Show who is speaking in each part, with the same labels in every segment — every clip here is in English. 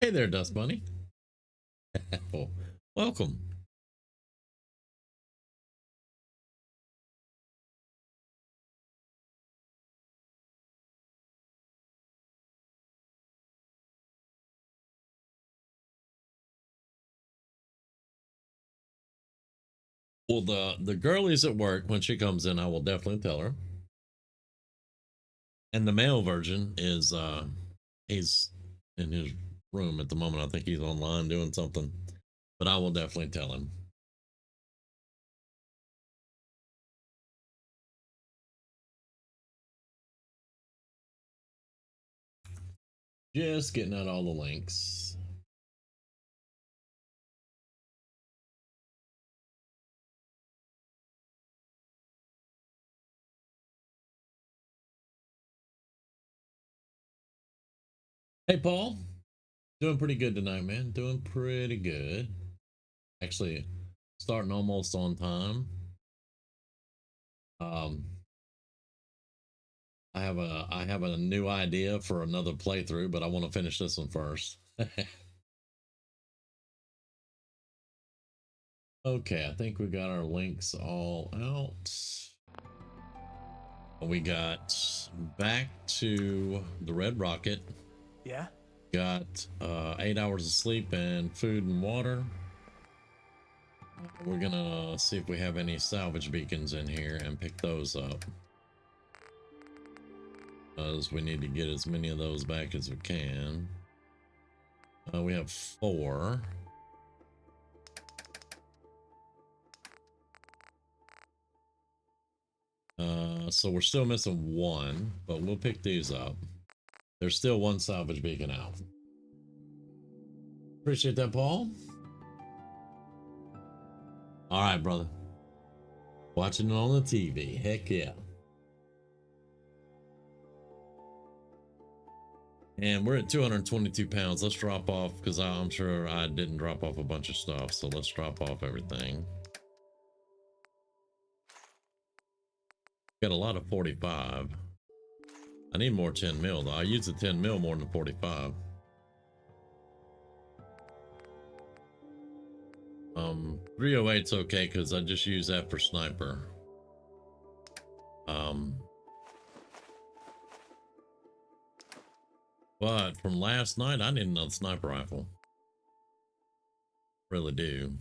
Speaker 1: Hey there, Dust Bunny. Well, welcome. Well, the girlie's at work. When she comes in, I will definitely tell her. And the male version is he's in his room at the moment. I think he's online doing something, but I will definitely tell him. Just getting out all the links. Hey, Paul. Doing pretty good tonight, man. Doing pretty good. Actually, starting almost on time. Um, I have a new idea for another playthrough, but I want to finish this one first. Okay, I think we got our links all out. We got back to the Red Rocket.
Speaker 2: Yeah?
Speaker 1: Got 8 hours of sleep and food and water. We're gonna see if we have any salvage beacons in here and pick those up, because we need to get as many of those back as we can. We have 4. So we're still missing 1, but we'll pick these up. There's still 1 salvage beacon out. Appreciate that, Paul. All right, brother. Watching it on the TV. Heck yeah. And we're at 222 pounds. Let's drop off, because I'm sure I didn't drop off a bunch of stuff. So let's drop off everything. Got a lot of 45. I need more 10 mil though. I use the 10 mil more than 45. 308's okay, because I just use that for sniper. But from last night, I need another sniper rifle. Really do.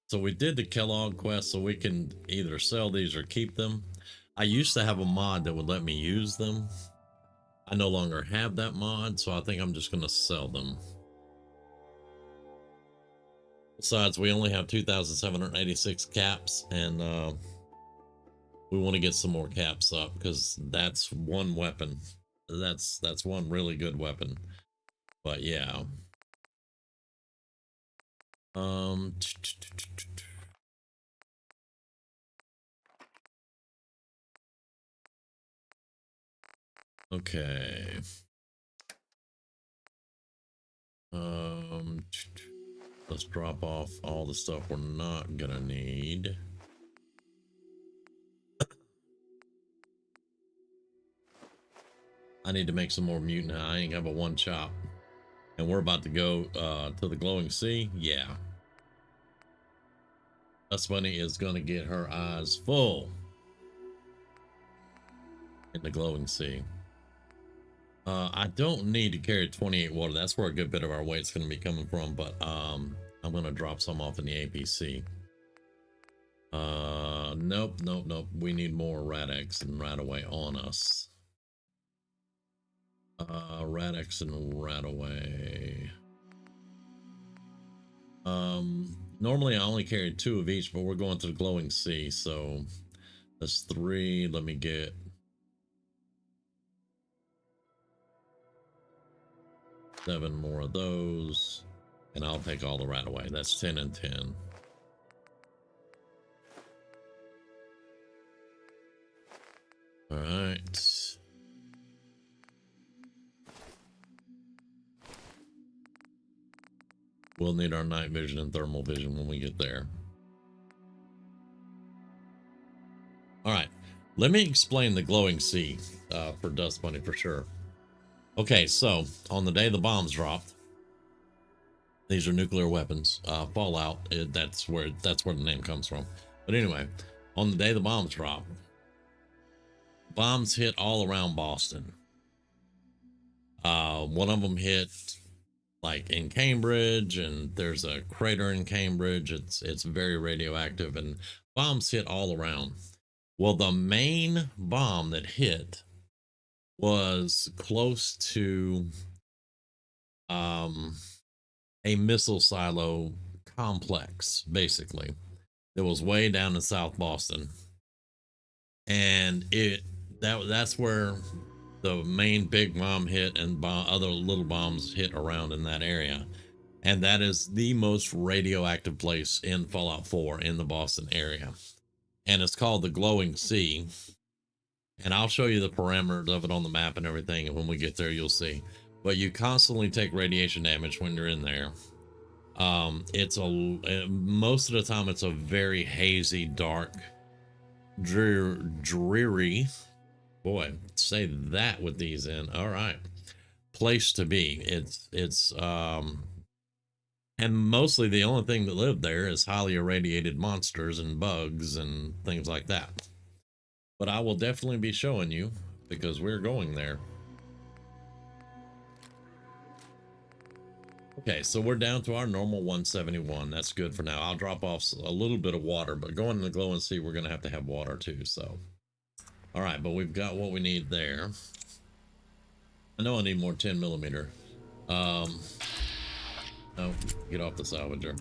Speaker 1: So we did the Kellogg quest, so we can either sell these or keep them. I used to have a mod that would let me use them. I no longer have that mod, so I think I'm just going to sell them. Besides, we only have 2,786 caps, and we want to get some more caps up, because that's one weapon. That's one really good weapon. But yeah. Okay. Let's drop off all the stuff we're not gonna need. I need to make some more mutant. I ain't got but 1 chop. And we're about to go to the glowing sea. Yeah. Dust Bunny is gonna get her eyes full in the glowing sea. I don't need to carry 28 water. That's where a good bit of our weight's going to be coming from, but I'm going to drop some off in the APC. Nope. We need more Rad-X and Radaway on us. Rad-X and Radaway. Normally I only carry 2 of each, but we're going to the glowing sea, so that's 3. Let me get 7 more of those, and I'll take all the Radaway. That's 10 and 10. All right. We'll need our night vision and thermal vision when we get there. All right. Let me explain the glowing sea for Dust Bunny for sure. Okay, so on the day the bombs dropped, These are nuclear weapons. Fallout, that's where the name comes from. But anyway, on the day the bombs drop, bombs hit all around Boston. One of them hit like in Cambridge, and there's a crater in Cambridge. It's very radioactive, and bombs hit all around. Well, the main bomb that hit was close to a missile silo complex, basically. It was way down in South Boston, and that's where the main big bomb hit, and other little bombs hit around in that area. And that is the most radioactive place in Fallout 4 in the Boston area. And it's called the Glowing Sea. And I'll show you the parameters of it on the map and everything. And when we get there, you'll see. But you constantly take radiation damage when you're in there. Most of the time, it's a very hazy, dark, dreary. Boy, say that with these in. All right. Place to be. And mostly the only thing that live there is highly irradiated monsters and bugs and things like that. But I will definitely be showing you because we're going there. Okay, so we're down to our normal 171. That's good for now. I'll drop off a little bit of water, but going to the Glowing Sea, we're going to have water too, so. All right, but we've got what we need there. I know I need more 10 millimeter. No, get off the salvager.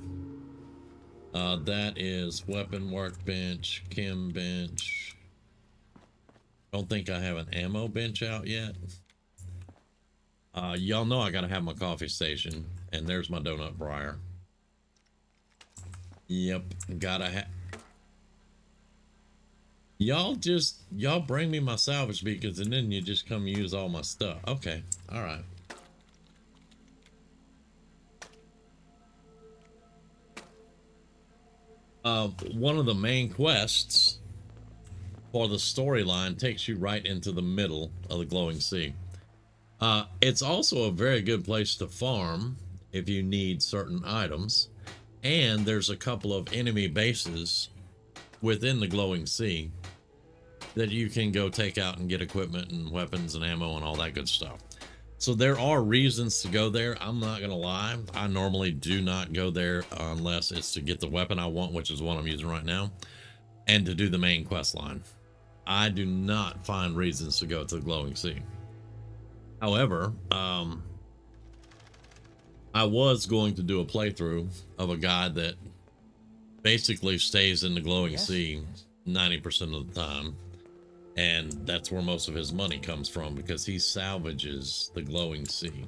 Speaker 1: That is weapon workbench, chem bench. Don't think I have an ammo bench out yet. Y'all know I gotta have my coffee station, and there's my donut briar. Yep, gotta have. Y'all bring me my salvage beacons, and then you just come use all my stuff. Okay, all right. One of the main quests for the storyline takes you right into the middle of the Glowing Sea. It's also a very good place to farm if you need certain items, and there's a couple of enemy bases within the Glowing Sea that you can go take out and get equipment and weapons and ammo and all that good stuff. So there are reasons to go there. I'm not gonna lie, I normally do not go there unless it's to get the weapon I want, which is what I'm using right now, and to do the main quest line. I do not find reasons to go to the Glowing Sea. However, I was going to do a playthrough of a guy that basically stays in the Glowing Sea 90% of the time, and that's where most of his money comes from, because he salvages the Glowing Sea.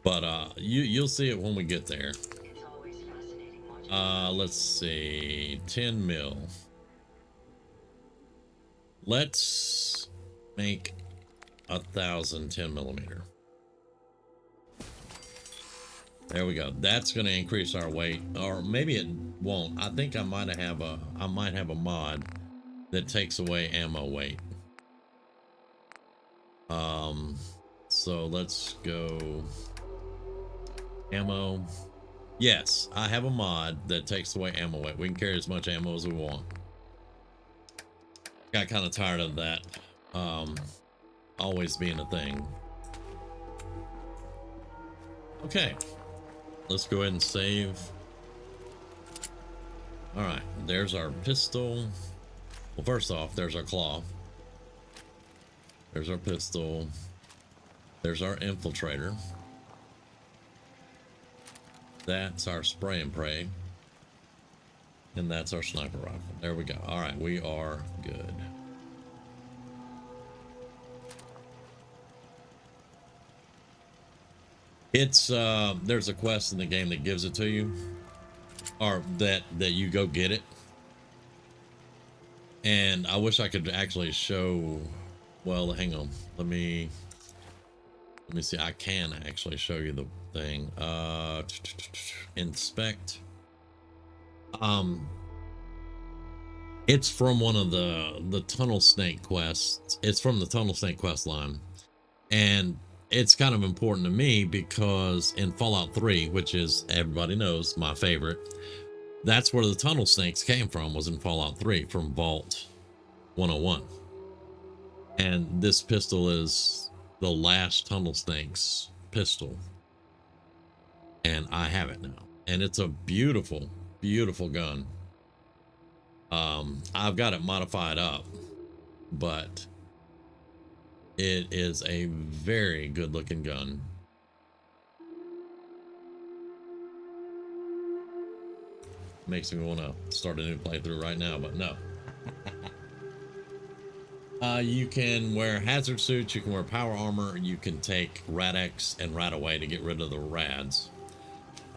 Speaker 1: But you'll see it when we get there. Let's see, 10 mil. Let's make 1,000 10 millimeter. There we go. That's going to increase our weight, or maybe it won't. I think I might have a mod that takes away ammo weight. So let's go ammo. Yes, I have a mod that takes away ammo weight. We can carry as much ammo as we want. Got kind of tired of that always being a thing. Okay, let's go ahead and save. All right, there's our pistol. Well, first off, there's our claw. There's our pistol. There's our infiltrator. That's our spray and pray. And that's our sniper rifle. There we go. All right, we are good. It's there's a quest in the game that gives it to you, or that you go get it. And I wish I could actually show. Well, hang on. Let me see. I can actually show you the thing. Inspect. It's from one of the tunnel snake quests. It's from the tunnel snake quest line, and it's kind of important to me because in Fallout 3, which is, everybody knows, my favorite, that's where the tunnel snakes came from, was in Fallout 3 from Vault 101. And this pistol is the last tunnel snakes pistol. And I have it now. And it's a beautiful, beautiful gun. I've got it modified up, but it is a very good looking gun. Makes me want to start a new playthrough right now, but no. You can wear hazard suits, you can wear power armor, you can take Rad-X and Rad-Away to get rid of the rads.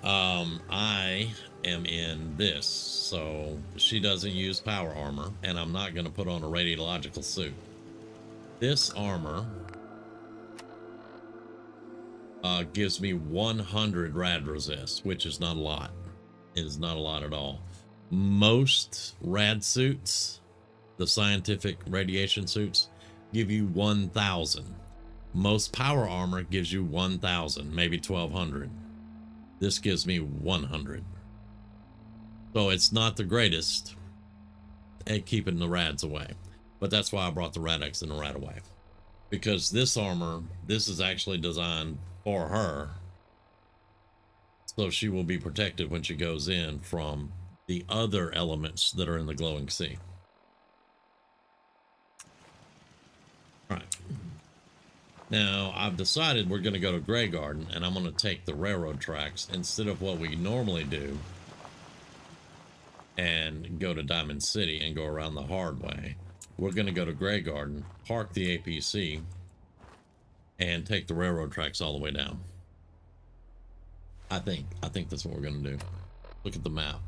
Speaker 1: I am in this, so she doesn't use power armor, and I'm not going to put on a radiological suit. This armor gives me 100 rad resist, which is not a lot. It is not a lot at all. Most rad suits, the scientific radiation suits, give you 1,000. Most power armor gives you 1,000, maybe 1,200. This gives me 100. So it's not the greatest at keeping the rads away. But that's why I brought the Rad-X and the Rad-Away. Because this armor, this is actually designed for her. So she will be protected when she goes in from the other elements that are in the glowing sea. All right. Now, I've decided we're going to go to Grey Garden, and I'm going to take the railroad tracks instead of what we normally do and go to Diamond City and go around the hard way. We're going to go to Grey Garden, park the APC, and take the railroad tracks all the way down. I think that's what we're going to do. Look at the map.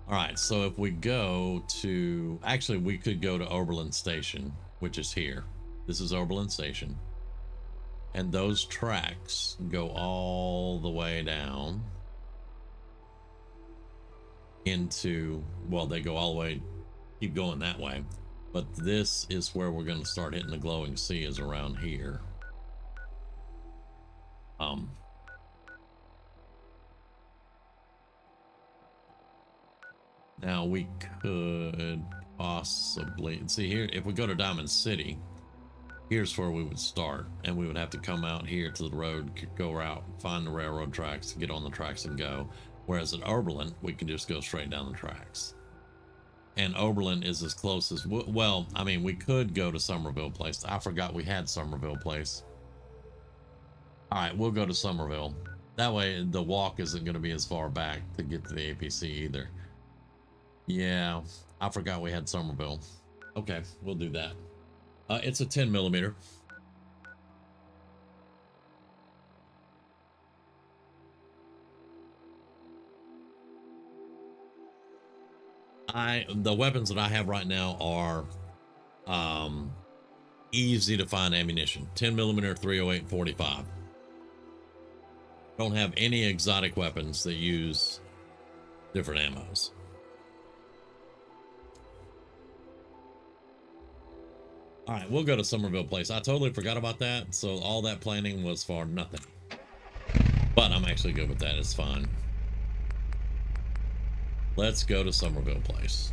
Speaker 1: All right, so if we go to... Actually, we could go to Oberlin Station, which is here. This is Oberlin Station. And those tracks go all the way down into... Well, they go all the way... Keep going that way. But this is where we're going to start hitting the glowing sea, is around here. Now we could possibly see here, if we go to Diamond City, here's where we would start, and we would have to come out here to the road, go out, find the railroad tracks, get on the tracks and go. Whereas at Oberlin, we can just go straight down the tracks. And Oberlin is as close as, well, I mean, we could go to Somerville Place. I forgot we had Somerville Place. All right, we'll go to Somerville. That way the walk isn't going to be as far back to get to the APC either. Yeah, I forgot we had Somerville. Okay, we'll do that. It's a 10 millimeter. The weapons that I have right now are easy to find ammunition. 10 millimeter, 308, 45. Don't have any exotic weapons that use different ammos. All right, we'll go to Somerville Place. I totally forgot about that, so all that planning was for nothing. But I'm actually good with that. It's fine. Let's go to Somerville Place.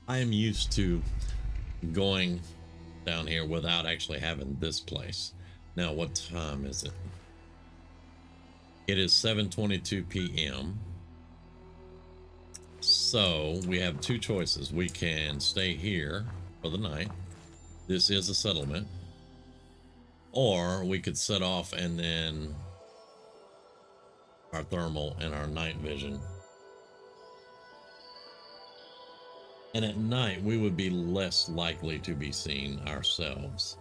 Speaker 1: I am used to going down here without actually having this place. Now, what time is it? It is 7:22 p.m. So we have two choices. We can stay here for the night. This is a settlement. Or we could set off and then our thermal and our night vision. And at night, we would be less likely to be seen ourselves.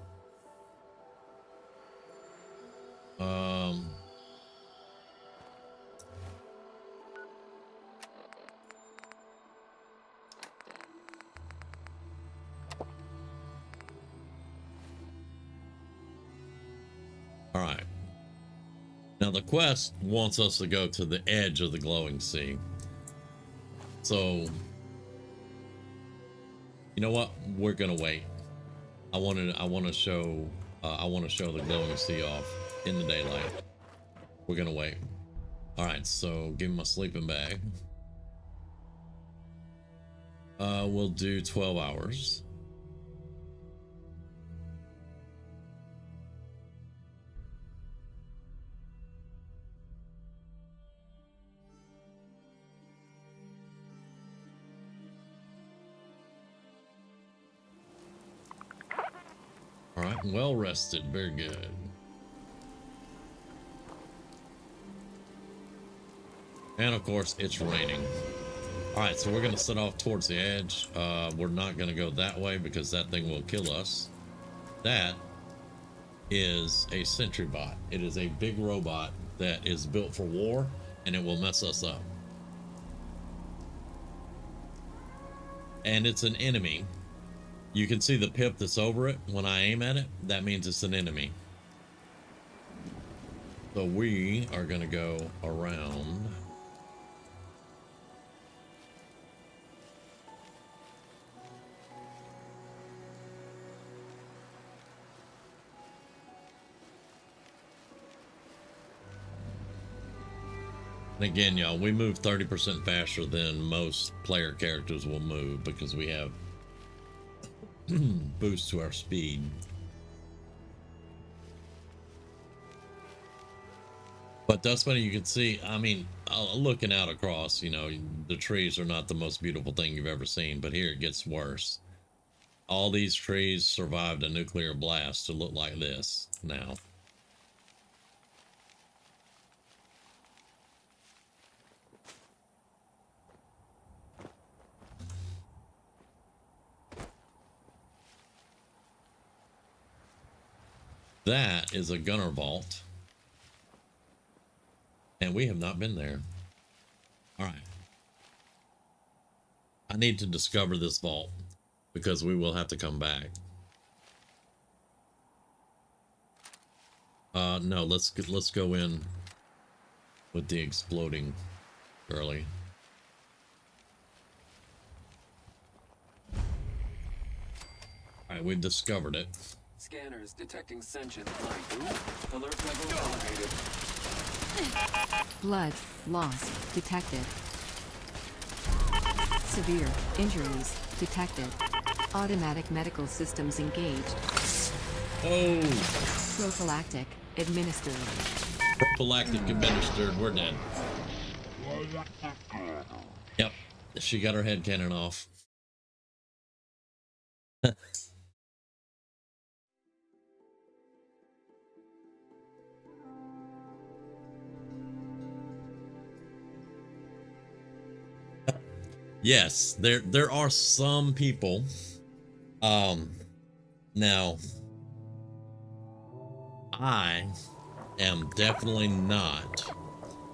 Speaker 1: All right. Now the quest wants us to go to the edge of the glowing sea. So, you know what? We're gonna wait. I want to show the glowing sea off in the daylight. We're gonna wait. All right. So give me my sleeping bag. We'll do 12 hours. All right, well rested, very good. And of course, it's raining. All right, so we're gonna set off towards the edge. We're not gonna go that way because that thing will kill us. That is a sentry bot. It is a big robot that is built for war, and it will mess us up. And it's an enemy. You can see the pip that's over it. When I aim at it, that means it's an enemy. So we are going to go around. And again, y'all, we move 30% faster than most player characters will move because we have boost to our speed. But that's funny. You can see, I mean, looking out across, you know, the trees are not the most beautiful thing you've ever seen, but here it gets worse. All these trees survived a nuclear blast to look like this now. That is a gunner vault. And we have not been there. All right. I need to discover this vault because we will have to come back. No, let's go in with the exploding girly. All right, we've discovered it.
Speaker 2: Scanners detecting sentient life. Alert level elevated.
Speaker 3: Blood loss detected. Severe injuries detected. Automatic medical systems engaged.
Speaker 1: Oh!
Speaker 3: Prophylactic administered.
Speaker 1: Prophylactic administered. We're dead. Yep. She got her head cannon off. Yes, there are some people. Now I am definitely not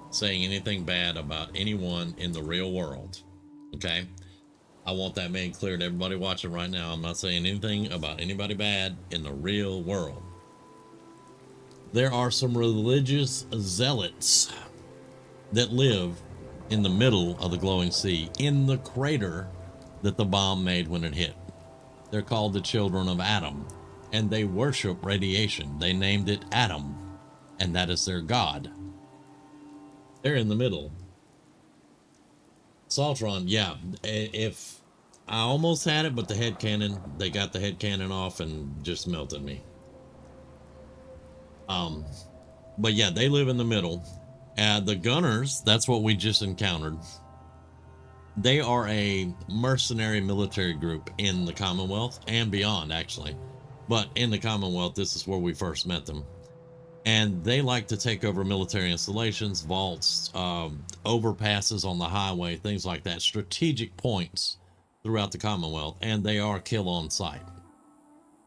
Speaker 1: saying anything bad about anyone in the real world. Okay? I want that made clear to everybody watching right now. I'm not saying anything about anybody bad in the real world. There are some religious zealots that live in the middle of the glowing sea, in the crater that the bomb made when it hit. They're called the children of Adam, and they worship radiation. They named it Adam, and that is their god. They're in the middle. Saltron, yeah, if I almost had it, but the head cannon, they got the head cannon off and just melted me. But yeah, they live in the middle. The gunners, that's what we just encountered. They are a mercenary military group in the Commonwealth and beyond, actually. But in the Commonwealth, this is where we first met them. And they like to take over military installations, vaults, overpasses on the highway, things like that, strategic points throughout the Commonwealth, and they are kill on sight.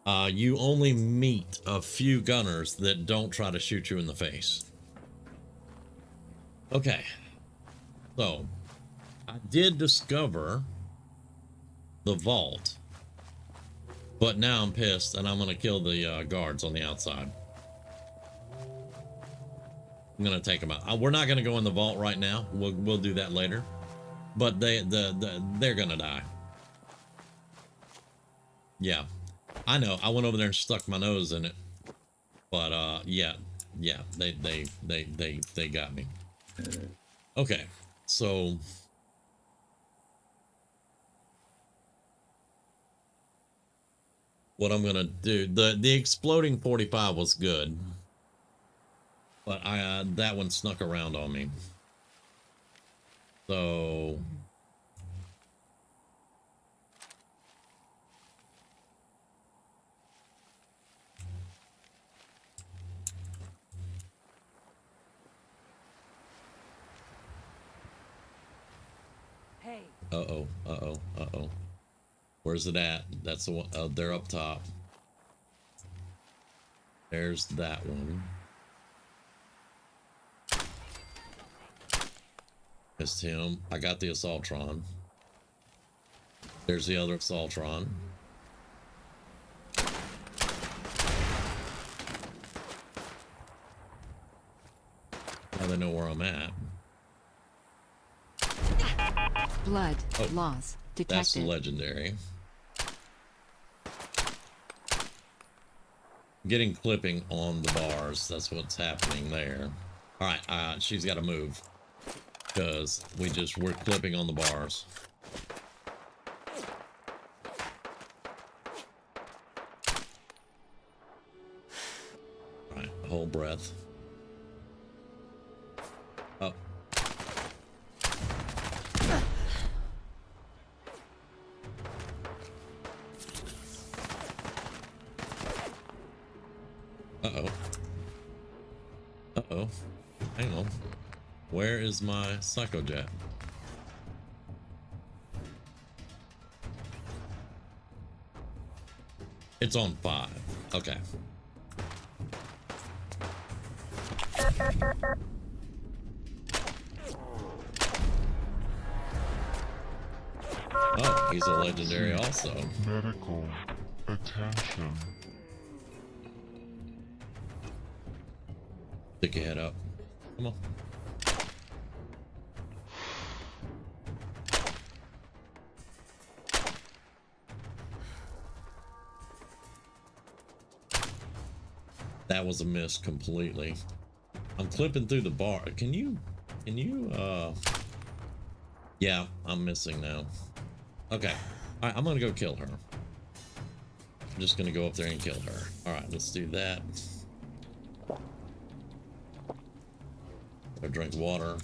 Speaker 1: You only meet a few gunners that don't try to shoot you in the face. Okay, so I did discover the vault, but now I'm pissed and I'm going to kill the guards on the outside. I'm gonna take them out. We're not gonna go in the vault right now. We'll do that later. But they're gonna die. Yeah, I know. I went over there and stuck my nose in it. But yeah, they got me. Okay, so what I'm gonna do, the exploding 45 was good, but that one snuck around on me. So
Speaker 4: Hey.
Speaker 1: uh-oh. Where's it at? That's the one. Oh, they're up top. There's that one. Missed him. I got the Assaultron. There's the other Assaultron. Now they know where I'm at.
Speaker 3: Blood
Speaker 1: Oh,
Speaker 3: loss
Speaker 1: that's
Speaker 3: detected.
Speaker 1: legendary. Getting clipping on the bars. That's what's happening there. All right, she's got to move because we're clipping on the bars. All right, hold breath. Oh. Uh-oh. Uh-oh. Hang on. Where is my Psycho Jet? It's on 5. Okay. Oh, he's a legendary also.
Speaker 5: Medical attention.
Speaker 1: Stick your head up. Come on. That was a miss completely. I'm clipping through the bar. Can you yeah, I'm missing now. Okay. All right, I'm gonna go kill her. I'm just gonna go up there and kill her. All right, let's do that. Go drink water.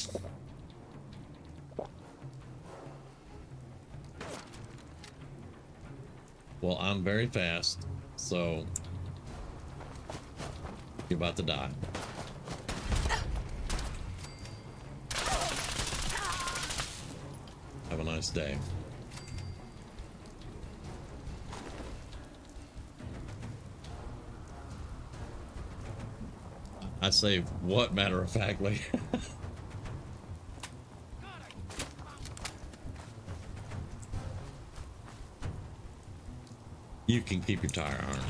Speaker 1: Well, I'm very fast, so you're about to die. Have a nice day. I say what, matter of factly. You can keep your tire iron.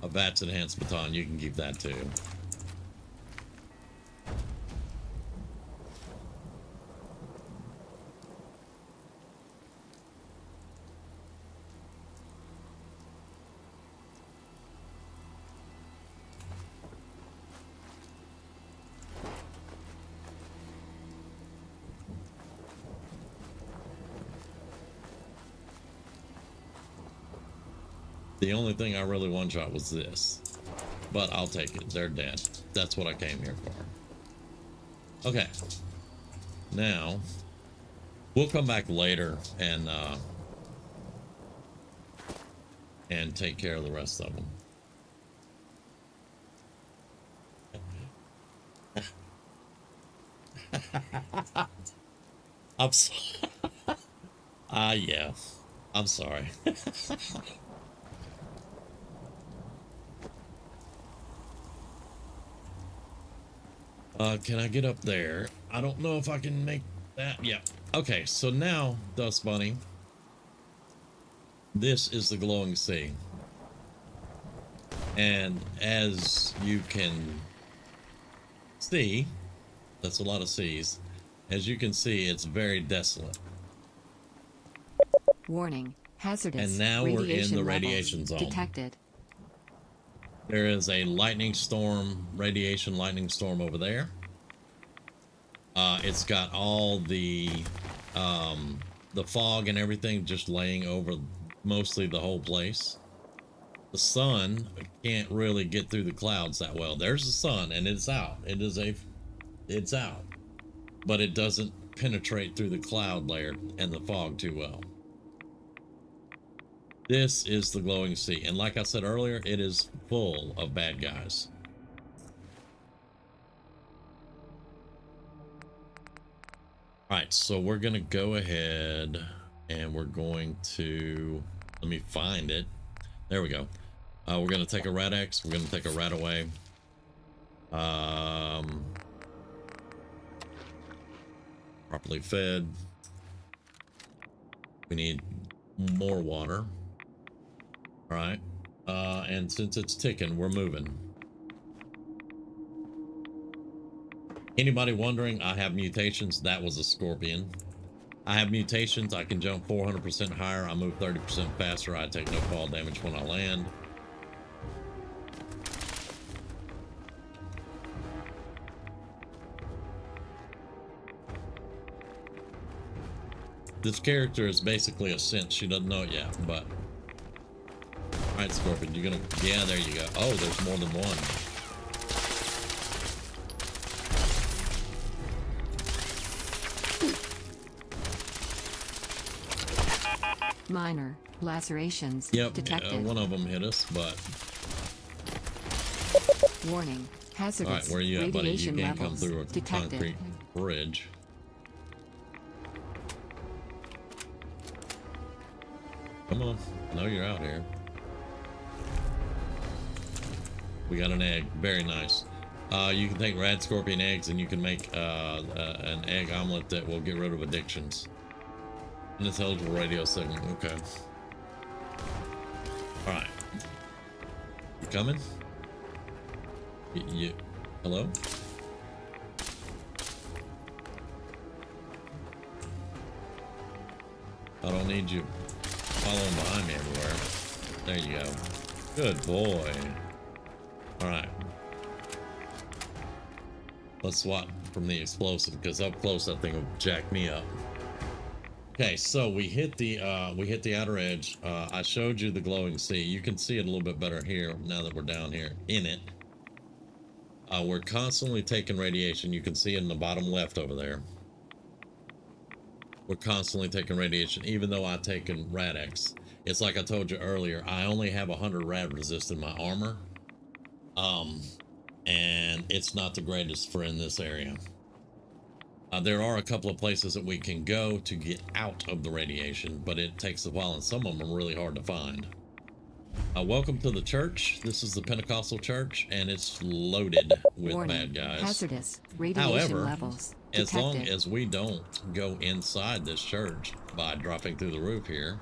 Speaker 1: A VATS enhanced baton, you can keep that too. The only thing I really one-shot was this, but I'll take it. They're dead. That's what I came here for. Okay. Now, we'll come back later and take care of the rest of them. I'm sorry. Yeah. I'm sorry. Can I get up there? I don't know if I can make that. Yeah. Okay, so now, Dust Bunny, this is the glowing sea. And as you can see, that's a lot of C's. As you can see, it's very desolate.
Speaker 3: Warning. Hazardous.
Speaker 1: And now we're in
Speaker 3: radiation
Speaker 1: the
Speaker 3: levels
Speaker 1: radiation zone.
Speaker 3: detected.
Speaker 1: There is a lightning storm, radiation lightning storm over there. It's got all the fog and everything just laying over mostly the whole place. The sun can't really get through the clouds that well. There's the sun and it's out. It's out. But it doesn't penetrate through the cloud layer and the fog too well. This is the glowing sea. And like I said earlier, it is full of bad guys. All right, so we're going to go ahead and we're going to, let me find it. There we go. We're going to take a Rad-X. We're going to take a Rad-Away. Properly fed. We need more water. All right. And since it's ticking, we're moving. Anybody wondering, I have mutations. That was a scorpion. I have mutations. I can jump 400% higher. I move 30% faster. I take no fall damage when I land. This character is basically a synth. She doesn't know it yet, but... Alright, Scorpion, you're gonna... Yeah, there you go. Oh, there's more than one.
Speaker 3: Minor lacerations detected.
Speaker 1: One of them hit us, but...
Speaker 3: Warning. Hazardous.
Speaker 1: Alright, where are you at, buddy? You
Speaker 3: radiation
Speaker 1: can't come
Speaker 3: levels
Speaker 1: through a
Speaker 3: detected.
Speaker 1: concrete bridge. Come on. I know you're out here. We got an egg. Very nice. You can take rad scorpion eggs and you can make an egg omelet that will get rid of addictions. Unintelligible radio signal. Okay. Alright. You coming? You hello? I don't need you following behind me everywhere. There you go. Good boy. Alright. Let's swap from the explosive, because up close that thing will jack me up. Okay, so we hit the outer edge. I showed you the glowing sea. You can see it a little bit better here now that we're down here in it. We're constantly taking radiation. You can see it in the bottom left over there. We're constantly taking radiation, even though I've taken Rad-X. It's like I told you earlier, I only have 100 rad resist in my armor. And it's not the greatest for in this area. There are a couple of places that we can go to get out of the radiation, but it takes a while, and some of them are really hard to find. Welcome to the church. This is the Pentecostal church, and it's loaded with
Speaker 3: Warning.
Speaker 1: bad guys.
Speaker 3: Hazardous radiation
Speaker 1: However,
Speaker 3: levels
Speaker 1: as
Speaker 3: detected.
Speaker 1: long as we don't go inside this church by dropping through the roof here,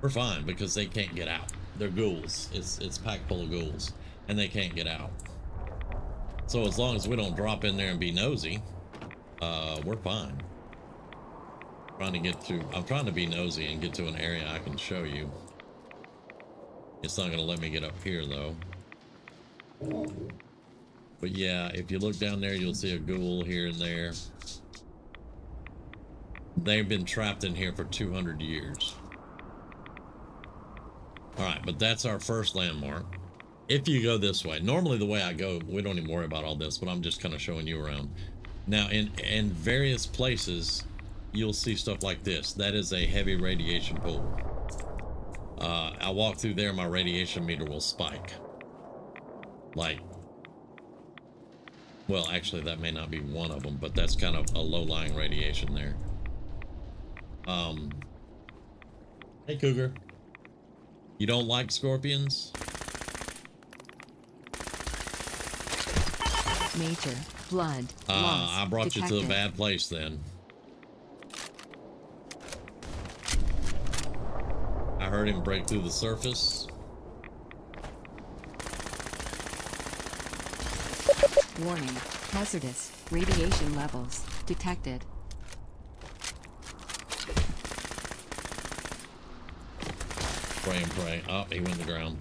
Speaker 1: we're fine, because they can't get out. They're ghouls. It's packed full of ghouls, and they can't get out. So as long as we don't drop in there and be nosy, we're fine. I'm trying to be nosy and get to an area I can show you. It's not gonna let me get up here though. But yeah, if you look down there, you'll see a ghoul here and there. They've been trapped in here for 200 years. All right, but that's our first landmark. If you go this way, normally the way I go, we don't even worry about all this, but I'm just kind of showing you around. Now, in various places, you'll see stuff like this. That is a heavy radiation pool. I walk through there, my radiation meter will spike. Like, well, actually, that may not be one of them, but that's kind of a low-lying radiation there. Hey, Cougar. You don't like scorpions?
Speaker 3: Major blood loss
Speaker 1: I brought
Speaker 3: detected.
Speaker 1: you to the bad place then. I heard him break through the surface.
Speaker 3: Warning, hazardous radiation levels detected.
Speaker 1: Pray and pray. Oh, he went to the ground.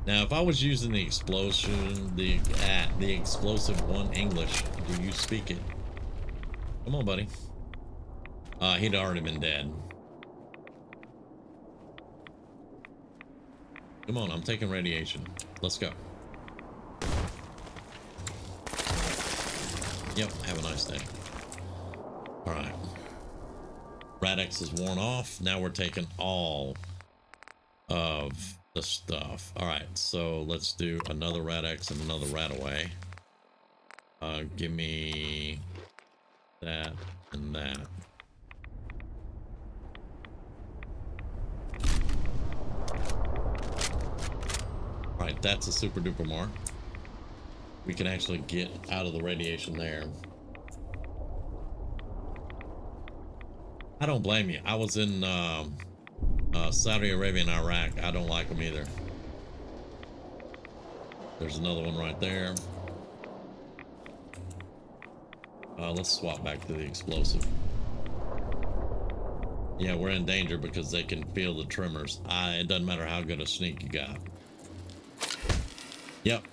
Speaker 1: Now, if I was using the explosion, the explosive one English, do you speak it? Come on, buddy. He'd already been dead. Come on, I'm taking radiation. Let's go. Yep, have a nice day. All right. Radix is worn off. Now we're taking all of the stuff. All right, so let's do another Radix and another Radaway. Give me that and that. All right, that's a super duper mark. We can actually get out of the radiation there. I don't blame you. I was in Saudi Arabia and Iraq. I don't like them either. There's another one right there. Let's swap back to the explosive. Yeah, we're in danger because they can feel the tremors. It doesn't matter how good a sneak you got. Yep.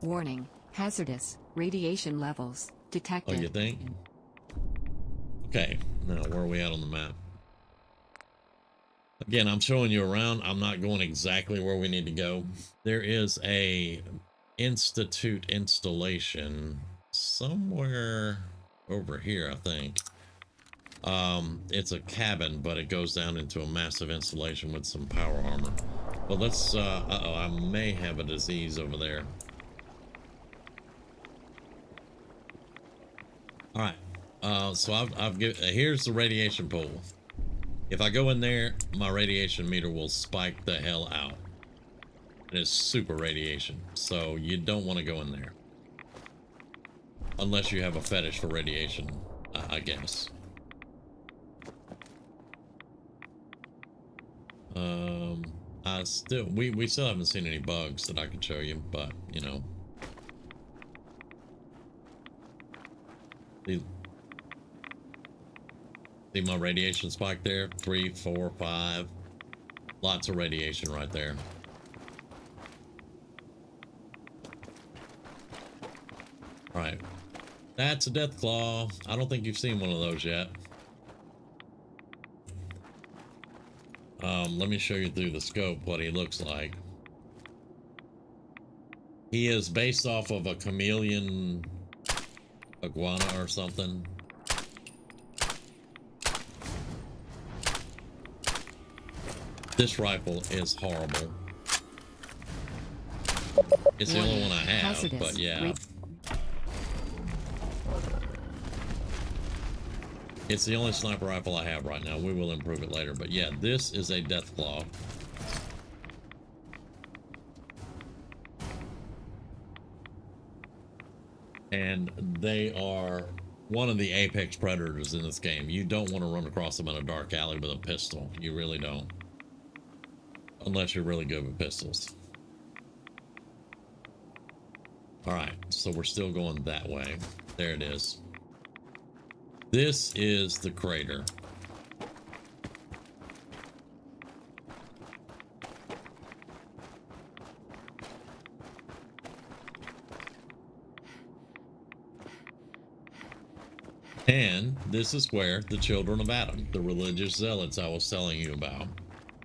Speaker 3: Warning, hazardous radiation levels detected.
Speaker 1: Oh, you think? Okay, now where are we at on the map? Again, I'm showing you around. I'm not going exactly where we need to go. There is a Institute installation somewhere over here, I think. It's a cabin, but it goes down into a massive installation with some power armor. But let's uh-oh, I may have a disease over there. All right, so I've given, here's the radiation pool. If I go in there, my radiation meter will spike the hell out. It is super radiation, so you don't want to go in there. Unless you have a fetish for radiation, I guess. We still haven't seen any bugs that I can show you, but, you know. See my radiation spike there? 3, 4, 5. Lots of radiation right there. Alright. That's a death claw. I don't think you've seen one of those yet. Let me show you through the scope what he looks like. He is based off of a chameleon iguana or something. This rifle is horrible. It's the only one I have,
Speaker 3: hazardous
Speaker 1: but yeah. It's the only sniper rifle I have right now. We will improve it later, but yeah, this is a death claw. And they are one of the apex predators in this game. You don't want to run across them in a dark alley with a pistol. You really don't. Unless you're really good with pistols. Alright, so we're still going that way. There it is. This is the crater. And this is where the children of Adam, the religious zealots I was telling you about,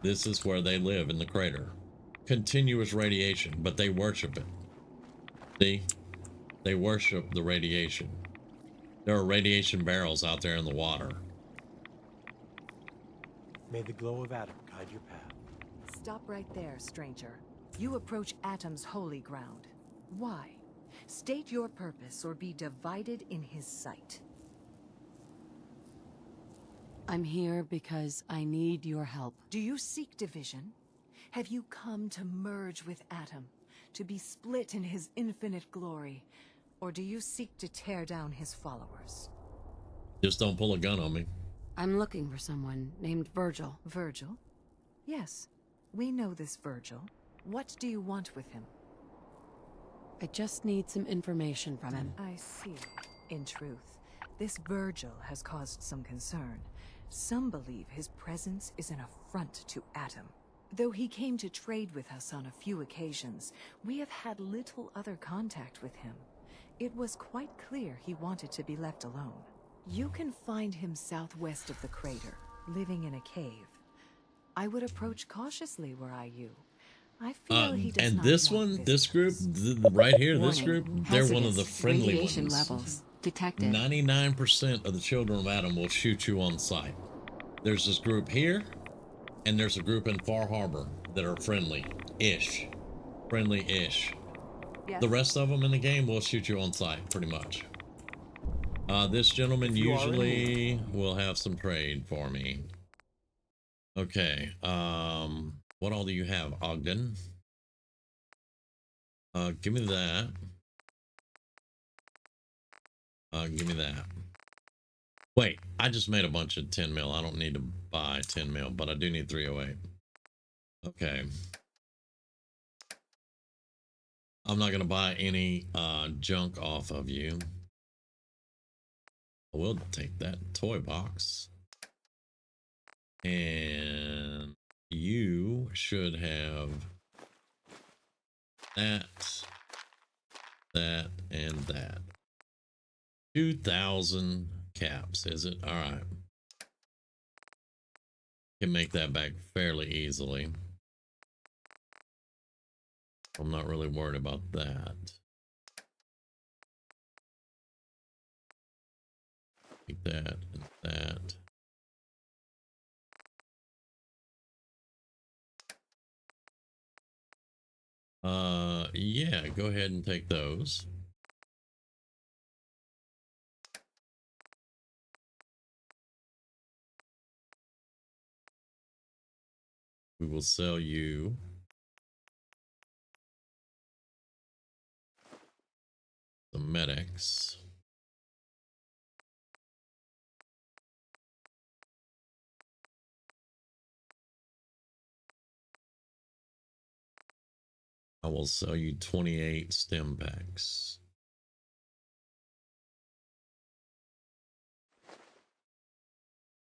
Speaker 1: this is where they live in the crater. Continuous radiation, but they worship it. See? They worship the radiation. There are radiation barrels out there in the water.
Speaker 6: May the glow of Adam guide your path.
Speaker 4: Stop right there, stranger. You approach Atom's holy ground. Why? State your purpose or be divided in his sight.
Speaker 7: I'm here because I need your help.
Speaker 4: Do you seek division? Have you come to merge with Atom, to be split in his infinite glory? or do you seek to tear down his followers?
Speaker 1: Just don't pull a gun on me.
Speaker 7: I'm looking for someone named Virgil.
Speaker 4: Virgil? Yes, we know this Virgil. What do you want with him?
Speaker 7: I just need some information from him.
Speaker 4: I see. In truth, this Virgil has caused some concern. Some believe his presence is an affront to Atom. Though he came to trade with us on a few occasions, we have had little other contact with him. It was quite clear he wanted to be left alone. You can find him southwest of the crater, living in a cave. I would approach cautiously were I you. I feel he does
Speaker 1: and
Speaker 4: not
Speaker 1: this
Speaker 4: want
Speaker 1: one, this group,
Speaker 4: visitors.
Speaker 1: right here, this
Speaker 3: Warning,
Speaker 1: group, they're one of the
Speaker 3: hazardous
Speaker 1: friendly
Speaker 3: radiation
Speaker 1: ones.
Speaker 3: levels detected.
Speaker 1: 99% of the children of Adam will shoot you on sight. There's this group here, and there's a group in Far Harbor that are friendly-ish. Friendly-ish.
Speaker 4: Yes.
Speaker 1: The rest of them in the game will shoot you on sight, pretty much. This gentleman
Speaker 6: If you are in
Speaker 1: usually will have some trade for me. Okay, what all do you have, Ogden? Give me that. Give me that. Wait, I just made a bunch of 10 mil. I don't need to buy 10 mil, but I do need 308. Okay. I'm not gonna buy any junk off of you. I will take that toy box. And you should have that, and that. 2,000 caps, is it? All right. Can make that back fairly easily. I'm not really worried about that. Take that and that. Yeah, go ahead and take those. We will sell you the medics. I will sell you 28 stem packs.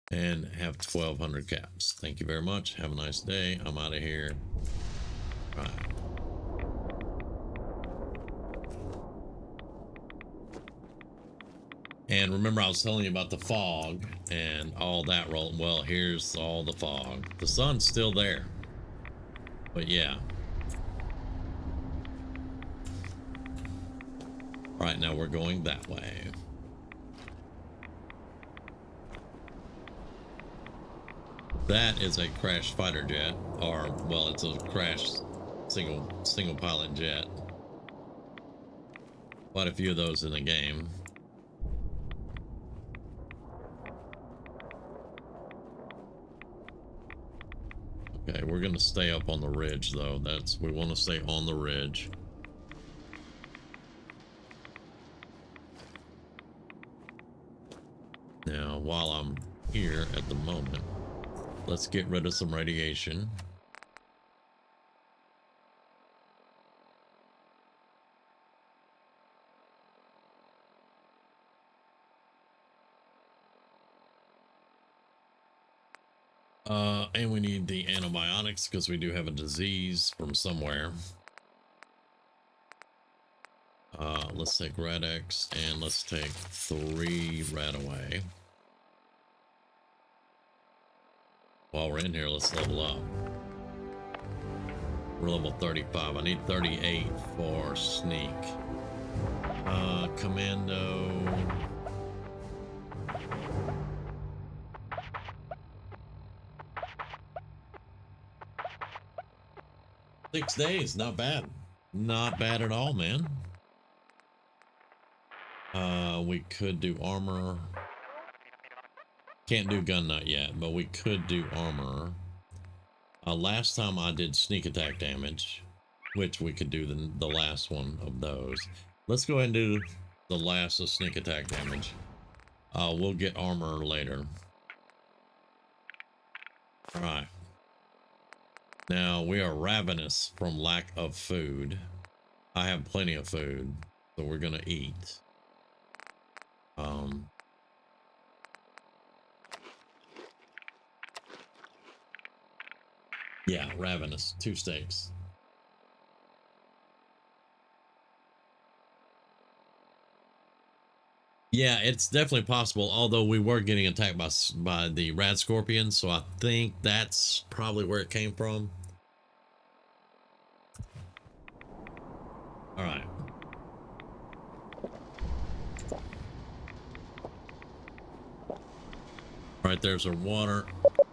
Speaker 1: And have 1,200 caps. Thank you very much. Have a nice day. I'm out of here. All right. And remember, I was telling you about the fog and all that roll. Well, here's all the fog. The sun's still there. But yeah. All right, now we're going that way. That is a crashed fighter jet, or well, it's a crashed single pilot jet. Quite a few of those in the game. Okay, we're gonna stay up on the ridge though. We want to stay on the ridge. Now, while I'm here at the moment, let's get rid of some radiation. And we need the antibiotics because we do have a disease from somewhere. Let's take Rad-X and let's take 3 Radaway. While we're in here, let's level up. We're level 35. I need 38 for sneak. Commando. Six days, not bad. Not bad at all, man. We could do armor. Can't do gun nut yet, but we could do armor. Last time I did sneak attack damage, which we could do the last one of those. Let's go ahead and do the last of sneak attack damage. We'll get armor later. All right. Now we are ravenous from lack of food. I have plenty of food, so we're gonna eat. Yeah, ravenous. 2 steaks. Yeah, it's definitely possible. Although we were getting attacked by the rad scorpion, so I think that's probably where it came from. All right. All right, there's our water.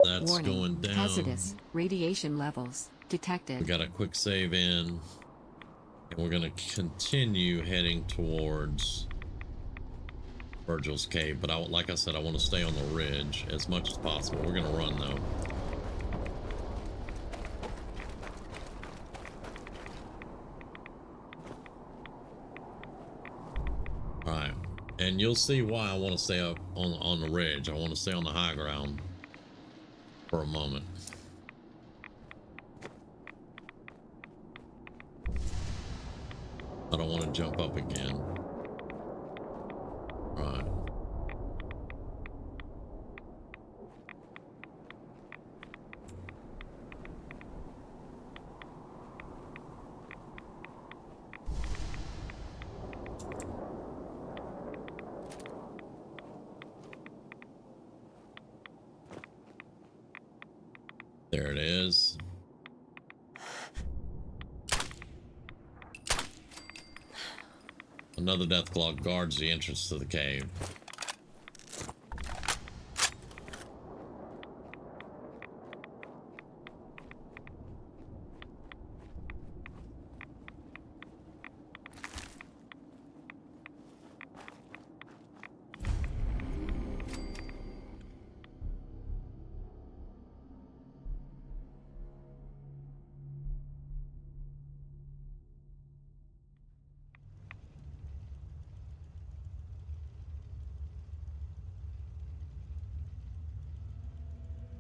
Speaker 1: That's
Speaker 3: Warning.
Speaker 1: going down.
Speaker 3: Hazardous. Radiation levels detected.
Speaker 1: We got a quick save in, and we're gonna continue heading towards Virgil's cave. But like I said, I want to stay on the ridge as much as possible. We're gonna run though. All right, and you'll see why I want to stay up on the ridge. I want to stay on the high ground for a moment. I don't want to jump up again. All right. There it is. Another Deathclaw guards the entrance to the cave.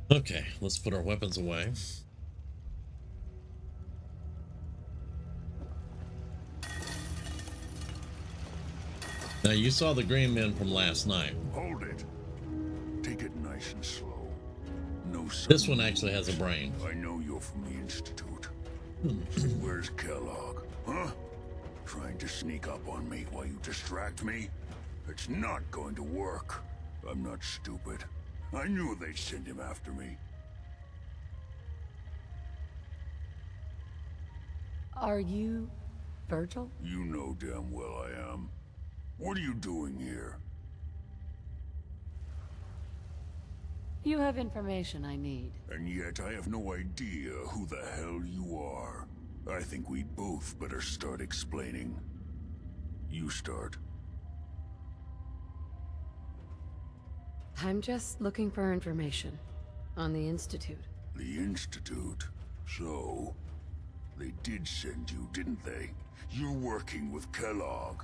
Speaker 1: Okay, let's put our weapons away. Now you saw the green men from last night.
Speaker 8: Hold it. Take it nice and slow. No.
Speaker 1: This one actually has a brain.
Speaker 8: I know you're from the Institute. Where's Kellogg? Huh? Trying to sneak up on me while you distract me? It's not going to work. I'm not stupid. I knew they'd send him after me.
Speaker 7: Are you Virgil?
Speaker 8: You know damn well I am. What are you doing here?
Speaker 7: You have information I need.
Speaker 8: And yet I have no idea who the hell you are. I think we both better start explaining. You start.
Speaker 7: I'm just looking for information on the Institute.
Speaker 8: The Institute? So, they did send you, didn't they? You're working with Kellogg.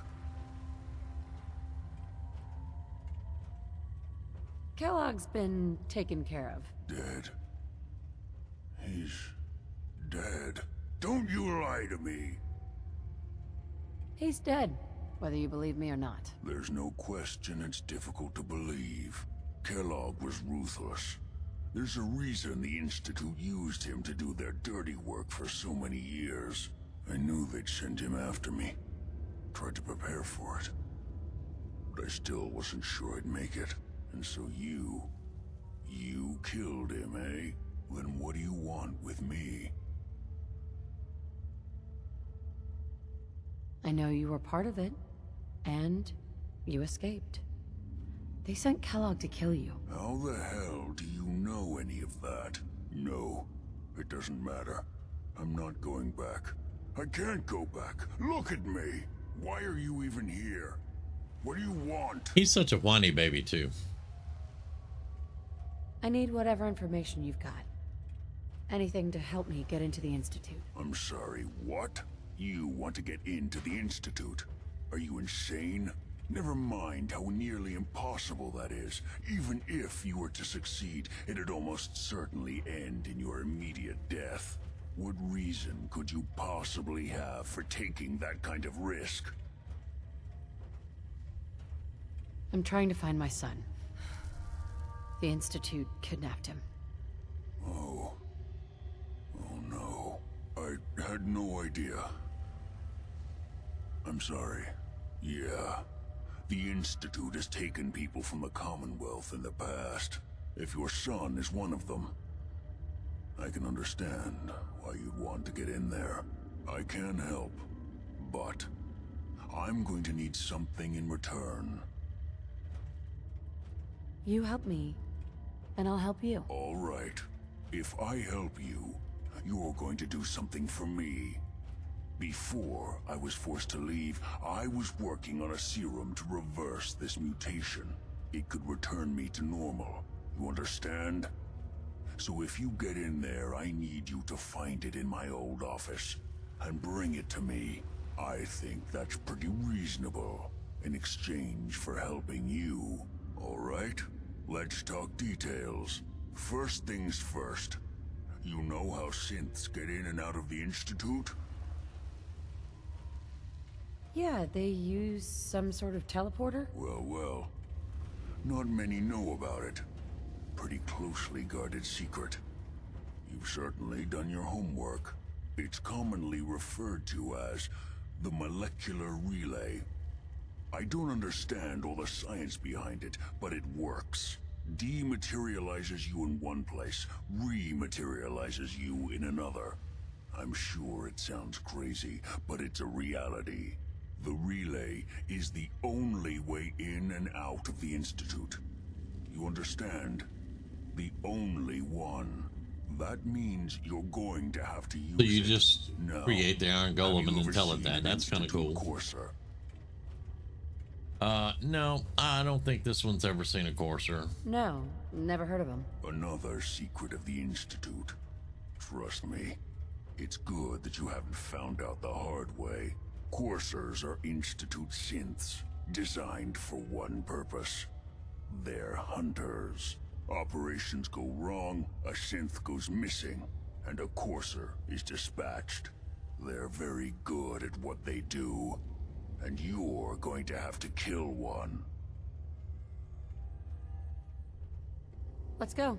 Speaker 7: Kellogg's been taken care of.
Speaker 8: Dead? He's dead. Don't you lie to me.
Speaker 7: He's dead, whether you believe me or not.
Speaker 8: There's no question it's difficult to believe. Kellogg was ruthless. There's a reason the Institute used him to do their dirty work for so many years. I knew they'd send him after me. Tried to prepare for it. But I still wasn't sure I'd make it. And so you killed him, eh? Then what do you want with me?
Speaker 7: I know you were part of it, and you escaped. They sent Kellogg to kill you.
Speaker 8: How the hell do you know any of that? No, it doesn't matter. I'm not going back. I can't go back. Look at me. Why are you even here? What do you want?
Speaker 1: He's such a whiny baby too.
Speaker 7: I need whatever information you've got. Anything to help me get into the Institute.
Speaker 8: I'm sorry, what? You want to get into the Institute? Are you insane? Never mind how nearly impossible that is. Even if you were to succeed, it'd almost certainly end in your immediate death. What reason could you possibly have for taking that kind of risk?
Speaker 7: I'm trying to find my son. The Institute kidnapped him.
Speaker 8: Oh. Oh no. I had no idea. I'm sorry. Yeah. The Institute has taken people from the Commonwealth in the past. If your son is one of them, I can understand why you'd want to get in there. I can help, but I'm going to need something in return.
Speaker 7: You help me, and I'll help you.
Speaker 8: All right. If I help you, you're going to do something for me. Before I was forced to leave, I was working on a serum to reverse this mutation. It could return me to normal. You understand? So if you get in there, I need you to find it in my old office and bring it to me. I think that's pretty reasonable in exchange for helping you. All right? Let's talk details. First things first. You know how synths get in and out of the Institute?
Speaker 7: Yeah, they use some sort of teleporter?
Speaker 8: Well. Not many know about it. Pretty closely guarded secret. You've certainly done your homework. It's commonly referred to as the molecular relay. I don't understand all the science behind it, but it works. Dematerializes you in one place, rematerializes you in another. I'm sure it sounds crazy, but it's a reality. The relay is the only way in and out of the Institute. You understand? The only one. That means you're going to have to use
Speaker 1: So you
Speaker 8: it.
Speaker 1: just
Speaker 8: Now,
Speaker 1: create the Iron
Speaker 8: have
Speaker 1: Golem
Speaker 8: you
Speaker 1: and then tell it
Speaker 8: overseen
Speaker 1: that.
Speaker 8: an
Speaker 1: That's kind of
Speaker 8: Institute
Speaker 1: cool.
Speaker 8: Courser?
Speaker 1: No, I don't think this one's ever seen a Courser.
Speaker 7: No, never heard of him.
Speaker 8: Another secret of the Institute. Trust me, it's good that you haven't found out the hard way. Coursers are Institute synths, designed for one purpose. They're hunters. Operations go wrong, a synth goes missing, and a courser is dispatched. They're very good at what they do, and you're going to have to kill one.
Speaker 7: Let's go.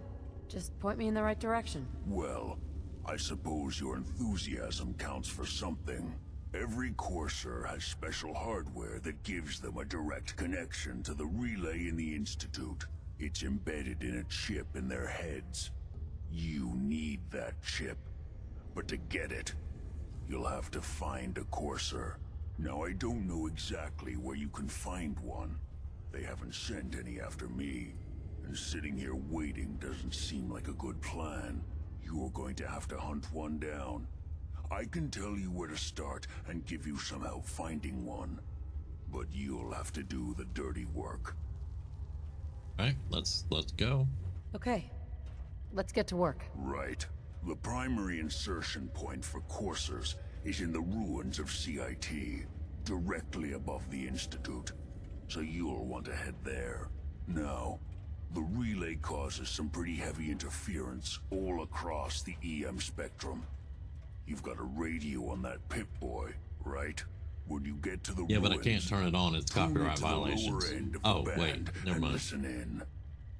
Speaker 7: Just point me in the right direction.
Speaker 8: Well, I suppose your enthusiasm counts for something. Every Courser has special hardware that gives them a direct connection to the relay in the Institute. It's embedded in a chip in their heads. You need that chip. But to get it, you'll have to find a Courser. Now, I don't know exactly where you can find one. They haven't sent any after me. And sitting here waiting doesn't seem like a good plan. You're going to have to hunt one down. I can tell you where to start and give you some help finding one. But you'll have to do the dirty work.
Speaker 1: All right, let's go.
Speaker 7: Okay, let's get to work.
Speaker 8: Right. The primary insertion point for coursers is in the ruins of CIT, directly above the Institute. So you'll want to head there. Now, the relay causes some pretty heavy interference all across the EM spectrum. You've got a radio on that Pip-Boy, right? When you get to the
Speaker 1: Yeah,
Speaker 8: ruins,
Speaker 1: but I can't turn it on. It's
Speaker 8: tune
Speaker 1: copyright
Speaker 8: to the lower
Speaker 1: violations.
Speaker 8: end of the
Speaker 1: Oh,
Speaker 8: band
Speaker 1: wait, never
Speaker 8: and
Speaker 1: mind.
Speaker 8: listen in.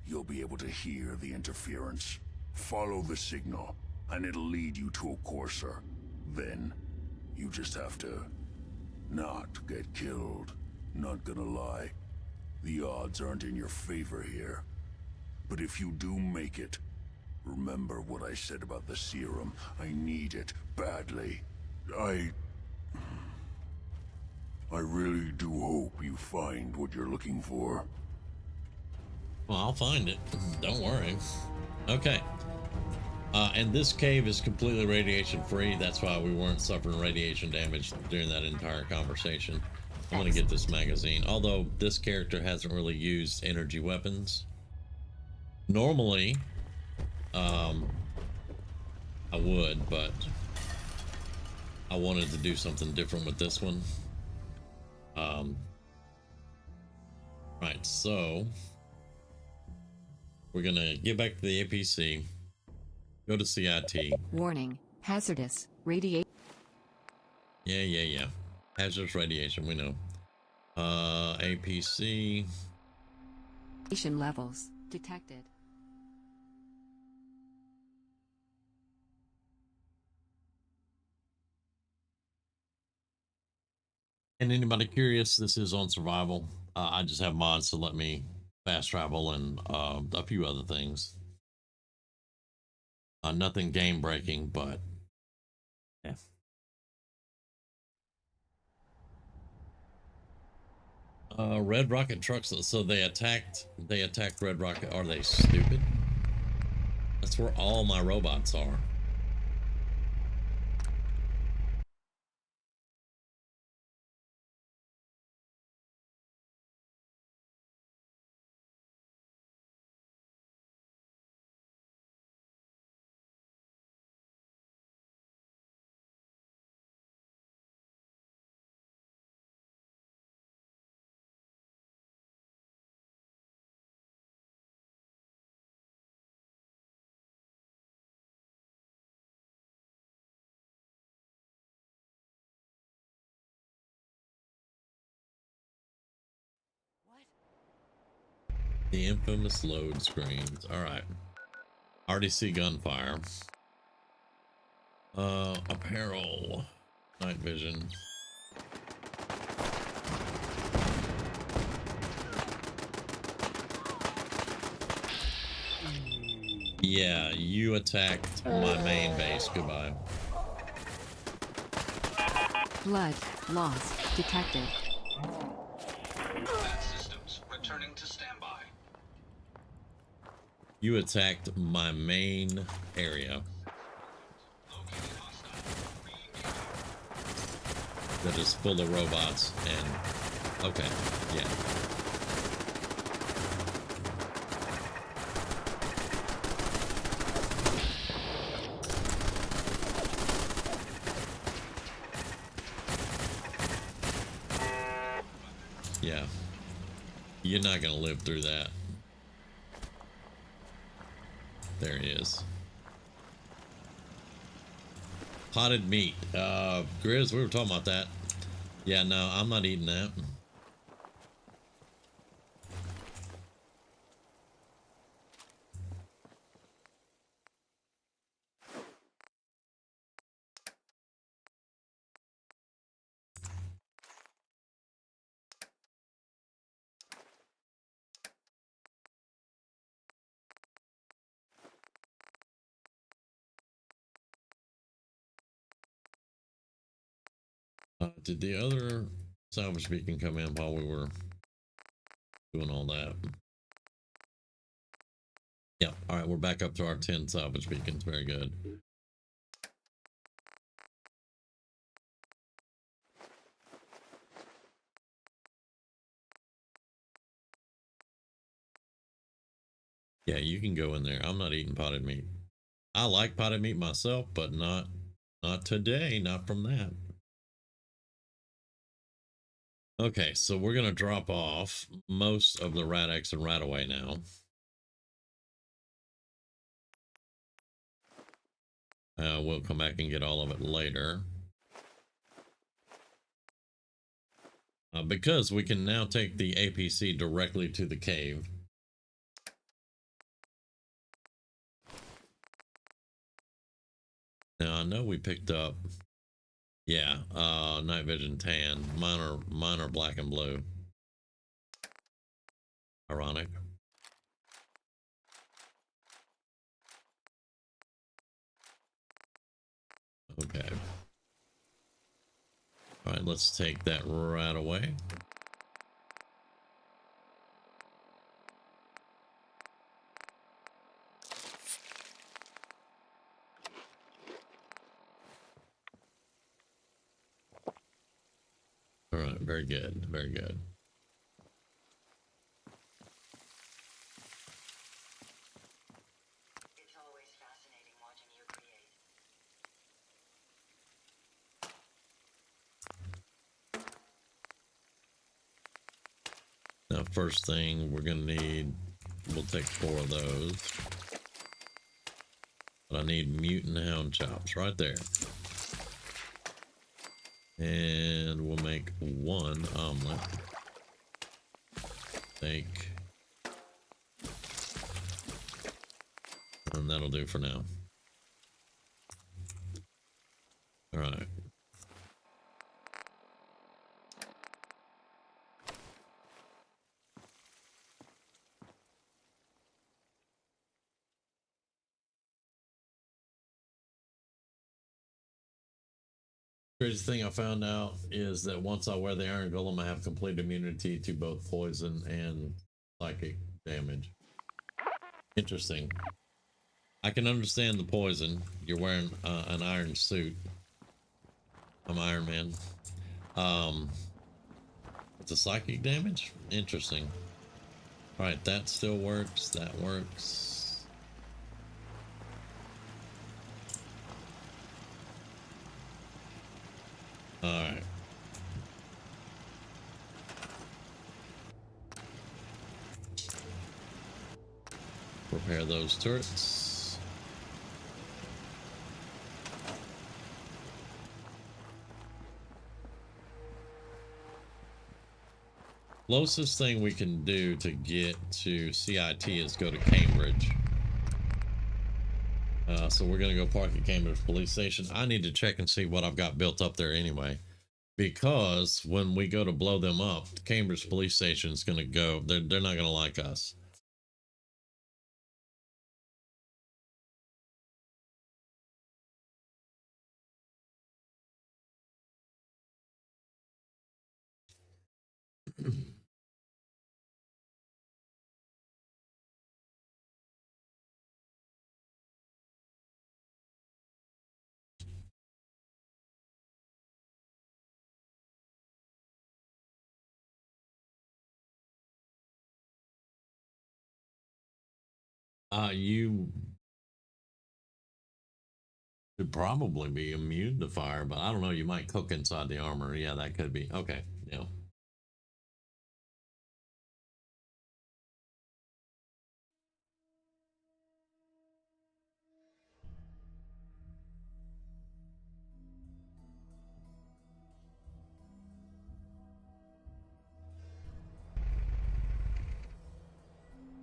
Speaker 8: You'll be able to hear the interference. Follow the signal, and it'll lead you to a courser. Then, you just have to not get killed. Not gonna lie, the odds aren't in your favor here. But if you do make it, remember what I said about the serum. I need it badly. I really do hope you find what you're looking for.
Speaker 1: Well, I'll find it. Don't worry. Okay. And this cave is completely radiation free. That's why we weren't suffering radiation damage during that entire conversation. I'm going to get this magazine. Although this character hasn't really used energy weapons. Normally, I would, but I wanted to do something different with this one. Right, so we're gonna get back to the APC, go to CIT.
Speaker 3: Warning, hazardous radiation
Speaker 1: Yeah. Hazardous radiation, we know. APC.
Speaker 3: levels detected.
Speaker 1: And anybody curious, this is on survival. I just have mods to let me fast travel and a few other things. Nothing game breaking, but yeah. Red Rocket trucks. So they attacked Red Rocket. Are they stupid? That's where all my robots are. The infamous load screens. All right. Already see gunfire. Apparel. Night vision. Yeah, you attacked my main base. Goodbye.
Speaker 3: Blood loss detected.
Speaker 9: Systems returning to standby.
Speaker 1: You attacked my main area. That is full of robots and okay, yeah. Yeah. You're not gonna live through that. There he is. Potted meat. Grizz, we were talking about that. Yeah, no, I'm not eating that. Did the other salvage beacon come in while we were doing all that? Yeah, all right, we're back up to our 10 salvage beacons. Very good. Yeah, you can go in there. I'm not eating potted meat. I like potted meat myself, but not today, not from that. Okay, so we're gonna drop off most of the Rad-X and Radaway now. We'll come back and get all of it later. Because we can now take the APC directly to the cave. Now I know we picked up, yeah, night vision tan. Mine are black and blue. Ironic. Okay. All right, let's take that right away. All right, very good, very good.
Speaker 10: It's always fascinating watching you create.
Speaker 1: First thing we're gonna need, we'll take 4 of those. But I need mutant hound chops right there. And we'll make 1 omelet. Steak. And that'll do for now. All right. Crazy thing I found out is that once I wear the Iron Golem, I have complete immunity to both poison and psychic damage. Interesting. I can understand the poison. You're wearing an iron suit. I'm Iron Man. It's a psychic damage? Interesting. Alright, that still works. That works. Alright. Repair those turrets. Closest thing we can do to get to CIT is go to Cambridge. So we're gonna go park at Cambridge Police Station. I need to check and see what I've got built up there anyway, because when we go to blow them up, the Cambridge Police Station is gonna go. They're not gonna like us. You should probably be immune to fire, but I don't know. You might cook inside the armor. Yeah, that could be. Okay, yeah.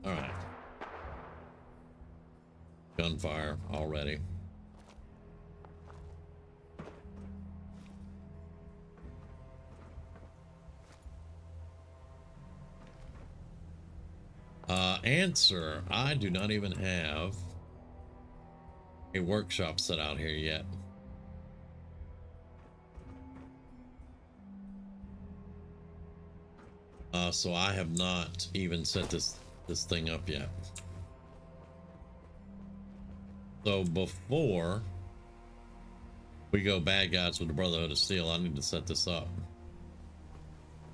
Speaker 1: All right. Gunfire already. Answer, I do not even have a workshop set out here yet. So I have not even set this thing up yet. So before we go bad guys with the Brotherhood of Steel, I need to set this up.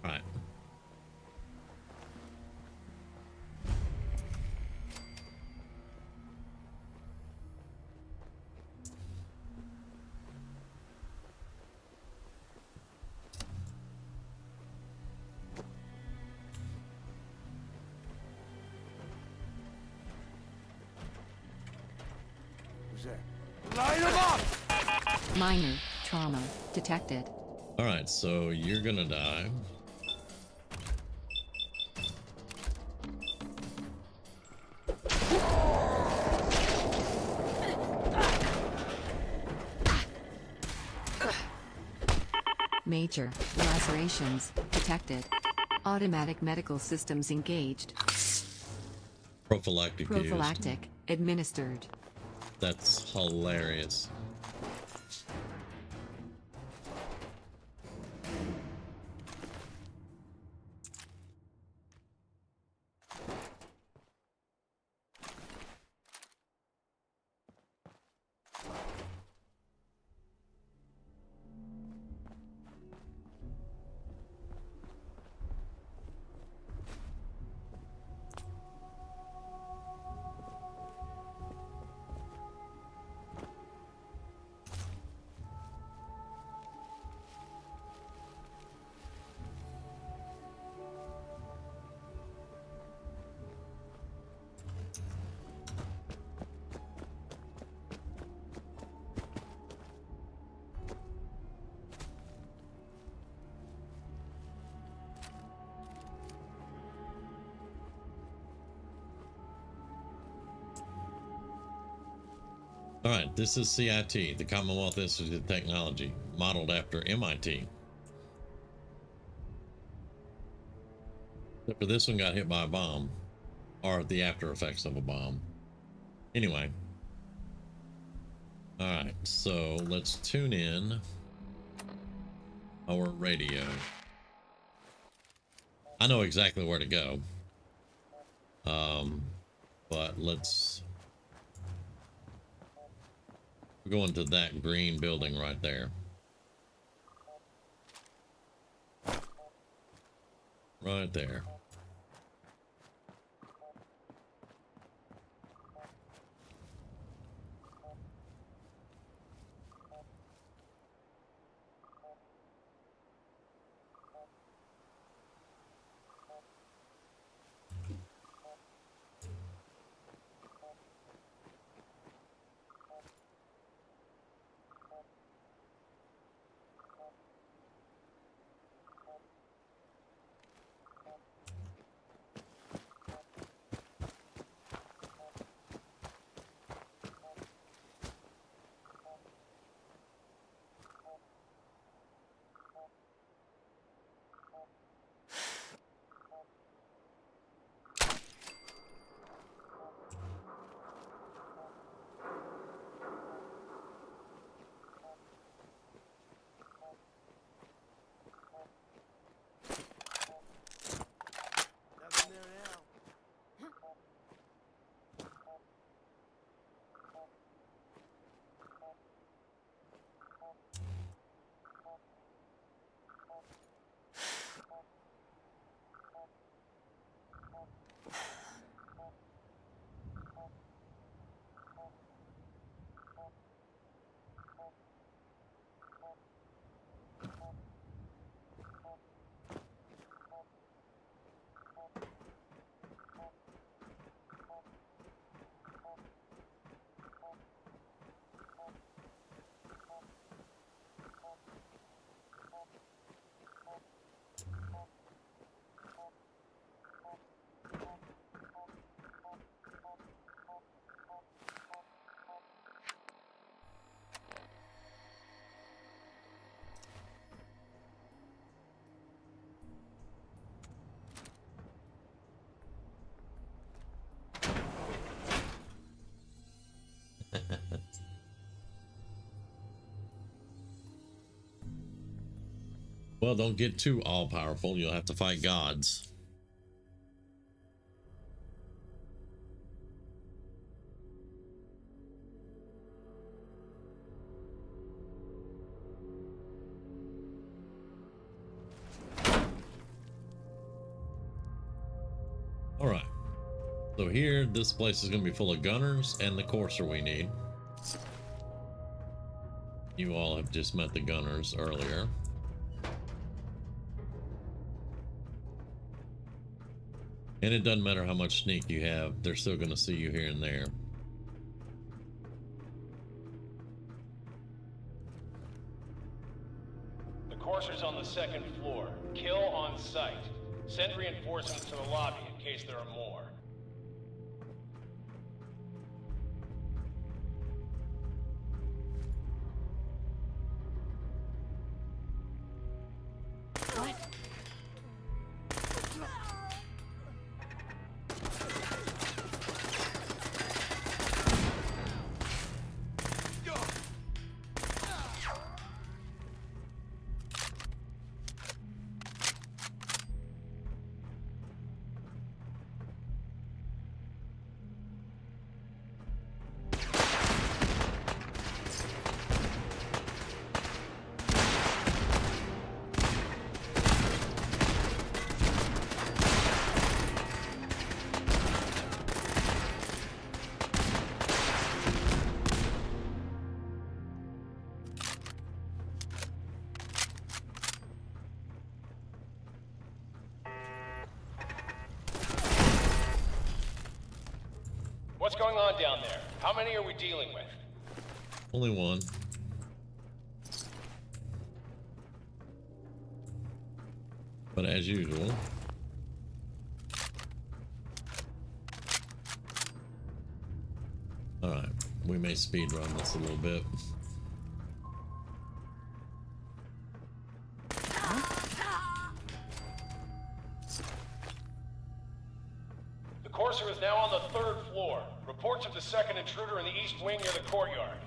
Speaker 1: All right.
Speaker 11: Line them up!
Speaker 3: Minor trauma detected.
Speaker 1: All right, so you're gonna die.
Speaker 3: Major lacerations detected. Automatic medical systems engaged.
Speaker 1: Prophylactic used.
Speaker 3: Prophylactic administered.
Speaker 1: That's hilarious. All right, this is CIT, the Commonwealth Institute of Technology, modeled after MIT. Except for this one got hit by a bomb, or the after effects of a bomb. Anyway. All right, so let's tune in our radio. I know exactly where to go. But let's go into that green building right there. Right there.
Speaker 11: Nothing there now.
Speaker 1: Well, don't get too all-powerful. You'll have to fight gods. All right. So here, this place is going to be full of gunners and the courser we need. You all have just met the gunners earlier. And it doesn't matter how much sneak you have, they're still going to see you here and there.
Speaker 12: The courser's on the second floor. Kill on sight. Send reinforcements to the lobby in case there are more. What's going on down there? How many are we dealing with?
Speaker 1: Only one. But as usual, all right, we we may speed run this a little bit.
Speaker 12: The Courser is now on the 3rd floor. Reports of the second intruder in the east wing near the courtyard.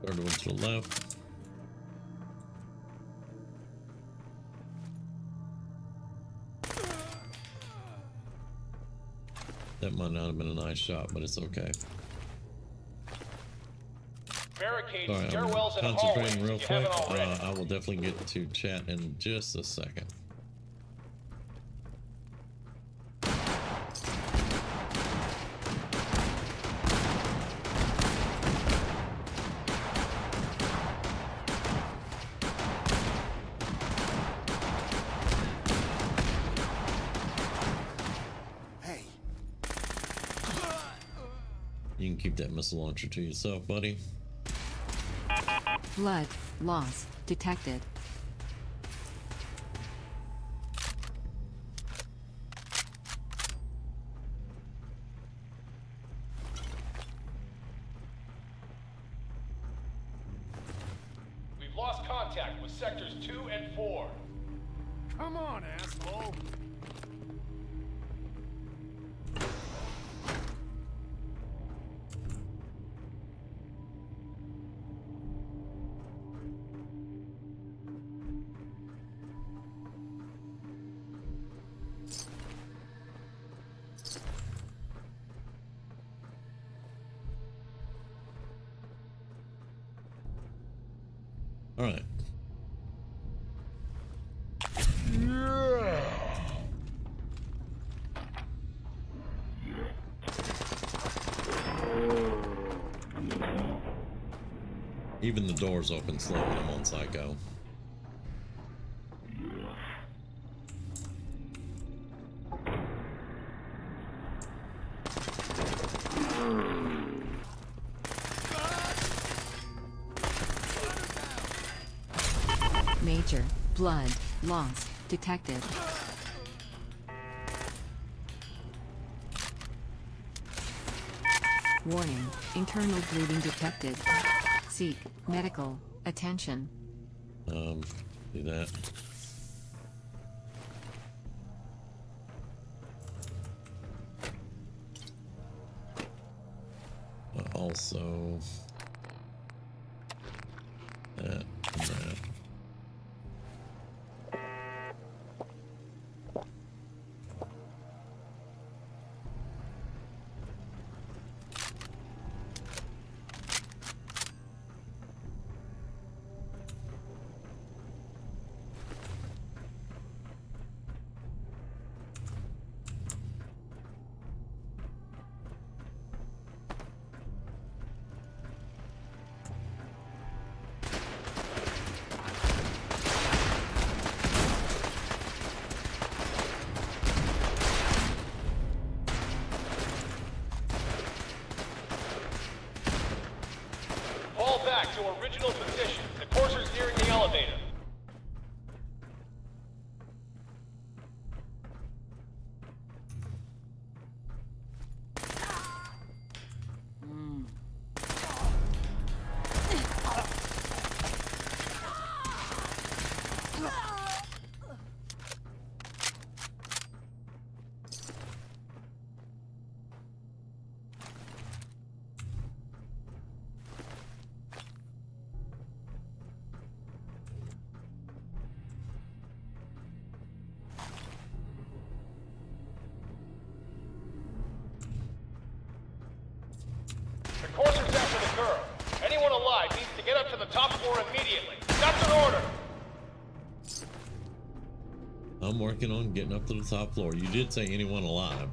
Speaker 1: Third one to the left. That might not have been a nice shot, but it's okay.
Speaker 12: Barricades,
Speaker 1: Sorry, I'm
Speaker 12: stairwells, and hallways.
Speaker 1: concentrating real
Speaker 12: If you haven't
Speaker 1: quick.
Speaker 12: already.
Speaker 1: I will definitely get to chat in just a second. You can keep that missile launcher to yourself, buddy.
Speaker 3: Blood loss detected.
Speaker 12: We've lost contact with sectors 2 and 4.
Speaker 11: Come on, asshole!
Speaker 1: All right. Even the doors open slow when I'm on Psycho.
Speaker 3: Major blood loss detected. Warning, internal bleeding detected. Seek medical attention.
Speaker 1: Do that. Also, that and that.
Speaker 12: Fall back to original position. The Courser's nearing the elevator. The courser's after the girl. Anyone alive needs to get up to the top floor immediately. That's an order!
Speaker 1: I'm working on getting up to the top floor. You did say anyone alive.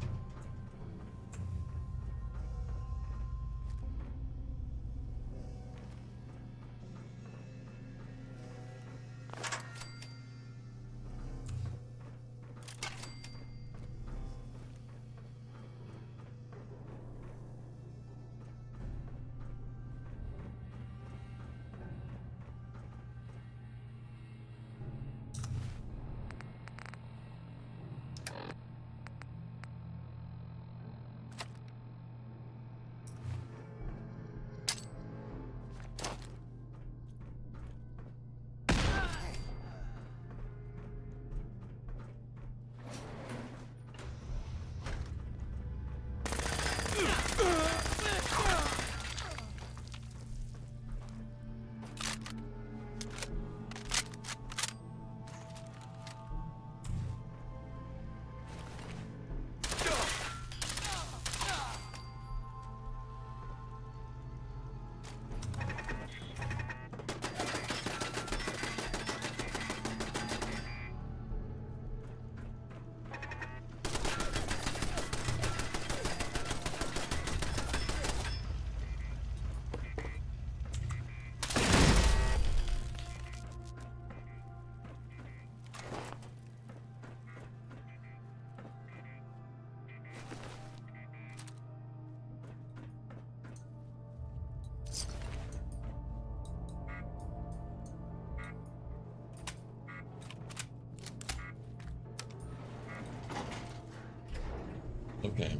Speaker 1: Okay.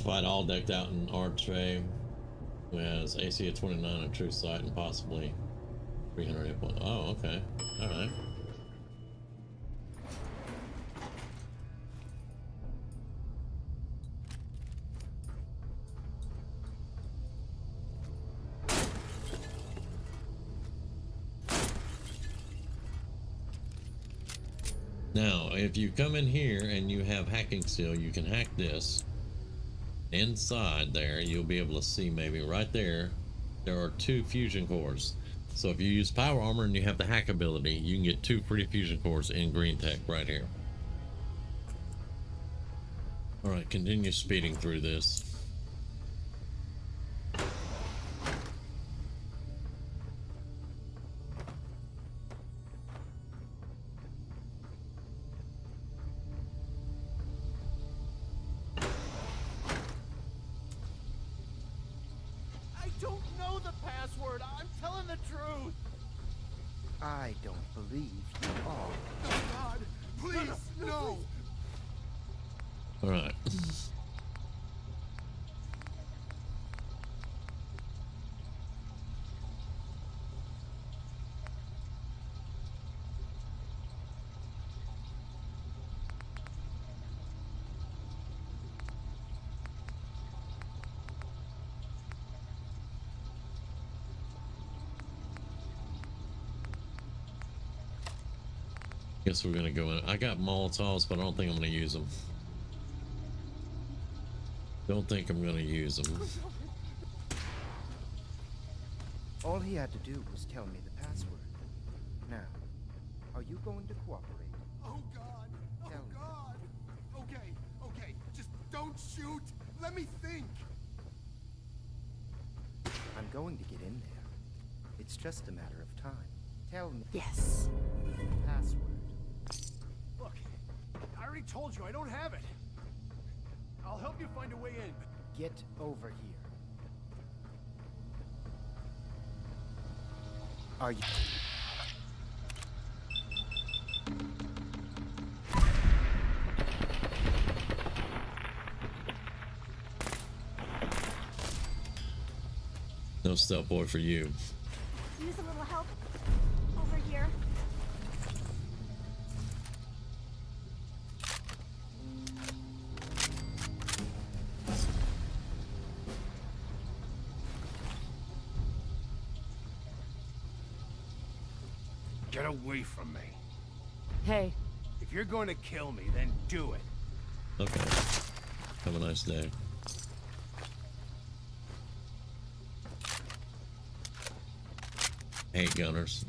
Speaker 1: Fight all decked out in Archway, who has AC of 29 and true sight and possibly 300 hit points. Oh, okay. Alright. Now, if you come in here and you have hacking steel, you can hack this. Inside there, you'll be able to see maybe right there, there are 2 fusion cores. So if you use power armor and you have the hack ability, you can get 2 free fusion cores in green tech right here. Alright, continue speeding through this.
Speaker 13: I don't believe you are.
Speaker 11: Oh God, please, no!
Speaker 1: All right. Guess we're gonna go in. I got Molotovs, but I don't think I'm gonna use them. Don't think I'm gonna use them.
Speaker 13: All he had to do was tell me the password. Now, are you going to cooperate?
Speaker 11: Oh God! Oh
Speaker 13: Tell me.
Speaker 11: God! Okay, okay, just don't shoot! Let me think!
Speaker 13: I'm going to get in there. It's just a matter of time. Tell me.
Speaker 4: Yes.
Speaker 13: The password.
Speaker 11: Look, I already told you I don't have it. I'll help you find a way in.
Speaker 13: Get over here. Are you...
Speaker 1: No stealth boy for you.
Speaker 14: Use a little help over here.
Speaker 11: Get away from me.
Speaker 7: Hey.
Speaker 11: If you're going to kill me, then do it.
Speaker 1: Okay. Have a nice day. hate gunners.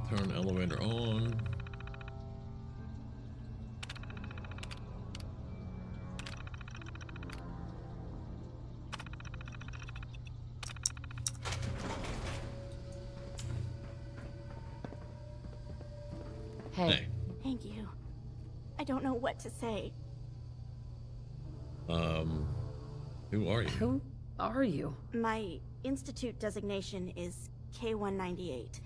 Speaker 1: Turn elevator on.
Speaker 7: Hey.
Speaker 14: Thank you. I don't know what to say.
Speaker 1: Who are you?
Speaker 7: Who are you?
Speaker 14: My institute designation is K-198,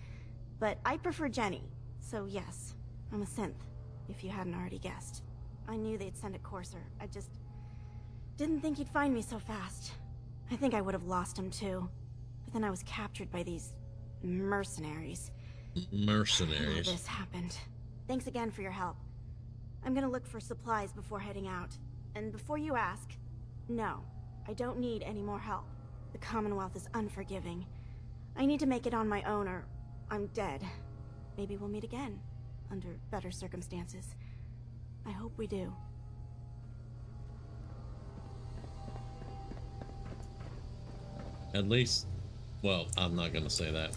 Speaker 14: but I prefer Jenny, so yes, I'm a synth, if you hadn't already guessed. I knew they'd send a courser, I just didn't think he'd find me so fast. I think I would have lost him too, but then I was captured by these mercenaries.
Speaker 1: Mercenaries.
Speaker 14: All this happened. Thanks again for your help. I'm gonna look for supplies before heading out. And before you ask, no, I don't need any more help. The Commonwealth is unforgiving. I need to make it on my own or I'm dead. Maybe we'll meet again, under better circumstances. I hope we do.
Speaker 1: At least, well, I'm not gonna say that.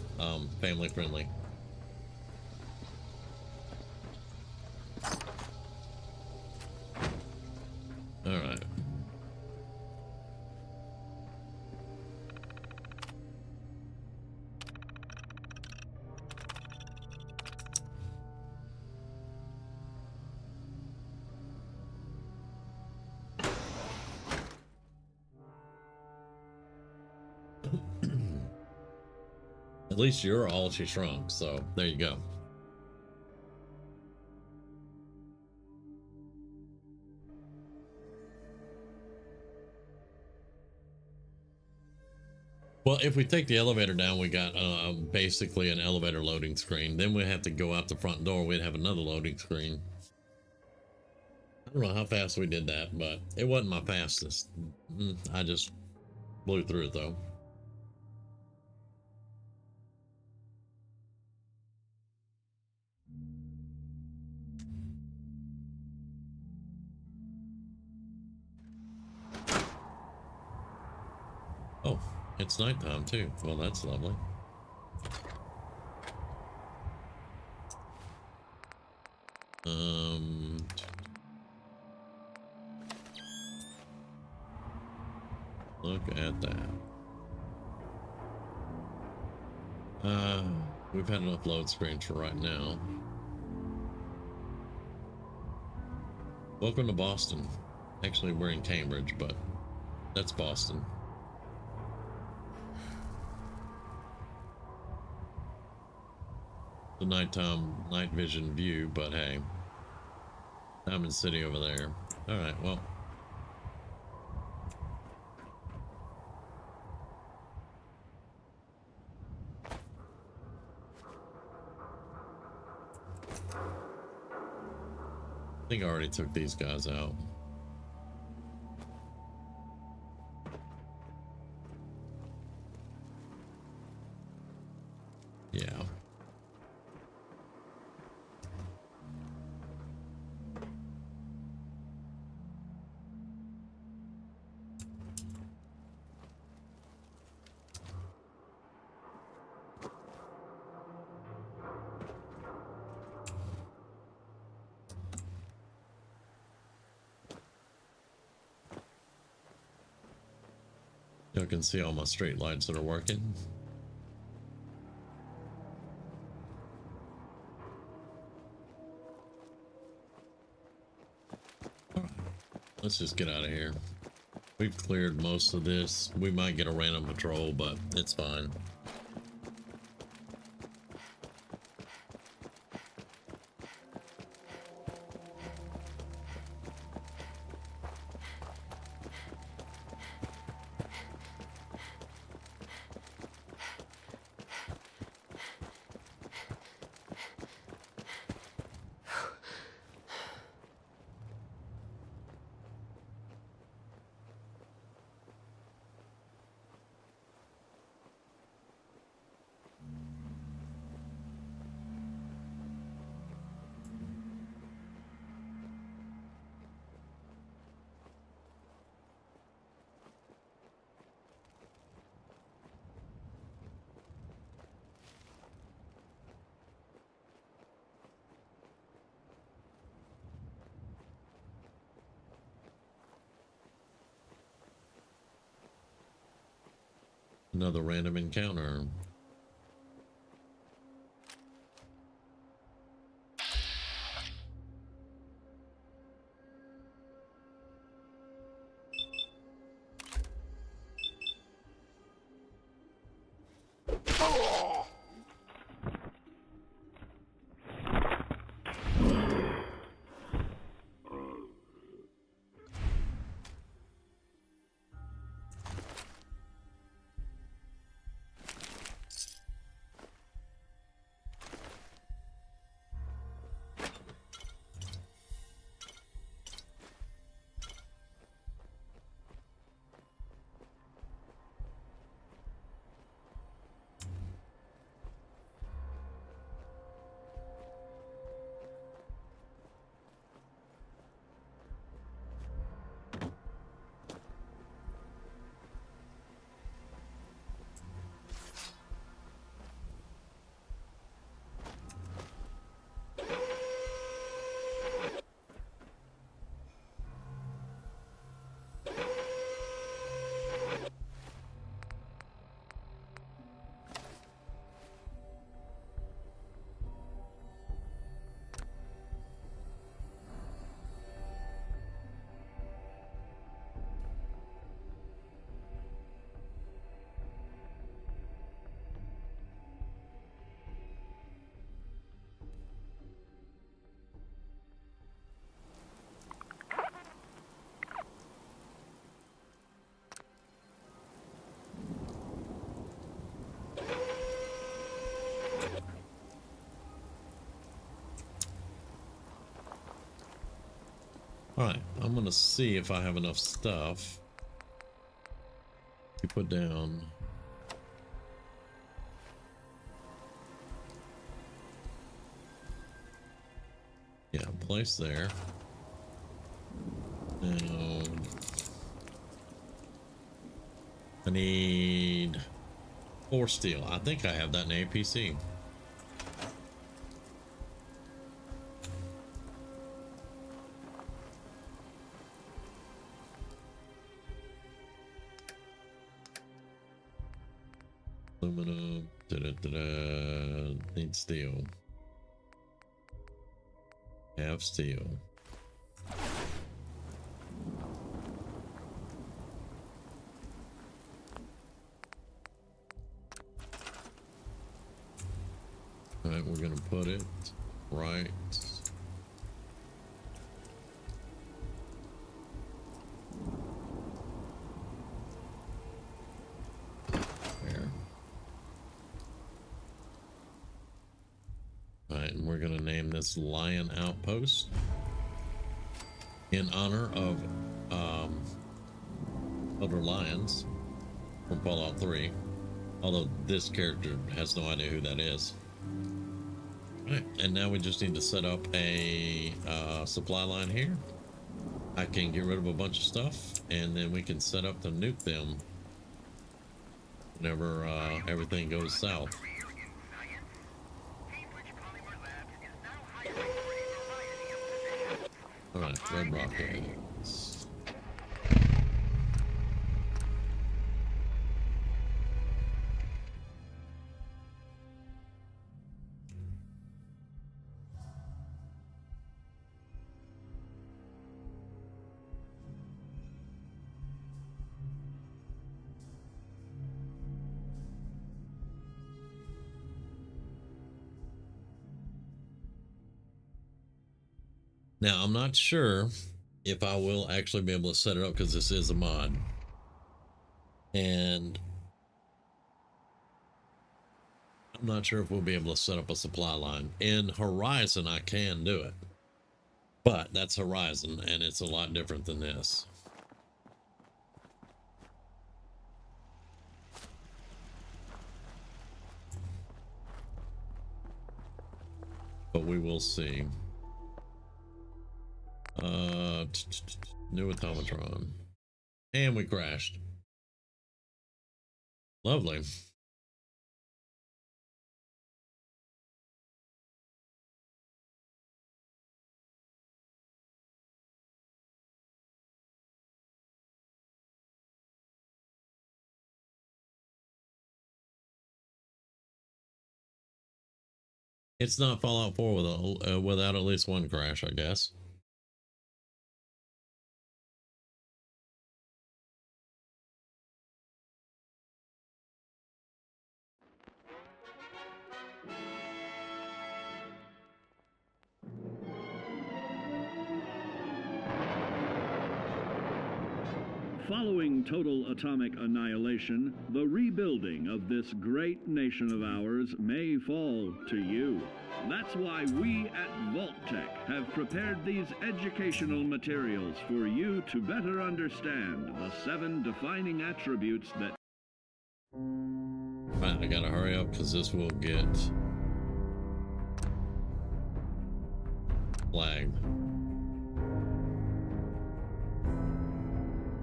Speaker 1: Family friendly. All right. At least you're all she shrunk, so there you go. Well, if we take the elevator down, we got basically an elevator loading screen. Then we have to go out the front door. We'd have another loading screen. I don't know how fast we did that, but it wasn't my fastest. I just blew through it though. Oh, it's nighttime too. Well, that's lovely. Look at that. We've had enough load screens for right now. Welcome to Boston. Actually, we're in Cambridge, but that's Boston. The nighttime night vision view, but hey, Diamond City over there. All right, well. I think I already took these guys out. Yeah. You can see all my street lights that are working. All right, let's just get out of here. We've cleared most of this. We might get a random patrol, but it's fine. Another random encounter. Alright, I'm gonna see if I have enough stuff to put down. Yeah, place there. Now, I need 4 steel. I think I have that in APC. Aluminum, need steel. Have steel. All right, we're gonna put it right there. All right, and we're gonna name this Lion Outpost in honor of other lions from Fallout 3. Although this character has no idea who that is. All right, and now we just need to set up a supply line here. I can get rid of a bunch of stuff, and then we can set up to nuke them whenever everything goes south. All right, red rockets. Now, I'm not sure if I will actually be able to set it up because this is a mod. And I'm not sure if we'll be able to set up a supply line. In Horizon, I can do it. But that's Horizon, and it's a lot different than this. But we will see. New automatron, and we crashed. Lovely. It's not Fallout 4 without at least one crash, I guess.
Speaker 15: Following total atomic annihilation, the rebuilding of this great nation of ours may fall to you. That's why we at Vault-Tec have prepared these educational materials for you to better understand the 7 defining attributes that...
Speaker 1: Right, I gotta hurry up because this will get flagged.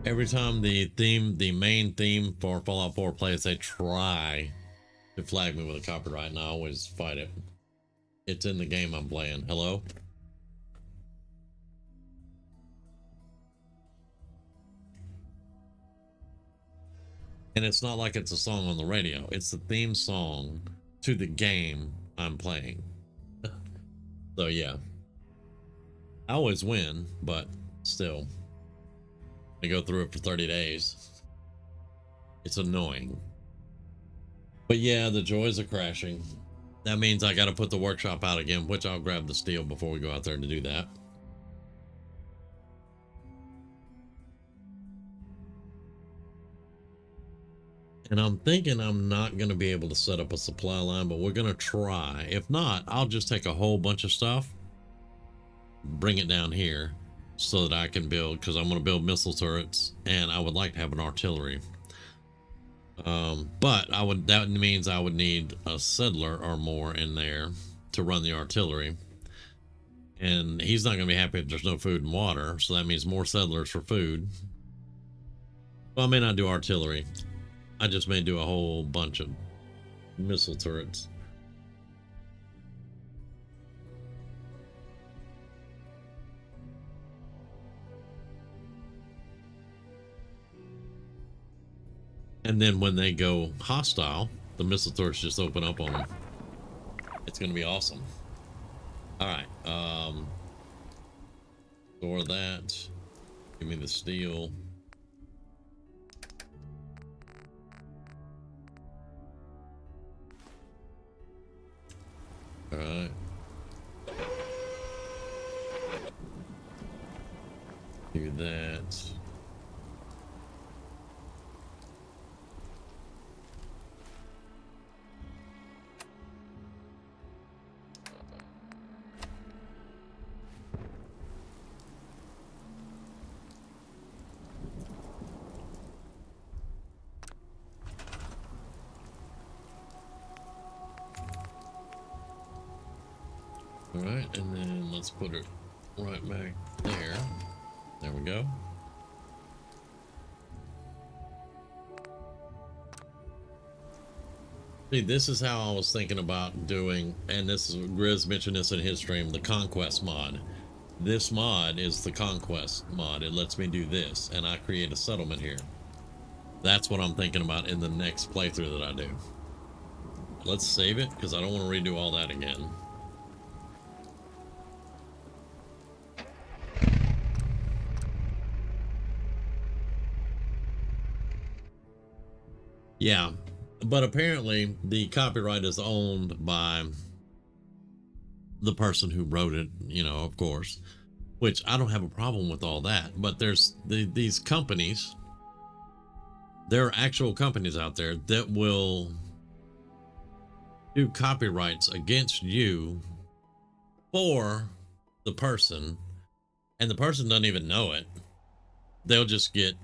Speaker 1: Every time the main theme for Fallout 4 plays, they try to flag me with a copyright, and I always fight it. It's in the game I'm playing. Hello? And it's not like it's a song on the radio. It's the theme song to the game I'm playing. So yeah. I always win, but still. I go through it for 30 days. It's annoying. But yeah, the joys of crashing. That means I got to put the workshop out again, which I'll grab the steel before we go out there to do that. And I'm thinking I'm not going to be able to set up a supply line, but we're going to try. If not, I'll just take a whole bunch of stuff, bring it down here so that I can build, because I'm going to build missile turrets, and I would like to have an artillery. But that means I would need a settler or more in there to run the artillery. And he's not going to be happy if there's no food and water, so that means more settlers for food. Well, I may not do artillery. I just may do a whole bunch of missile turrets. And then when they go hostile, the missile turrets just open up on them. It's going to be awesome. All right. Store that. Give me the steel. All right. Do that. All right, and then let's put it right back there. There we go. See, this is how I was thinking about doing, and this is Grizz mentioned this in his stream, the Conquest mod. This mod is the Conquest mod. It lets me do this, and I create a settlement here. That's what I'm thinking about in the next playthrough that I do. Let's save it, because I don't want to redo all that again. Yeah, but apparently the copyright is owned by the person who wrote it, you know, of course, which I don't have a problem with all that. But there's these companies, there are actual companies out there that will do copyrights against you for the person, and the person doesn't even know it. They'll just get,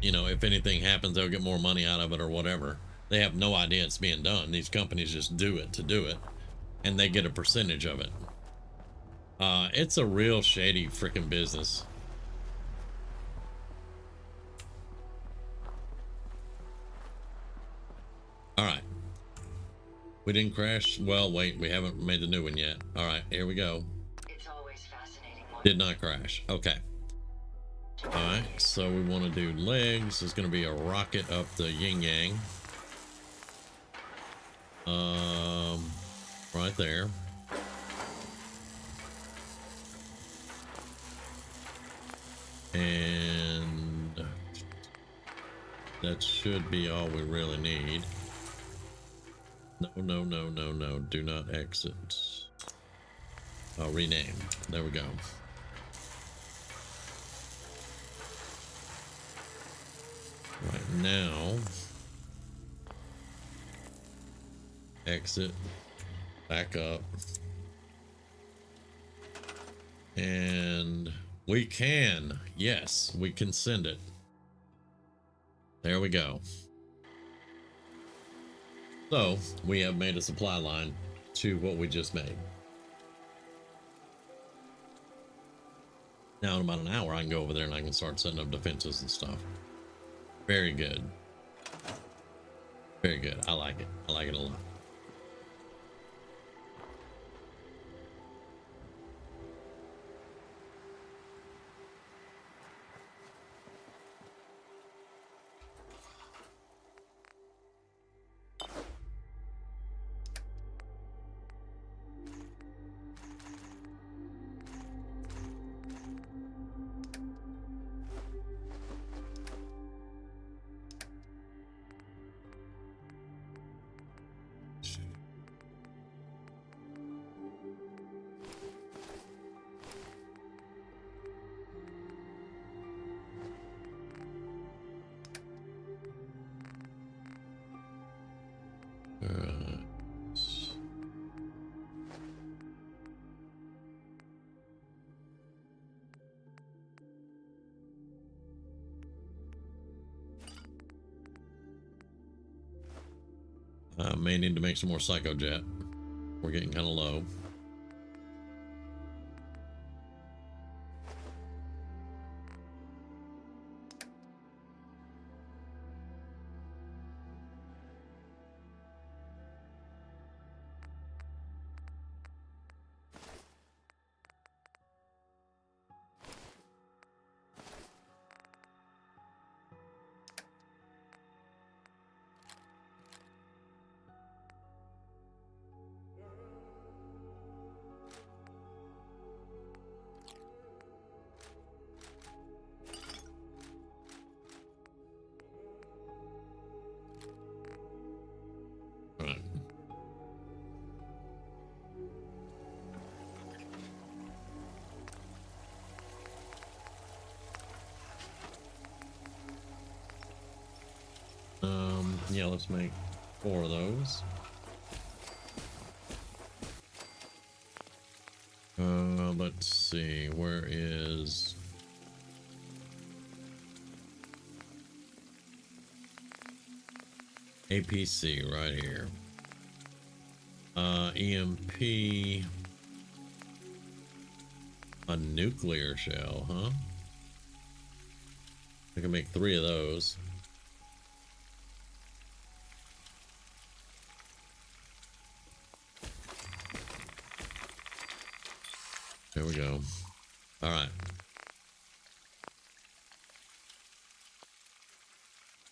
Speaker 1: you know, if anything happens, they'll get more money out of it or whatever. They have no idea it's being done. These companies just do it to do it, and they get a percentage of it. It's a real shady freaking business. All right. We didn't crash. Well, wait, we haven't made the new one yet. All right, here we go.
Speaker 10: It's always fascinating.
Speaker 1: Did not crash. Okay. All right, so we want to do legs. There's going to be a rocket up the yin yang. Right there. And that should be all we really need. No, no, no, no, no. Do not exit. I'll rename. There we go. Right now, exit, back up, and we can, yes, we can send it. There we go. So we have made a supply line to what we just made. Now in about an hour I can go over there and I can start setting up defenses and stuff. Very good. Very good. I like it. I like it a lot. I may need to make some more Psycho Jet. We're getting kind of low. Right. Yeah, let's make 4 of those. Let's see, where is APC? Right here. EMP, a nuclear shell, huh? I can make 3 of those. There we go. All right.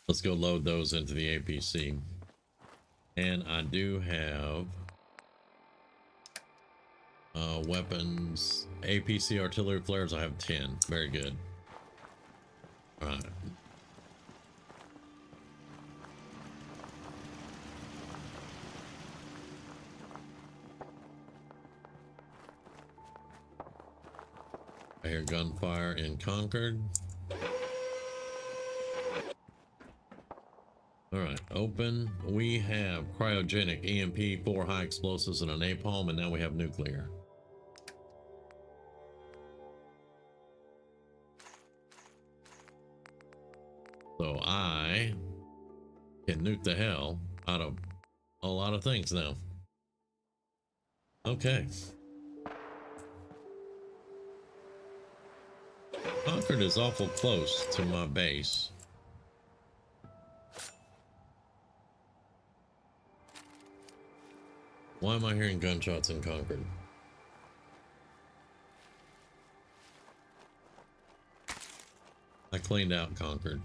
Speaker 1: Let's go load those into the APC. And I do have weapons, APC artillery flares. I have 10. Very good. All right. I hear gunfire in Concord. All right, open. We have cryogenic, EMP, 4 high explosives, and a napalm, and now we have nuclear. So I can nuke the hell out of a lot of things now. Okay. Concord is awful close to my base. Why am I hearing gunshots in Concord? I cleaned out Concord.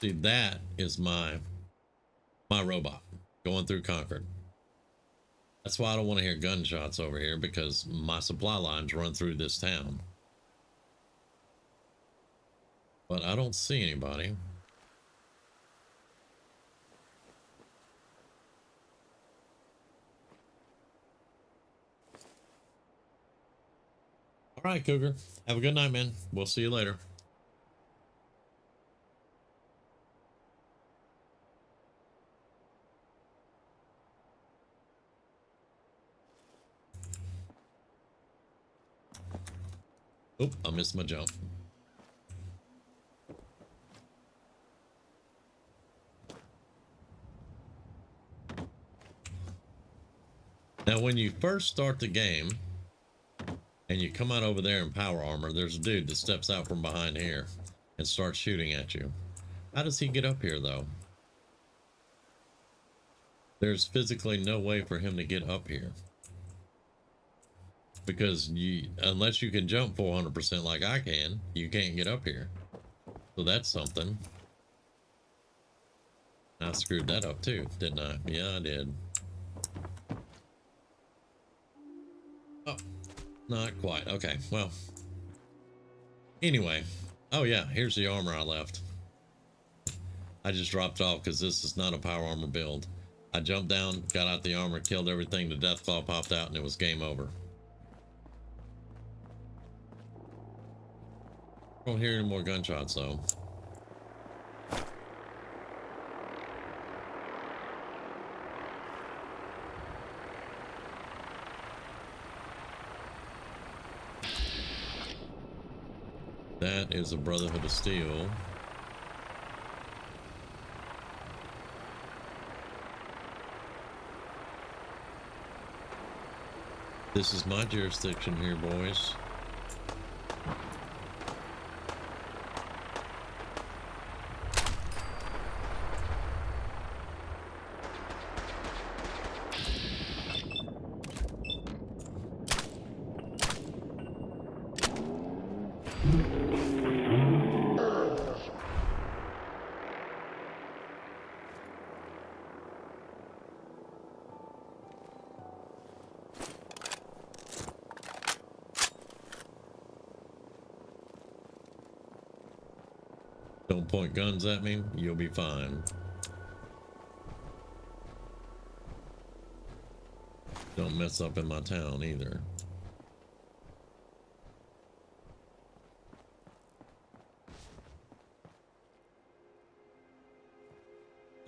Speaker 1: See, that is my robot going through Concord. That's why I don't want to hear gunshots over here, because my supply lines run through this town. But I don't see anybody. All right, Cougar. Have a good night, man. We'll see you later. Oop, I missed my jump. Now, when you first start the game and you come out over there in power armor, there's a dude that steps out from behind here and starts shooting at you. How does he get up here, though? There's physically no way for him to get up here. Because unless you can jump 400% like I can, you can't get up here. So that's something. I screwed that up too, didn't I? Yeah, I did. Oh, not quite. Okay, well. Anyway. Oh yeah, here's the armor I left. I just dropped off because this is not a power armor build. I jumped down, got out the armor, killed everything, the Deathclaw popped out, and it was game over. I don't hear any more gunshots though. That is a Brotherhood of Steel. This is my jurisdiction here, boys. Don't point guns at me, you'll be fine. Don't mess up in my town either.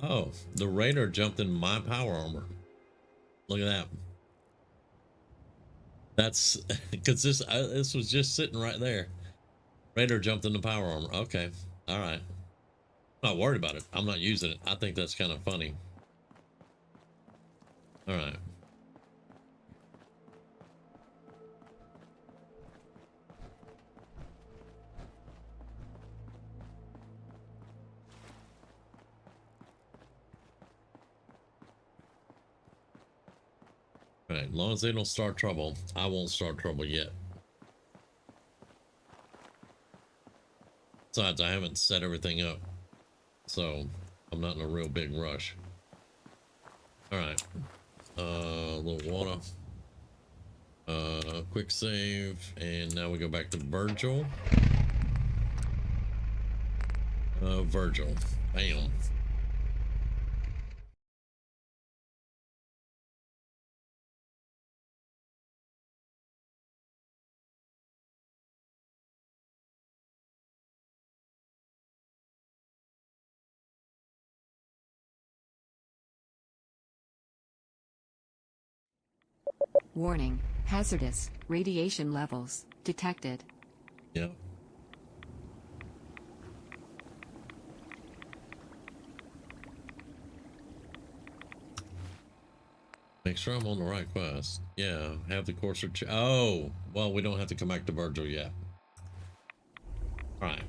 Speaker 1: Oh, the Raider jumped in my power armor. Look at that. That's because this was just sitting right there. Raider jumped in the power armor. Okay. All right. I'm not worried about it. I'm not using it. I think that's kind of funny. All right. All right. As long as they don't start trouble, I won't start trouble yet. Besides, I haven't set everything up, so I'm not in a real big rush. All right, a little water, quick save, and now we go back to Virgil. Virgil, bam.
Speaker 3: Warning, hazardous radiation levels detected.
Speaker 1: Yep. Make sure I'm on the right quest. Yeah, have the courser. Oh, well, we don't have to come back to Virgil yet. All right.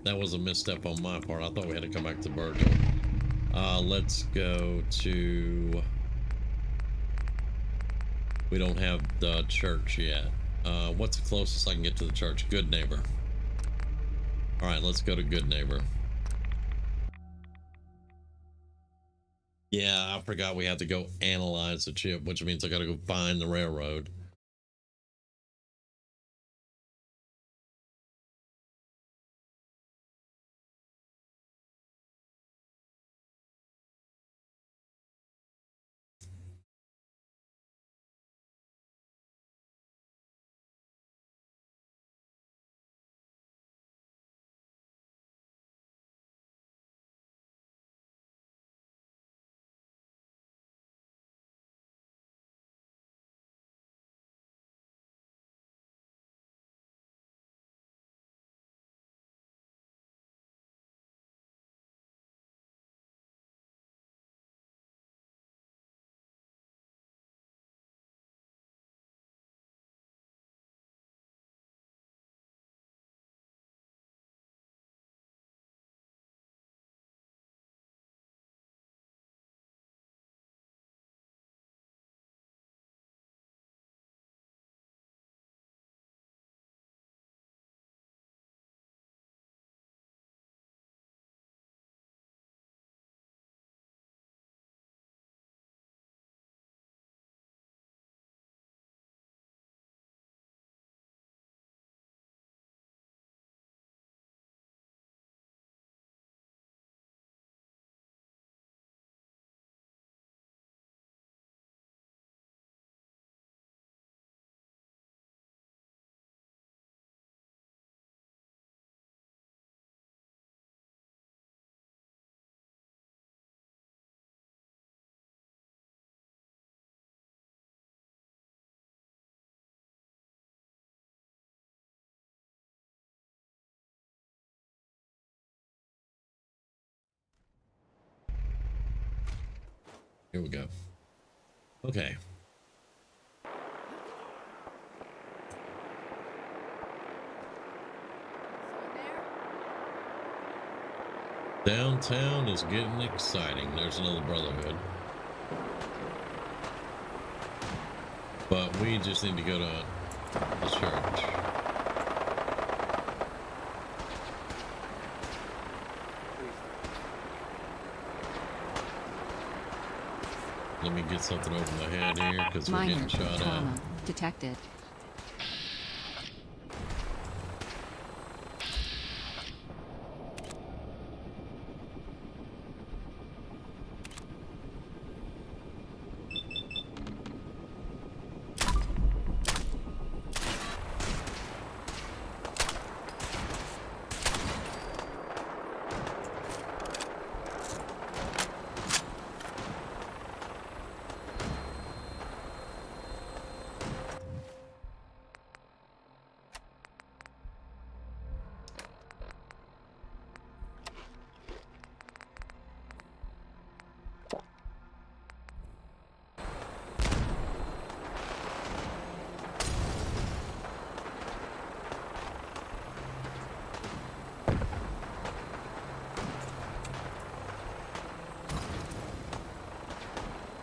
Speaker 1: That was a misstep on my part. I thought we had to come back to Virgil. Let's go to... We don't have the church yet. What's the closest I can get to the church? Good Neighbor. All right, let's go to Good Neighbor. Yeah, I forgot we have to go analyze the chip, which means I got to go find the railroad. Here we go. Okay. Downtown is getting exciting. There's another Brotherhood. But we just need to go to the church. Let me get something over my head here because we're getting shot at.
Speaker 3: Detected.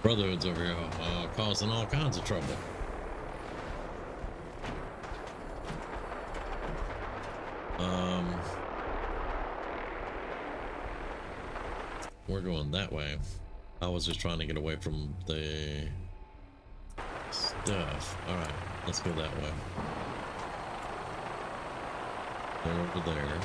Speaker 1: Brotherhood's over here causing all kinds of trouble. We're going that way. I was just trying to get away from the stuff. All right, let's go that way. They're over there.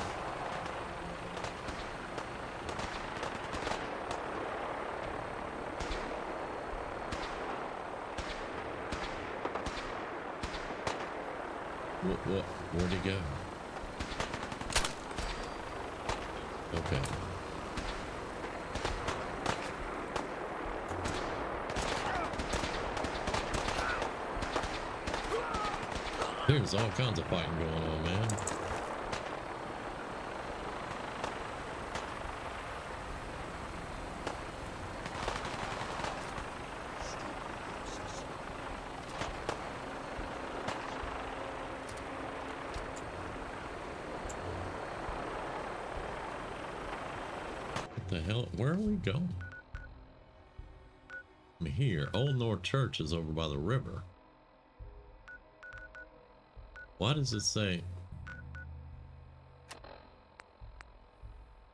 Speaker 1: What? Where'd he go? Okay. There's all kinds of fighting going on, man. What the hell? Where are we going? I'm here. Old North Church is over by the river. Why does it say?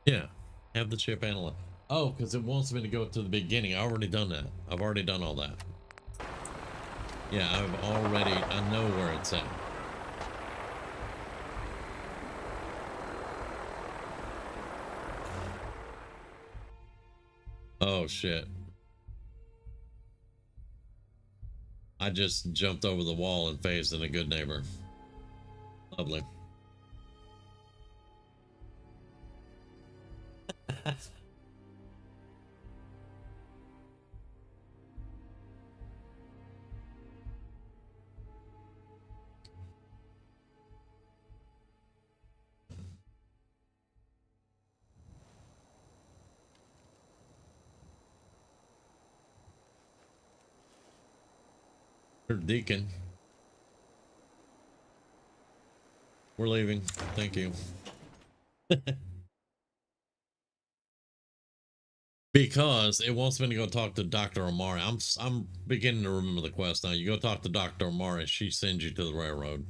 Speaker 1: Yeah, have the chip analyzed. Oh, because it wants me to go to the beginning. I already done that. I've already done all that. Yeah, I know where it's at. Oh shit. I just jumped over the wall and phased in a good neighbor. Lovely. Deacon. We're leaving. Thank you. Because it wants me to go talk to Dr. Amari. I'm beginning to remember the quest now. You go talk to Dr. Amari, she sends you to the railroad.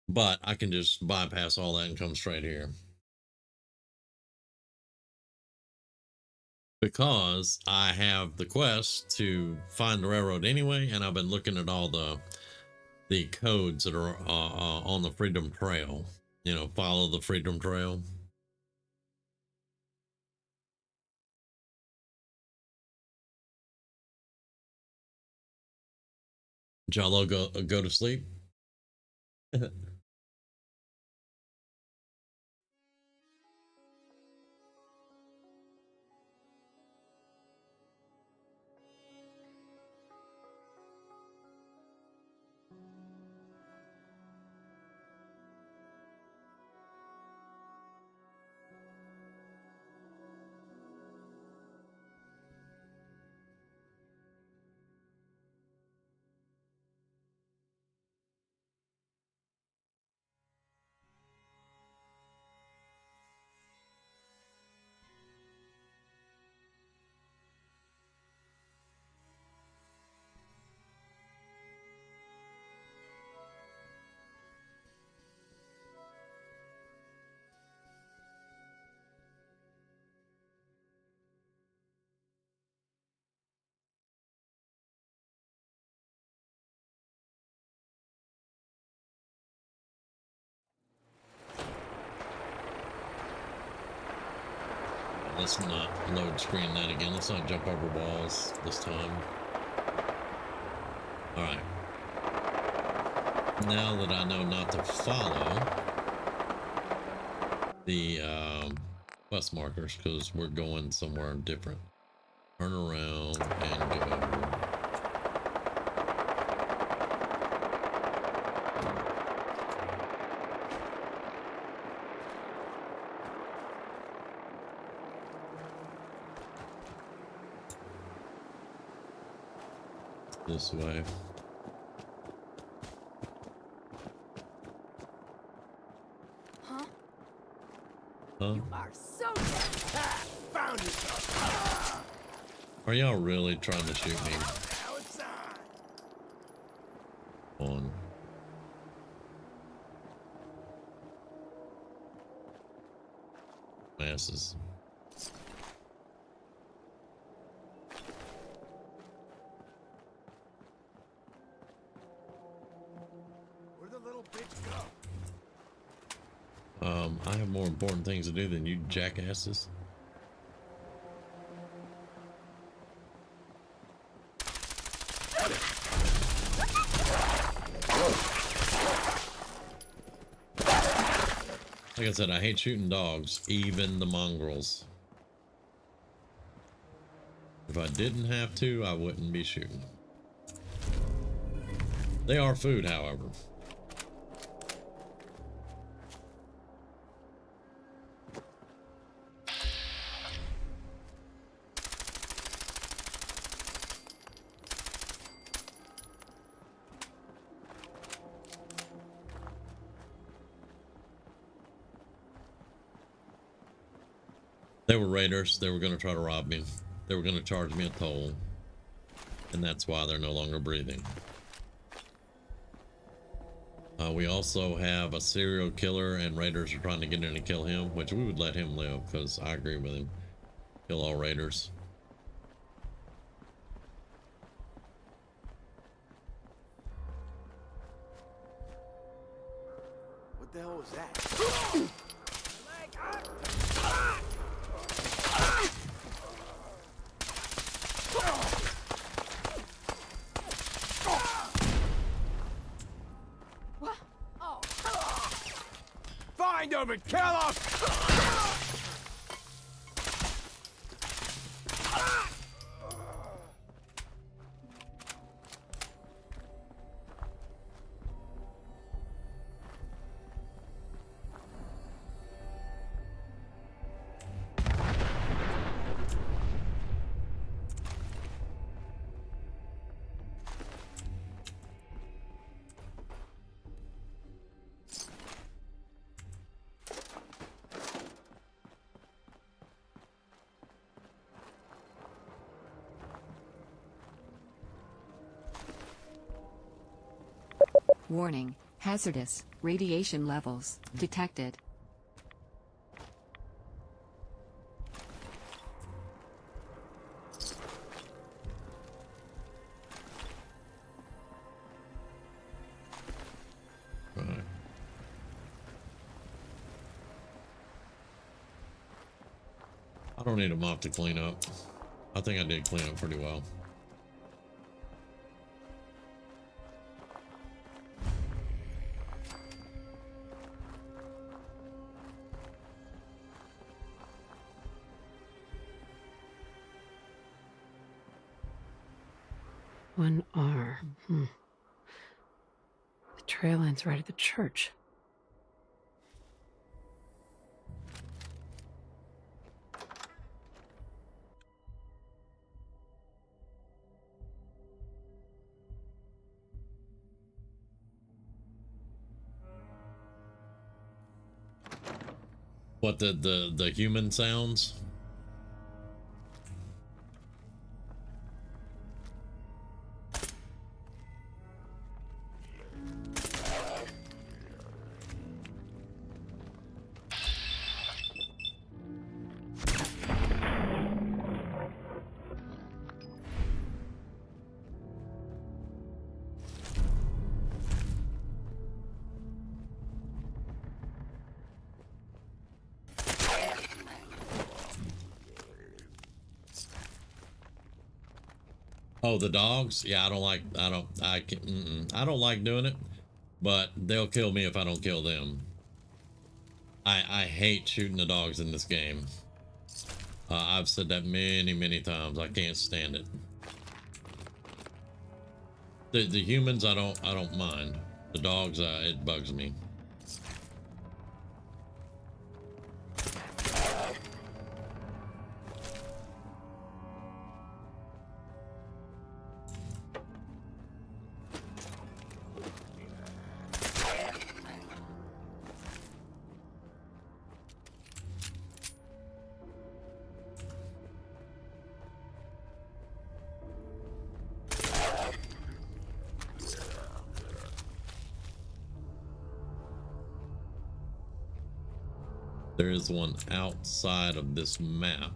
Speaker 1: But I can just bypass all that and come straight here. Because I have the quest to find the railroad anyway, and I've been looking at all the codes that are on the Freedom Trail. You know, follow the Freedom Trail. Jalo, go to sleep. Let's not load screen that again. Let's not jump over walls this time. All right. Now that I know not to follow the bus markers because we're going somewhere different. Turn around and go. This way.
Speaker 14: Huh?
Speaker 1: Huh?
Speaker 11: You are so dead. Found yourself.
Speaker 1: Are y'all really trying to shoot me?
Speaker 11: Now it's on.
Speaker 1: On. Masses.
Speaker 11: Where'd the little bitch go?
Speaker 1: I have more important things to do than you jackasses. Like I said, I hate shooting dogs, even the mongrels. If I didn't have to, I wouldn't be shooting. They are food, however. They were raiders. They were going to try to rob me. They were going to charge me a toll. And that's why they're no longer breathing. We also have a serial killer, and raiders are trying to get in and kill him, which we would let him live because I agree with him. Kill all raiders.
Speaker 11: What the hell was that?
Speaker 10: What? Oh.
Speaker 11: Find him and kill him!
Speaker 3: Warning, hazardous radiation levels detected.
Speaker 1: Right. I don't need a mop to clean up. I think I did clean up pretty well.
Speaker 7: One R. The trail ends right at the church.
Speaker 1: What, the human sounds? Oh, the dogs? Yeah, I don't like doing it, but they'll kill me if I don't kill them. I hate shooting the dogs in this game. I've said that many times. I can't stand it. The humans I don't mind. The dogs it bugs me. There is one outside of this map,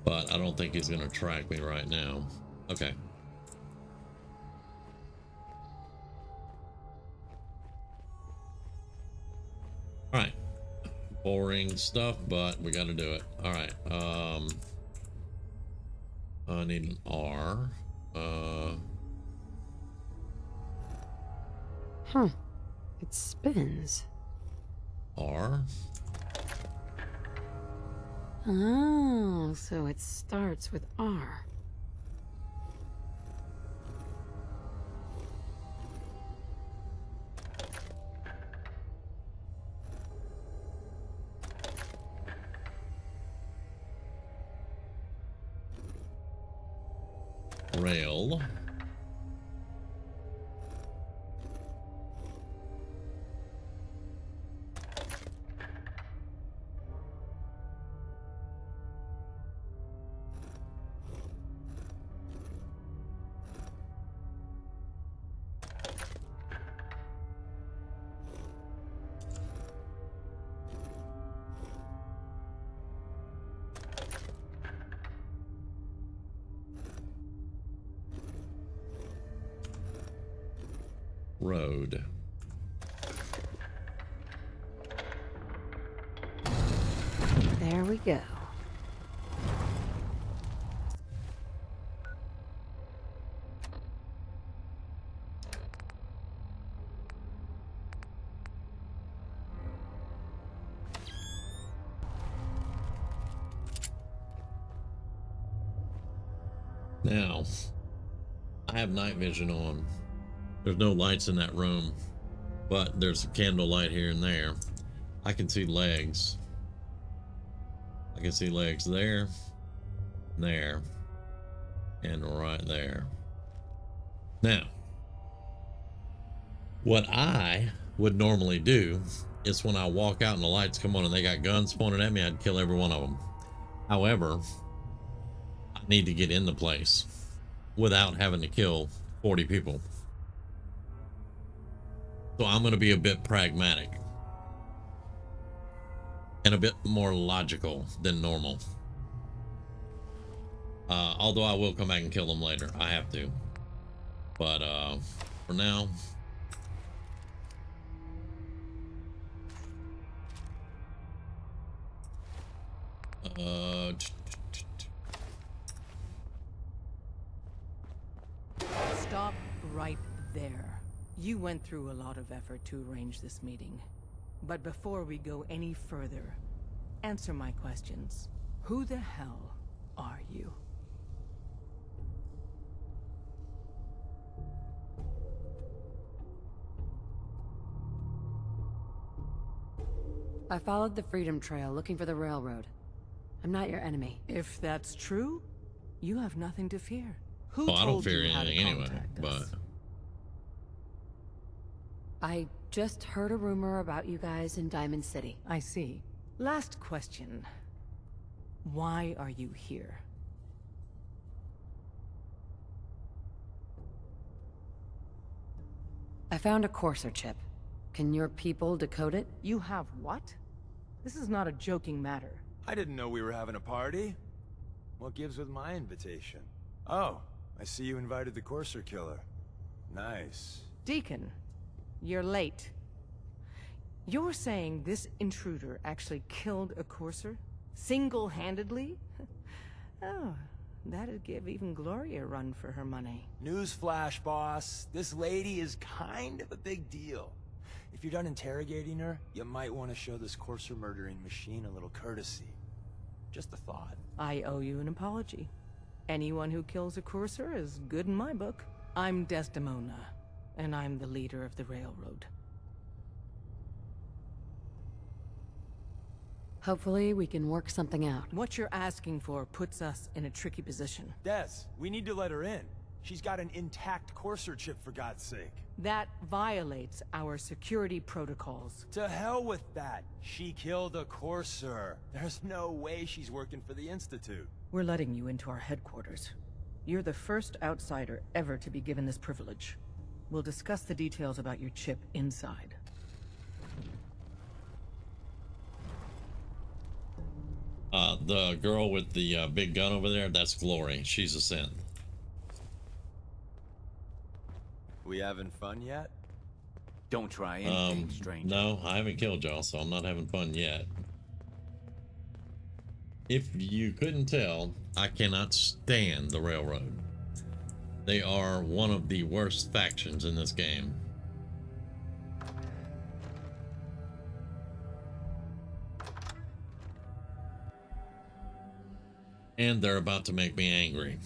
Speaker 1: but I don't think he's gonna track me right now. Okay. All right. Boring stuff, but we got to do it. All right. I need an R.
Speaker 7: Huh. It spins.
Speaker 1: R.
Speaker 7: Oh, so it starts with R.
Speaker 1: Rail. road.
Speaker 7: There we go.
Speaker 1: Now, I have night vision on. There's no lights in that room, but there's a candle light here and there. I can see legs. I can see legs there, there, and right there. Now, what I would normally do is when I walk out and the lights come on and they got guns pointed at me, I'd kill every one of them. However, I need to get in the place without having to kill 40 people. So I'm going to be a bit pragmatic and a bit more logical than normal. Although I will come back and kill them later. I have to. But for now,
Speaker 4: Stop right there. You went through a lot of effort to arrange this meeting. But before we go any further, answer my questions. Who the hell are you?
Speaker 7: I followed the Freedom Trail looking for the railroad. I'm not your enemy.
Speaker 4: If that's true, you have nothing to fear. Who
Speaker 1: well, I don't
Speaker 4: told
Speaker 1: fear
Speaker 4: you how to
Speaker 1: anything anyway,
Speaker 4: contact
Speaker 1: but
Speaker 4: us?
Speaker 7: I just heard a rumor about you guys in Diamond City.
Speaker 4: I see. Last question. Why are you here?
Speaker 7: I found a Courser chip. Can your people decode it?
Speaker 4: You have what? This is not a joking matter.
Speaker 6: I didn't know we were having a party. What gives with my invitation? Oh, I see you invited the Courser killer. Nice.
Speaker 4: Deacon, you're late. You're saying this intruder actually killed a Courser? Single-handedly? Oh, that'd give even Gloria a run for her money.
Speaker 6: Newsflash, boss. This lady is kind of a big deal. If you're done interrogating her, you might want to show this Courser murdering machine a little courtesy. Just a thought.
Speaker 4: I owe you an apology. Anyone who kills a Courser is good in my book. I'm Desdemona, and I'm the leader of the railroad.
Speaker 7: Hopefully we can work something out.
Speaker 4: What you're asking for puts us in a tricky position.
Speaker 6: Des, we need to let her in. She's got an intact Courser chip, for God's sake.
Speaker 4: That violates our security protocols.
Speaker 6: To hell with that. She killed a Courser. There's no way she's working for the Institute.
Speaker 4: We're letting you into our headquarters. You're the first outsider ever to be given this privilege. We'll discuss the details about your chip inside.
Speaker 1: The girl with the big gun over there, that's Glory. She's a synth.
Speaker 6: We having fun yet?
Speaker 16: Don't try anything, stranger.
Speaker 1: No, I haven't killed y'all, so I'm not having fun yet. If you couldn't tell, I cannot stand the railroad. They are one of the worst factions in this game. And they're about to make me angry.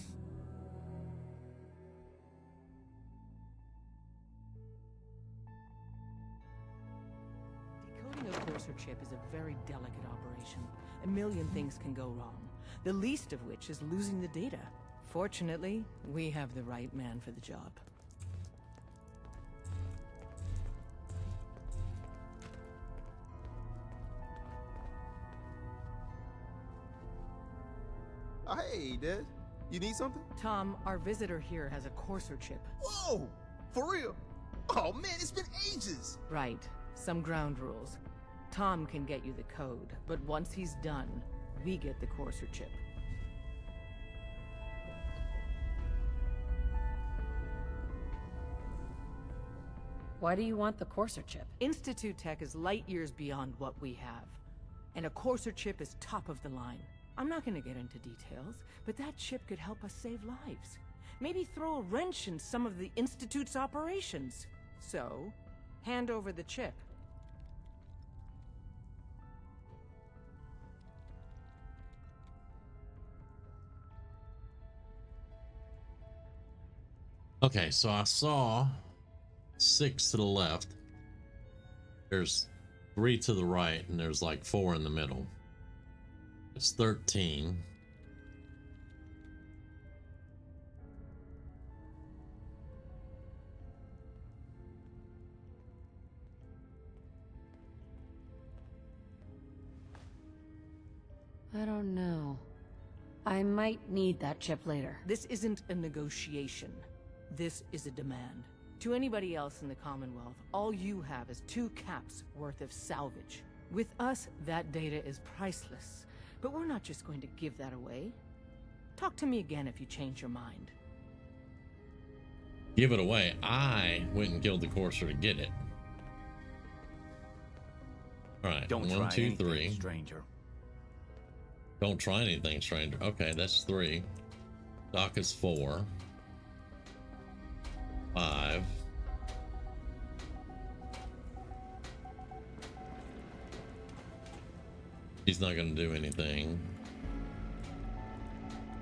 Speaker 4: Decoding a Courser chip is a very delicate operation. A million things can go wrong, the least of which is losing the data. Fortunately, we have the right man for the job.
Speaker 17: Oh, hey, Des. You need something?
Speaker 4: Tom, our visitor here has a Courser chip.
Speaker 17: Whoa! For real? Oh, man, it's been ages!
Speaker 4: Right. Some ground rules. Tom can get you the code, but once he's done, we get the Courser chip.
Speaker 7: Why do you want the Courser chip?
Speaker 18: Institute tech is light years beyond what we have. And a Courser chip is top of the line. I'm not gonna get into details, but that chip could help us save lives. Maybe throw a wrench in some of the Institute's operations. So, hand over the chip.
Speaker 1: Okay, so I saw 6 to the left. There's 3 to the right, and there's like 4 in the middle. It's 13.
Speaker 7: I don't know. I might need that chip later.
Speaker 18: This isn't a negotiation. This is a demand. To anybody else in the Commonwealth, all you have is 2 caps worth of salvage. With us, that data is priceless. But we're not just going to give that away. Talk to me again if you change your mind.
Speaker 1: Give it away. I went and killed the Courser to get it. All right,
Speaker 16: Don't
Speaker 1: 1,
Speaker 16: try
Speaker 1: 2,
Speaker 16: anything,
Speaker 1: 3.
Speaker 16: stranger.
Speaker 1: Don't try anything, stranger. Okay, that's 3. Doc is 4. 5. He's not going to do anything.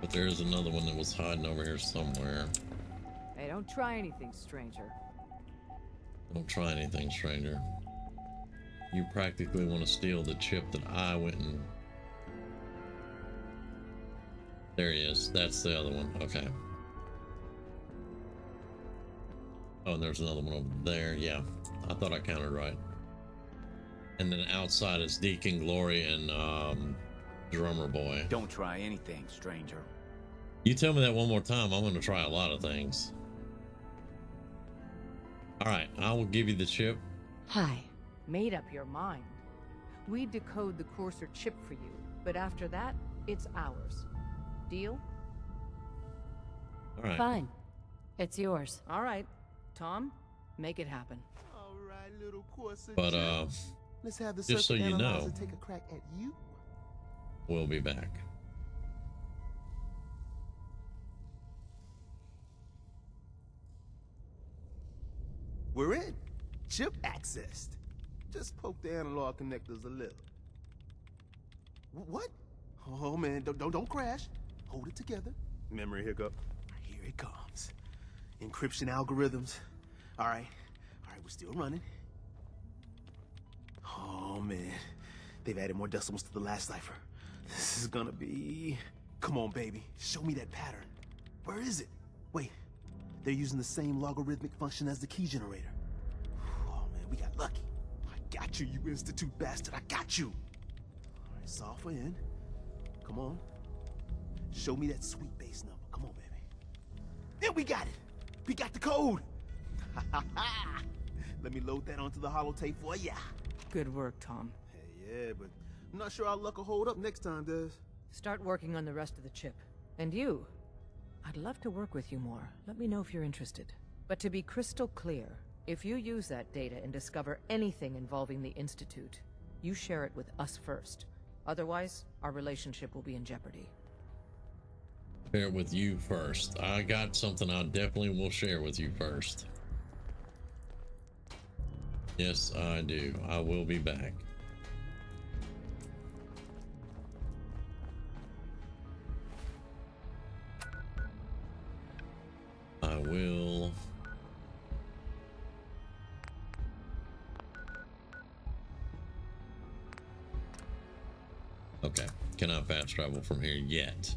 Speaker 1: But there is another one that was hiding over here somewhere.
Speaker 10: Hey, don't try anything, stranger.
Speaker 1: Don't try anything, stranger. You practically want to steal the chip that I went and... There he is. That's the other one. Okay. Oh, and there's another one over there. Yeah, I thought I counted right. And then outside is Deacon Glory and Drummer Boy.
Speaker 16: Don't try anything, stranger.
Speaker 1: You tell me that one more time, I'm going to try a lot of things. All right, I will give you the chip.
Speaker 7: Hi.
Speaker 18: Made up your mind. We decode the Courser chip for you, but after that, it's ours. Deal?
Speaker 1: All right.
Speaker 7: Fine. It's yours.
Speaker 18: All right. Tom, make it happen.
Speaker 17: All right, little Courser.
Speaker 1: But
Speaker 17: let's have the
Speaker 1: just so you know,
Speaker 17: analyzer take a crack at you.
Speaker 1: we'll be back.
Speaker 17: We're in. Chip accessed. Just poke the analog connectors a little. What? Oh man, don't crash. Hold it together. Memory hiccup. Here it comes. Encryption algorithms. All right, we're still running. Oh man, they've added more decimals to the last cipher. This is gonna be... Come on, baby, show me that pattern. Where is it? Wait, they're using the same logarithmic function as the key generator. Oh man, we got lucky. I got you, you Institute bastard, I got you. All right, solve for N. Come on. Show me that sweet base number. Come on, baby. And we got it. We got the code. Let me load that onto the holotape for ya.
Speaker 18: Good work, Tom.
Speaker 17: Hey, yeah, but I'm not sure our luck will hold up next time, Des.
Speaker 18: Start working on the rest of the chip. And you, I'd love to work with you more. Let me know if you're interested. But to be crystal clear, if you use that data and discover anything involving the Institute, you share it with us first. Otherwise, our relationship will be in jeopardy.
Speaker 1: Share it with you first. I got something I definitely will share with you first. Yes, I do. I will be back. I will. Okay, cannot fast travel from here yet.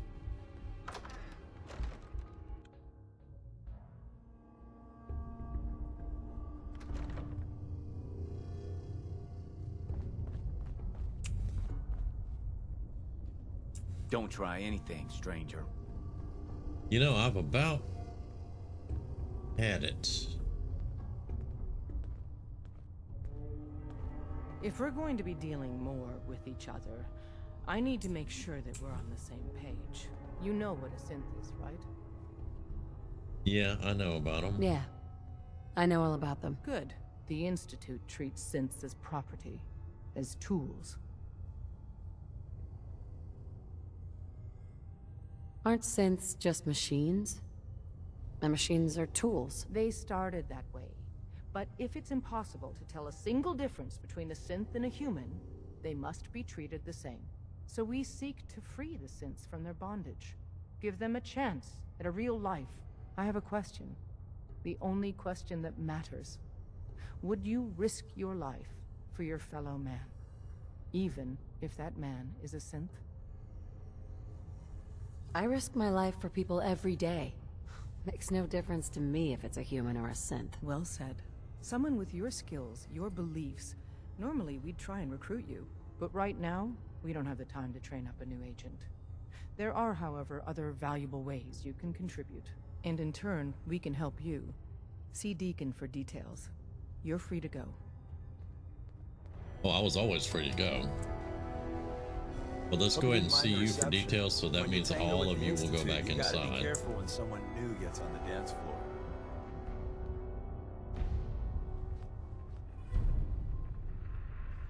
Speaker 16: Don't try anything, stranger.
Speaker 1: You know, I've about had it.
Speaker 18: If we're going to be dealing more with each other, I need to make sure that we're on the same page. You know what a synth is, right?
Speaker 1: Yeah, I know about them.
Speaker 7: Yeah, I know all about them.
Speaker 18: Good. The Institute treats synths as property, as tools.
Speaker 7: Aren't synths just machines? And machines are tools.
Speaker 18: They started that way. But if it's impossible to tell a single difference between a synth and a human, they must be treated the same. So we seek to free the synths from their bondage. Give them a chance at a real life. I have a question. The only question that matters. Would you risk your life for your fellow man? Even if that man is a synth?
Speaker 7: I risk my life for people every day. Makes no difference to me if it's a human or a synth.
Speaker 18: Well said. Someone with your skills, your beliefs. Normally we'd try and recruit you. But right now, we don't have the time to train up a new agent. There are, however, other valuable ways you can contribute. And in turn, we can help you. See Deacon for details. You're free to go.
Speaker 1: Well, I was always free to go. But let's go ahead and see you for details, so that means all of you will go back
Speaker 6: You gotta be
Speaker 1: inside.
Speaker 6: careful when someone new gets on the dance floor.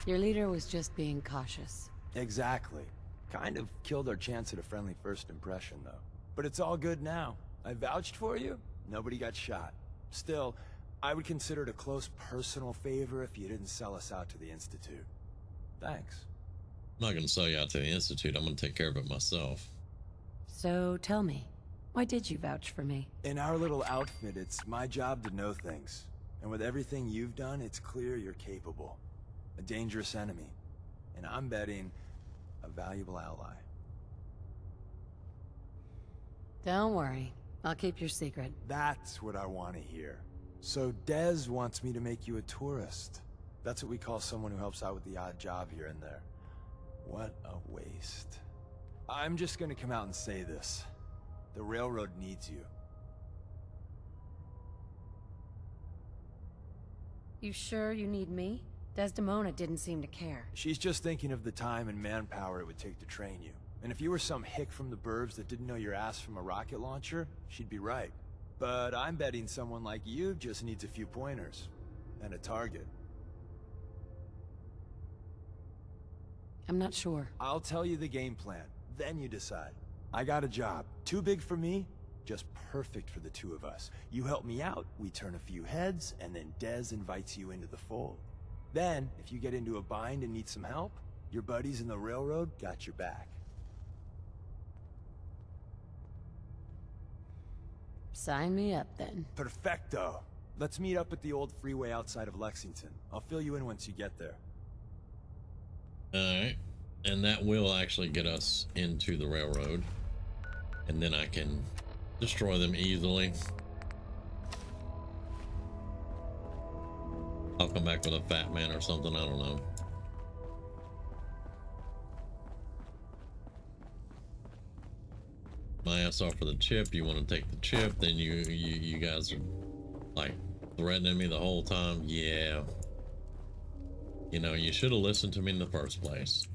Speaker 7: Your leader was just being cautious.
Speaker 6: Exactly. Kind of killed our chance at a friendly first impression, though. But it's all good now. I vouched for you. Nobody got shot. Still, I would consider it a close personal favor if you didn't sell us out to the Institute. Thanks.
Speaker 1: I'm not going to sell you out to the Institute. I'm going to take care of it myself.
Speaker 7: So tell me, why did you vouch for me?
Speaker 6: In our little outfit, it's my job to know things. And with everything you've done, it's clear you're capable. A dangerous enemy. And I'm betting a valuable ally.
Speaker 7: Don't worry, I'll keep your secret.
Speaker 6: That's what I want to hear. So Dez wants me to make you a tourist. That's what we call someone who helps out with the odd job here and there. What a waste. I'm just gonna come out and say this. The railroad needs you.
Speaker 7: You sure you need me? Desdemona didn't seem to care.
Speaker 6: She's just thinking of the time and manpower it would take to train you. And if you were some hick from the burbs that didn't know your ass from a rocket launcher, she'd be right. But I'm betting someone like you just needs a few pointers. And a target.
Speaker 7: I'm not sure.
Speaker 6: I'll tell you the game plan, then you decide. I got a job. Too big for me, just perfect for the two of us. You help me out, we turn a few heads, and then Dez invites you into the fold. Then, if you get into a bind and need some help, your buddies in the railroad got your back.
Speaker 7: Sign me up, then.
Speaker 6: Perfecto. Let's meet up at the old freeway outside of Lexington. I'll fill you in once you get there.
Speaker 1: Alright. And that will actually get us into the railroad. And then I can destroy them easily. I'll come back with a fat man or something, I don't know. My ass off for the chip. You want to take the chip, then you guys are like threatening me the whole time. Yeah. You know, you should have listened to me in the first place.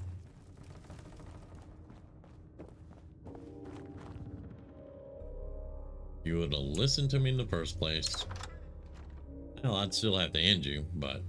Speaker 1: You would have listened to me in the first place. Well, I'd still have to end you, but...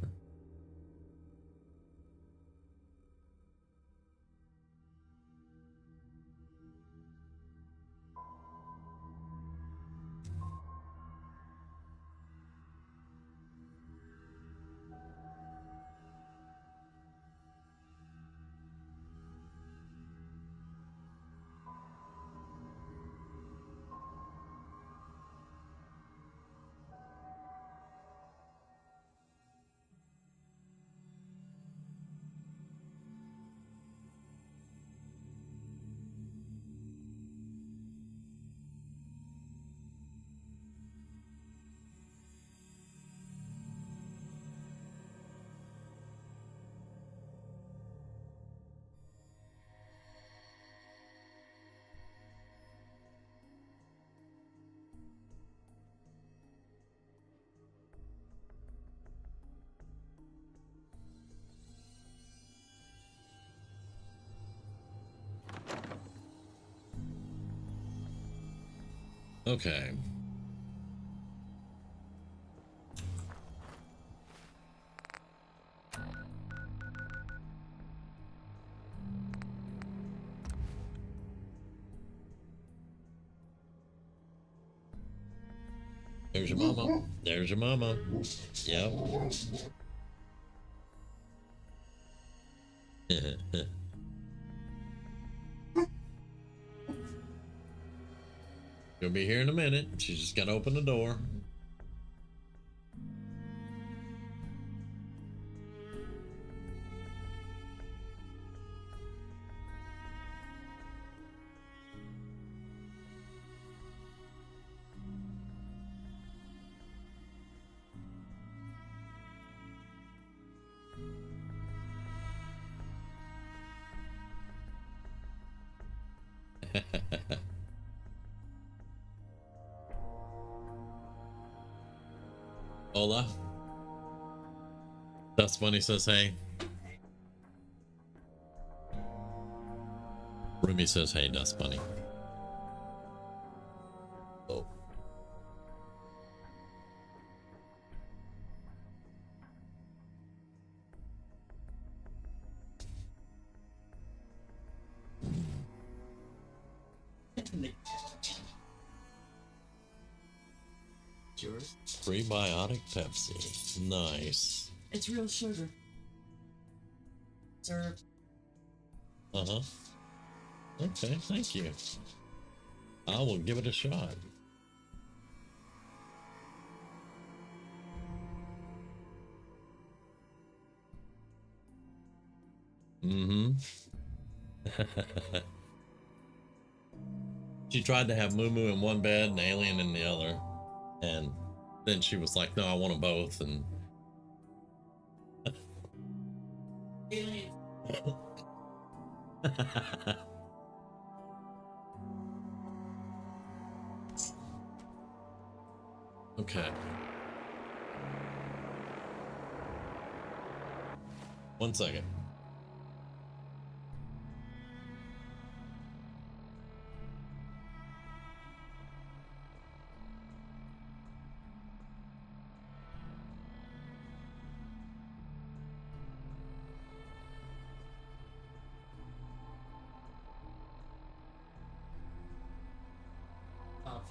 Speaker 1: Okay. There's your mama. There's your mama. Yep. She'll be here in a minute. She just got to open the door. Hola. That's funny says hey. Rumi says hey, that's funny. Oh.
Speaker 19: Yours?
Speaker 1: Prebiotic Pepsi. Nice.
Speaker 19: It's real sugar. Sir.
Speaker 1: Uh-huh. Okay, thank you. I will give it a shot. Mm-hmm. She tried to have Moo Moo in one bed and Alien in the other. And then she was like, no, I want them both. And
Speaker 19: Alien.
Speaker 1: okay. 1 second.
Speaker 19: No.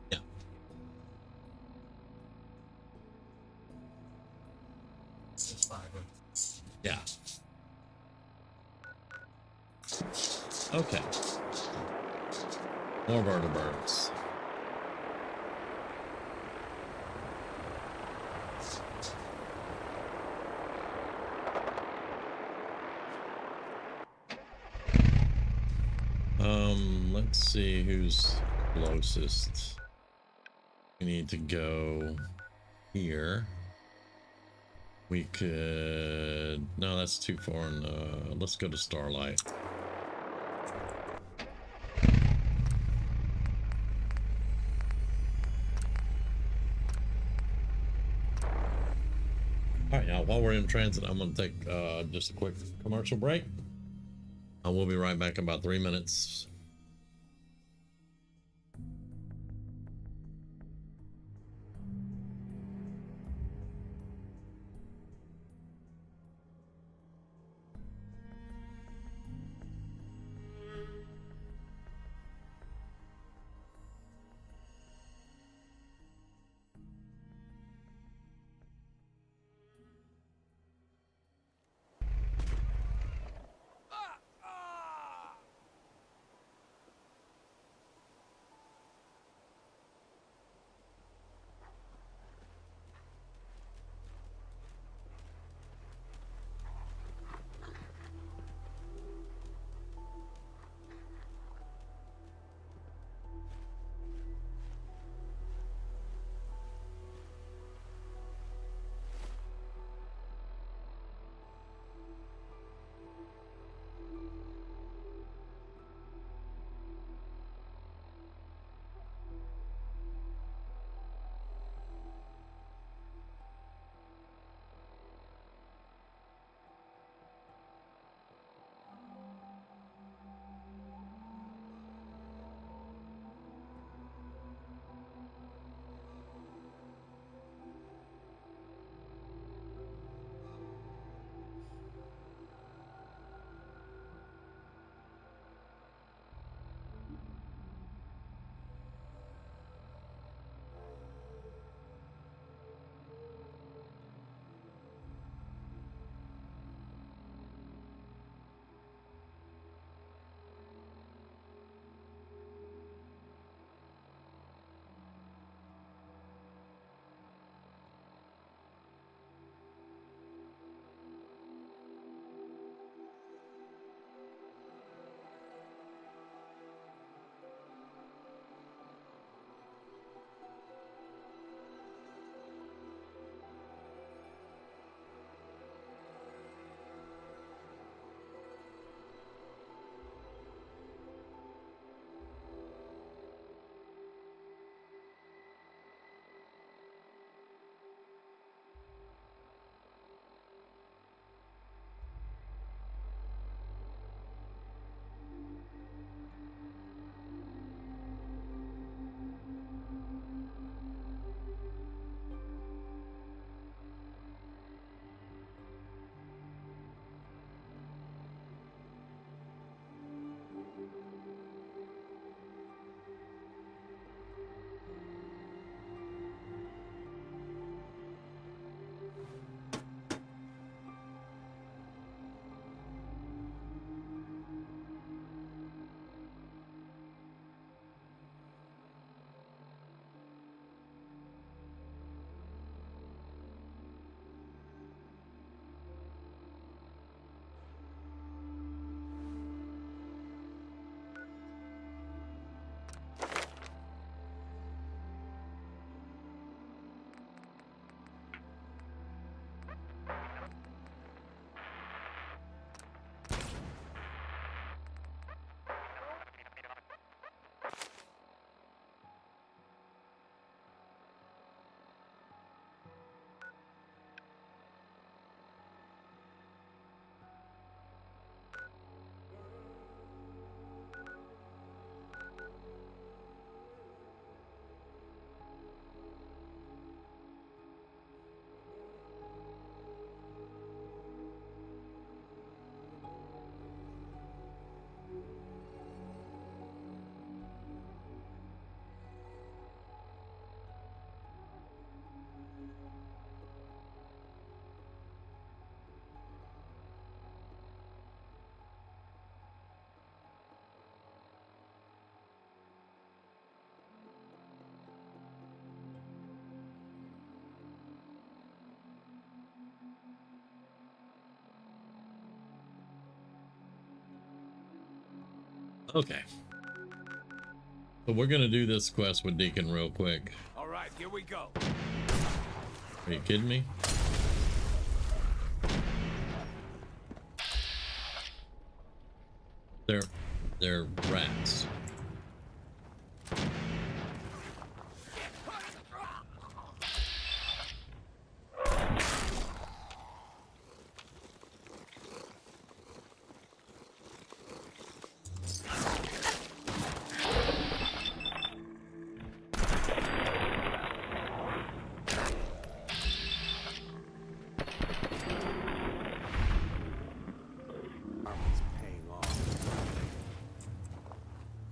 Speaker 1: Yeah. Yeah. Okay. More vertebrates. Let's see who's closest. We need to go here. We could... No, that's too far. Let's go to Starlight. All right, now while we're in transit, I'm going to take just a quick commercial break. I will be right back in about 3 minutes. Okay. So we're gonna do this quest with Deacon real quick.
Speaker 11: All right, here we go.
Speaker 1: Are you kidding me? They're rats.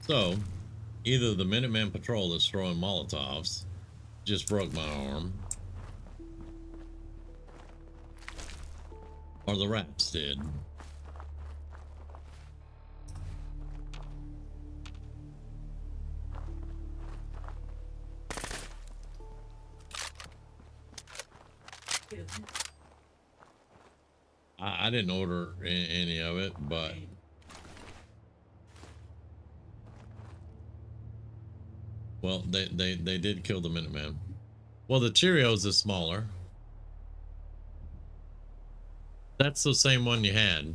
Speaker 1: So, either the Minuteman Patrol is throwing Molotovs, just broke my arm, or the rats did. I didn't order any of it, but well, they did kill the Minuteman. Well, the Cheerios is smaller. That's the same one you had.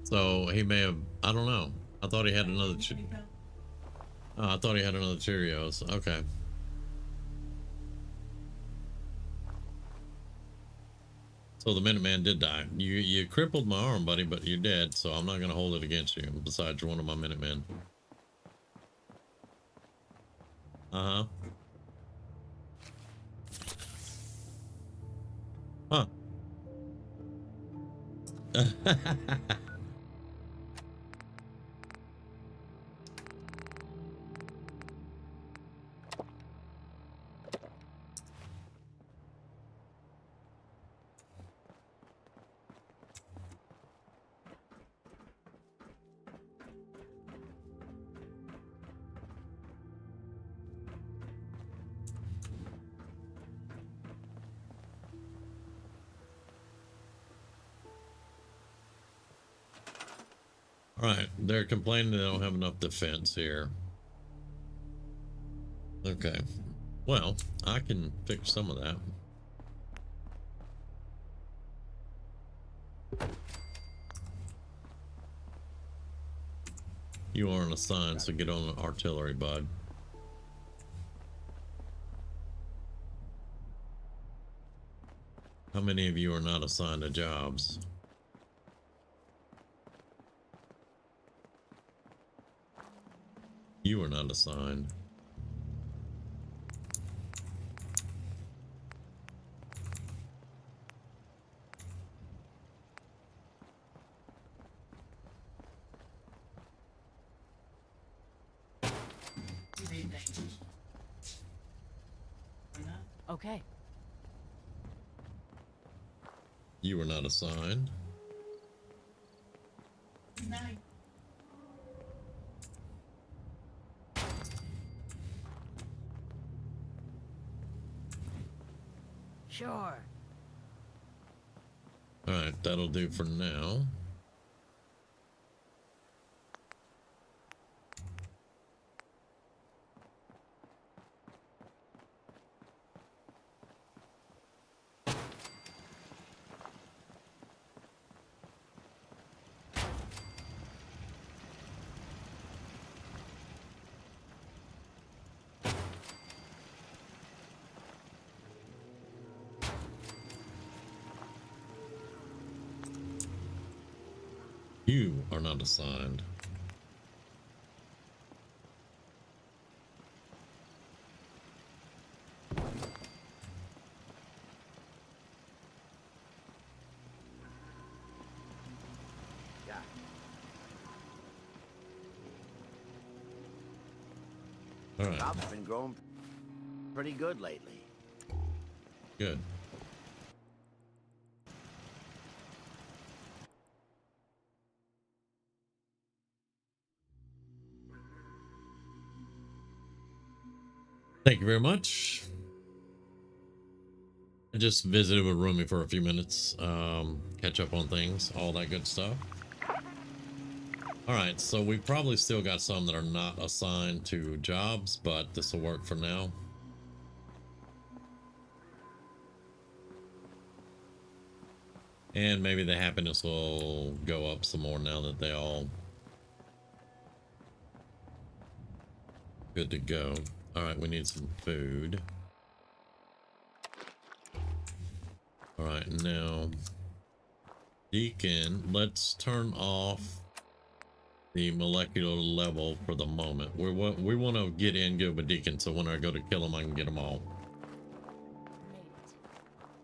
Speaker 1: So he may have, I don't know. I thought he had another I thought he had another Cheerios. Okay. So the Minuteman did die. You crippled my arm, buddy, but you're dead, so I'm not gonna hold it against you. Besides, you're one of my Minutemen. Uh-huh. Huh. Alright, they're complaining they don't have enough defense here. Okay. Well, I can fix some of that. You aren't assigned, so get on the artillery, bud. How many of you are not assigned to jobs? You are not assigned.
Speaker 18: Okay.
Speaker 1: You were not assigned.
Speaker 18: Sure.
Speaker 1: Alright, that'll do for now. You are not assigned.
Speaker 13: Yeah.
Speaker 1: All right.
Speaker 20: Crops been growing pretty good lately.
Speaker 1: Good. Thank you very much. I just visited with Rumi for a few minutes, catch up on things, all that good stuff. All right, so we probably still got some that are not assigned to jobs, but this will work for now. And maybe the happiness will go up some more now that they all good to go. All right, we need some food. All right, now Deacon, let's turn off the molecular level for the moment. We want to get in good with Deacon, so when I go to kill him, I can get them all.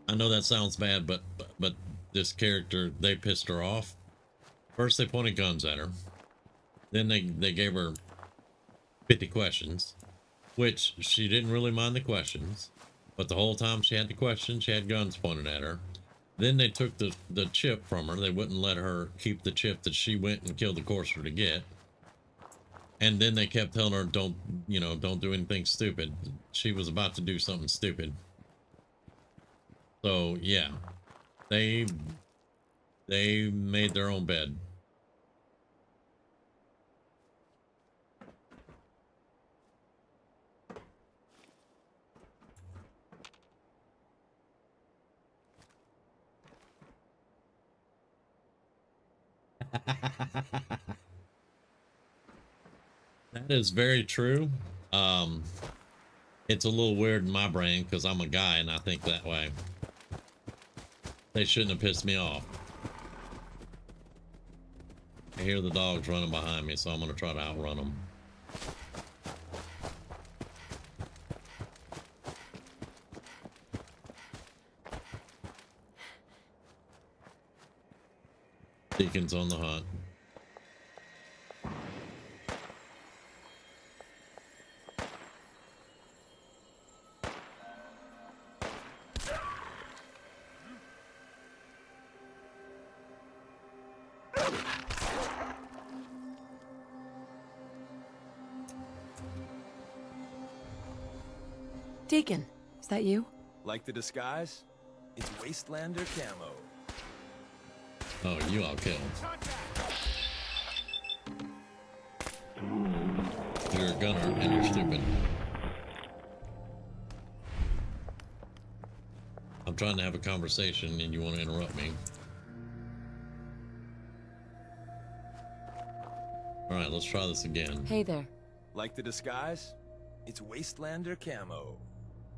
Speaker 1: I know that sounds bad, but this character, they pissed her off. First, they pointed guns at her. Then they gave her 50 questions, which she didn't really mind the questions, but the whole time she had the questions, she had guns pointed at her. Then they took the chip from her. They wouldn't let her keep the chip that she went and killed the courser to get. And then they kept telling her, don't do anything stupid. She was about to do something stupid. So yeah, they made their own bed. That is very true. It's a little weird in my brain because I'm a guy and I think that way. They shouldn't have pissed me off. I hear the dogs running behind me, so I'm going to try to outrun them. Deacon's on the hunt.
Speaker 7: Deacon, is that you?
Speaker 6: Like the disguise? It's Wastelander camo.
Speaker 1: Oh, you all killed. You're a gunner and you're stupid. I'm trying to have a conversation and you want to interrupt me. All right, let's try this again.
Speaker 7: Hey there.
Speaker 6: Like the disguise? It's Wastelander camo.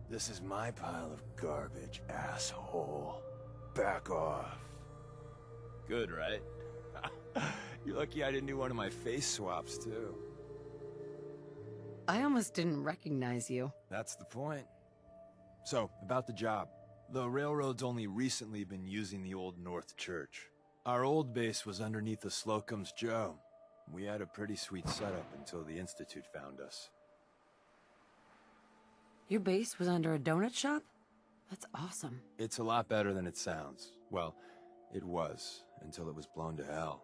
Speaker 6: This is my pile of garbage, asshole. Back off. Good, right? You're lucky I didn't do one of my face swaps, too.
Speaker 7: I almost didn't recognize you.
Speaker 6: That's the point. So, about the job. The railroad's only recently been using the old North Church. Our old base was underneath the Slocum's Joe. We had a pretty sweet setup until the Institute found us.
Speaker 7: Your base was under a donut shop? That's awesome.
Speaker 6: It's a lot better than it sounds. Well, it was, until it was blown to hell.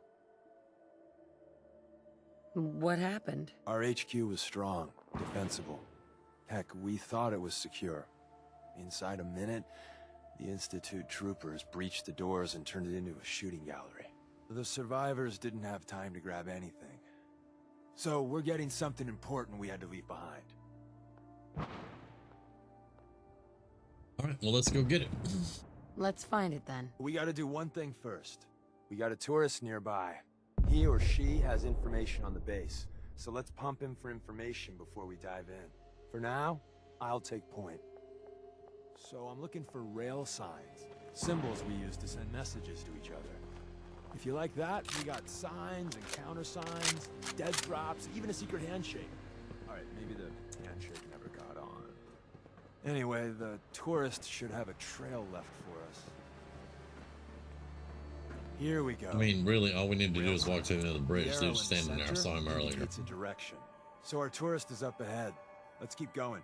Speaker 7: What happened?
Speaker 6: Our HQ was strong, defensible. Heck, we thought it was secure. Inside a minute, the Institute troopers breached the doors and turned it into a shooting gallery. The survivors didn't have time to grab anything. So we're getting something important we had to leave behind.
Speaker 1: All right, well, let's go get it.
Speaker 7: Let's find it then.
Speaker 6: We gotta do one thing first. We got a tourist nearby. He or she has information on the base, so let's pump him for information before we dive in. For now, I'll take point. So I'm looking for rail signs, symbols we use to send messages to each other. If you like that, we got signs and countersigns, dead drops, even a secret handshake. Alright, maybe the handshake never got on. Anyway, the tourist should have a trail left for us. Here we go.
Speaker 1: I mean, really, all we need to do is walk to the end of the bridge. Dude standing there. I saw him earlier.
Speaker 6: It's a direction. So our tourist is up ahead. Let's keep going.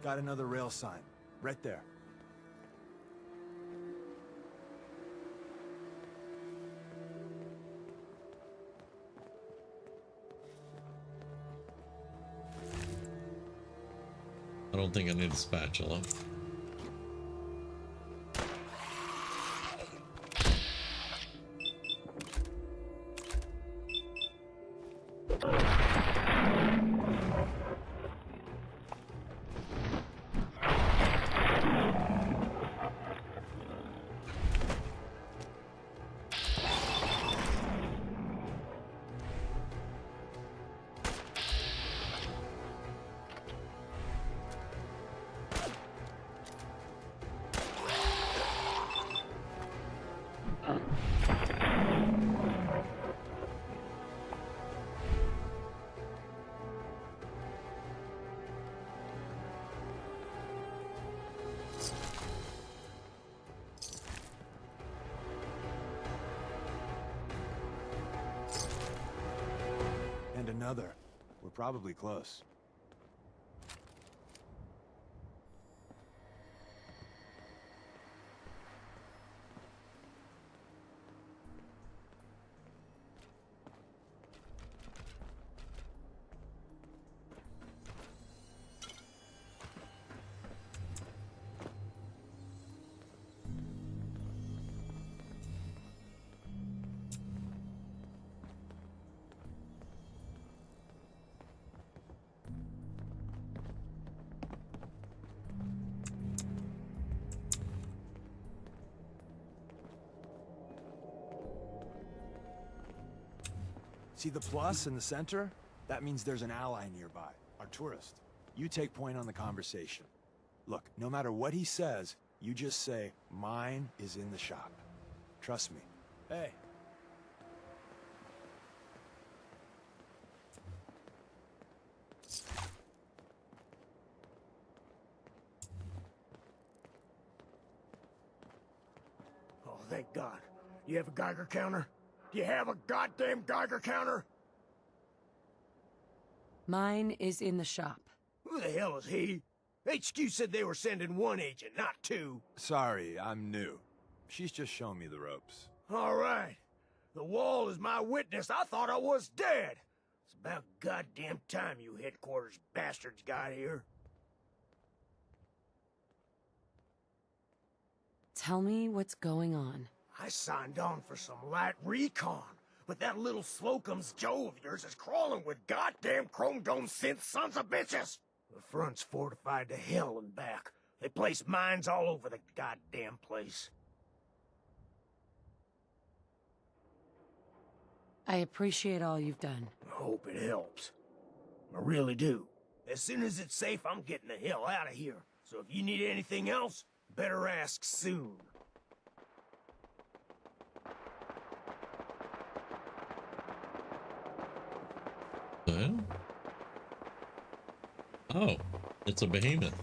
Speaker 6: Got another rail sign. Right there.
Speaker 1: I don't think I need a spatula.
Speaker 6: And another. We're probably close. See the plus in the center? That means there's an ally nearby, our tourist. You take point on the conversation. Look, no matter what he says, you just say, mine is in the shop. Trust me. Hey.
Speaker 11: Oh, thank God. You have a Geiger counter? Do you have a goddamn Geiger counter?
Speaker 7: Mine is in the shop.
Speaker 11: Who the hell is he? HQ said they were sending one agent, not two.
Speaker 6: Sorry, I'm new. She's just showing me the ropes.
Speaker 11: All right. The wall is my witness. I thought I was dead. It's about goddamn time you headquarters bastards got here.
Speaker 7: Tell me what's going on.
Speaker 11: I signed on for some light recon, but that little Slocum's Joe of yours is crawling with goddamn chrome dome synth sons of bitches. The front's fortified to hell and back. They place mines all over the goddamn place.
Speaker 7: I appreciate all you've done.
Speaker 11: I hope it helps. I really do. As soon as it's safe, I'm getting the hell out of here. So if you need anything else, better ask soon.
Speaker 1: Well? Oh, it's a behemoth.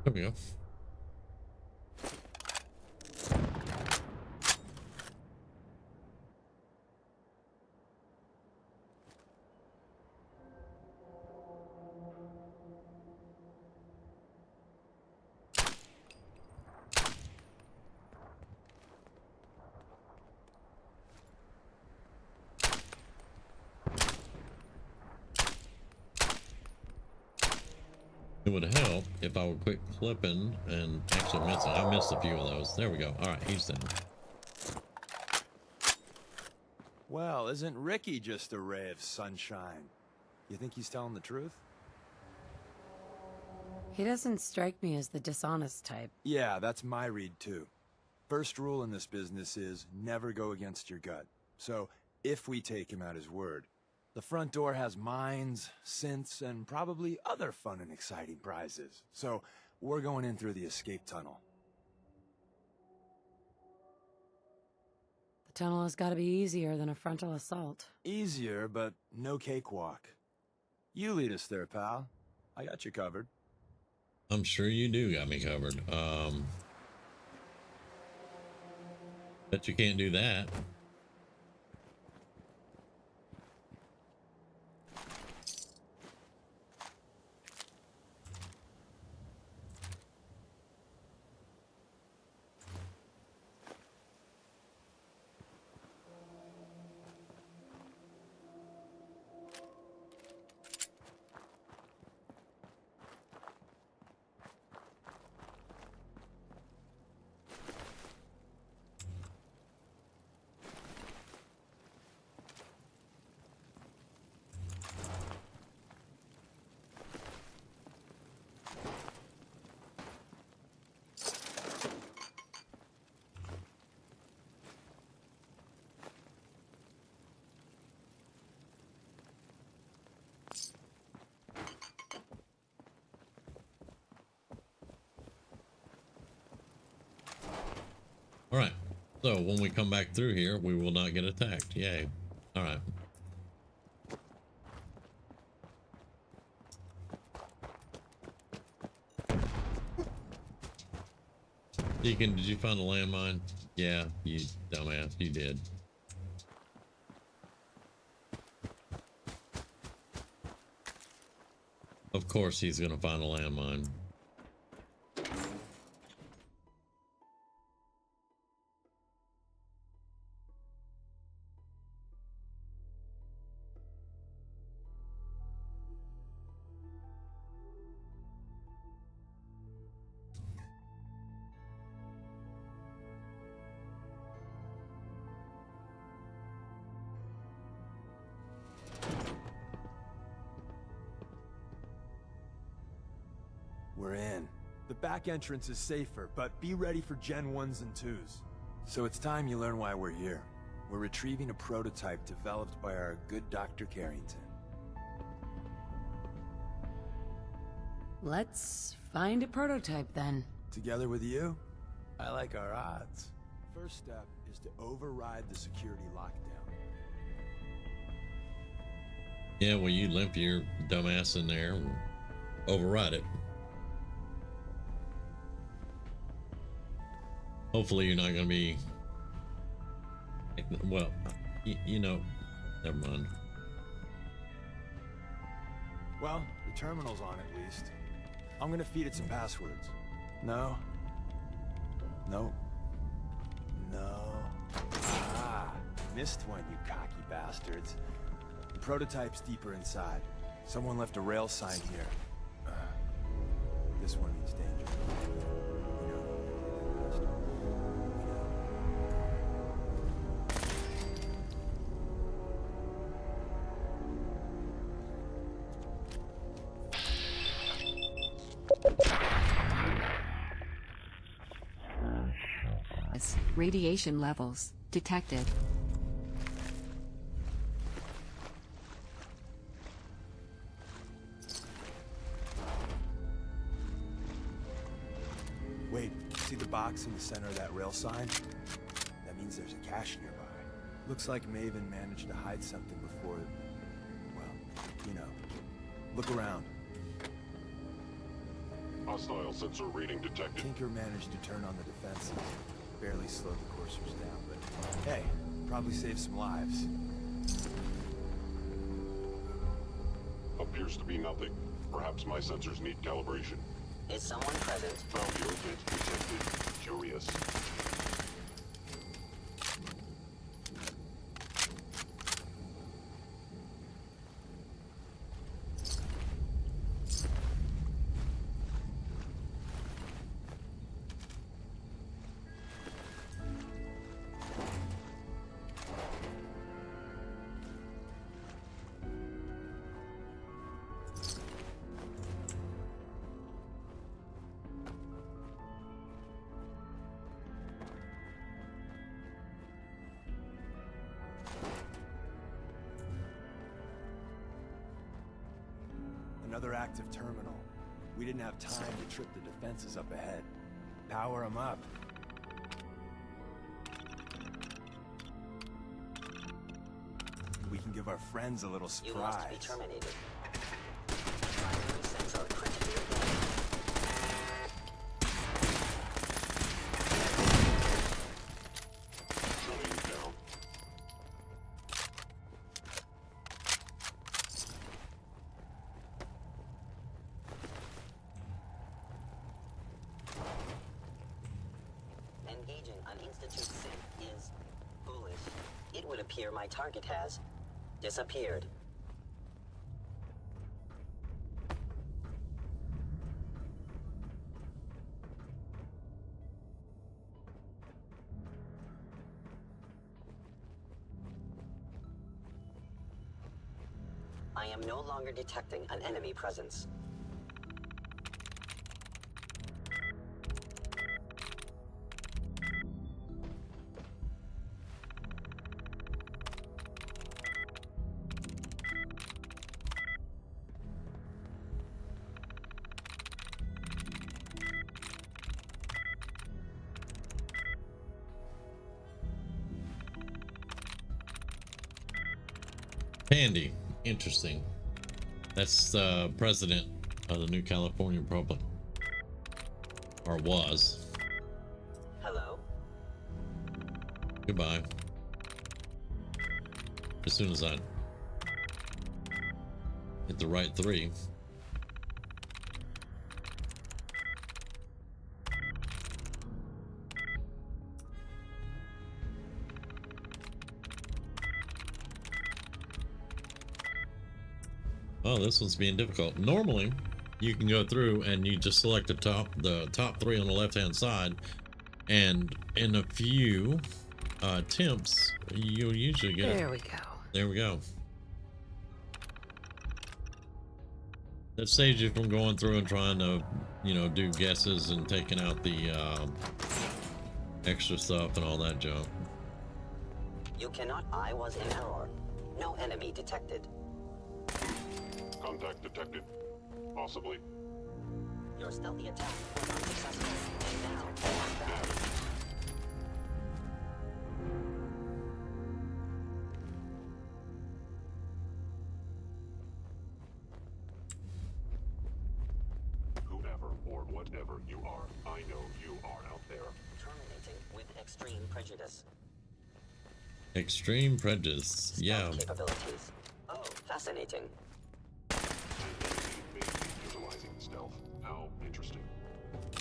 Speaker 1: There we go. It would help if I would quit clipping and actually missing. I missed a few of those. There we go. All right, he's down.
Speaker 6: Well, isn't Ricky just a ray of sunshine? You think he's telling the truth?
Speaker 7: He doesn't strike me as the dishonest type.
Speaker 6: Yeah, that's my read too. First rule in this business is never go against your gut. So, if we take him at his word, the front door has mines, synths, and probably other fun and exciting prizes. So, we're going in through the escape tunnel.
Speaker 7: The tunnel has got to be easier than a frontal assault.
Speaker 6: Easier, but no cakewalk. You lead us there, pal. I got you covered.
Speaker 1: I'm sure you do got me covered. Bet you can't do that. All right, so when we come back through here, we will not get attacked. Yay. All right. Deacon, did you find a landmine? Yeah, you dumbass, you did. Of course he's gonna find a landmine.
Speaker 6: We're in. The back entrance is safer, but be ready for Gen 1s and 2s. So it's time you learn why we're here. We're retrieving a prototype developed by our good Dr. Carrington.
Speaker 7: Let's find a prototype then.
Speaker 6: Together with you, I like our odds. First step is to override the security lockdown.
Speaker 1: Yeah, well, you limp your dumbass in there and override it. Hopefully you're not going to be, well, you know, never mind.
Speaker 6: Well, the terminal's on at least. I'm gonna feed it some passwords. No. No. No. Ah, missed one, you cocky bastards. The prototype's deeper inside. Someone left a rail sign here. This one means danger. You know,
Speaker 3: Radiation levels detected.
Speaker 6: Wait, see the box in the center of that rail sign? That means there's a cache nearby. Looks like Maven managed to hide something before, well, you know. Look around.
Speaker 21: Hostile sensor reading detected.
Speaker 6: Tinker managed to turn on the defenses. Barely slowed the coursers down, but hey, probably saved some lives.
Speaker 21: Appears to be nothing. Perhaps my sensors need calibration.
Speaker 20: Is someone present?
Speaker 21: Audio bit detected. Curious.
Speaker 6: Another active terminal. We didn't have time to trip the defenses up ahead. Power them up. We can give our friends a little surprise.
Speaker 2: You must be terminated. Primary sensor critically damaged.
Speaker 21: Shutting down.
Speaker 2: Engaging an Institute Synth is foolish. It would appear my target has disappeared. I am no longer detecting an enemy presence.
Speaker 1: Handy. Interesting. That's the president of the New California Republic. Or was.
Speaker 2: Hello?
Speaker 1: Goodbye. As soon as I hit the right 3. Oh, this one's being difficult. Normally, you can go through and you just select the top 3 on the left-hand side, and in a few attempts, you'll usually get
Speaker 18: There we go.
Speaker 1: There we go. That saves you from going through and trying to, you know, do guesses and taking out the extra stuff and all that junk.
Speaker 2: You cannot. I was in error. No enemy detected.
Speaker 21: Contact detected. Possibly.
Speaker 2: Your stealthy attack was unsuccessful. And now, back.
Speaker 21: Whoever or whatever you are, I know you are out there.
Speaker 2: Terminating with extreme prejudice.
Speaker 1: Extreme prejudice. Yeah.
Speaker 2: Capabilities. Oh, fascinating.
Speaker 21: Utilizing stealth. How interesting.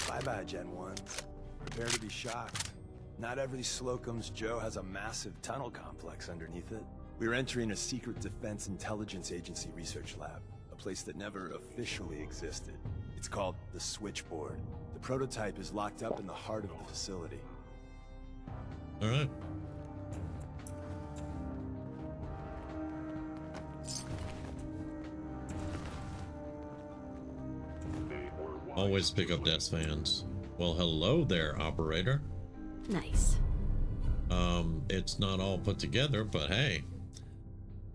Speaker 6: Bye-bye, Gen 1. Prepare to be shocked. Not every Slocum's Joe has a massive tunnel complex underneath it. We're entering a secret Defense Intelligence Agency research lab, a place that never officially existed. It's called the Switchboard. The prototype is locked up in the heart of the facility.
Speaker 1: All right. Always pick up desk fans. Well, hello there, operator.
Speaker 7: Nice.
Speaker 1: It's not all put together, but hey.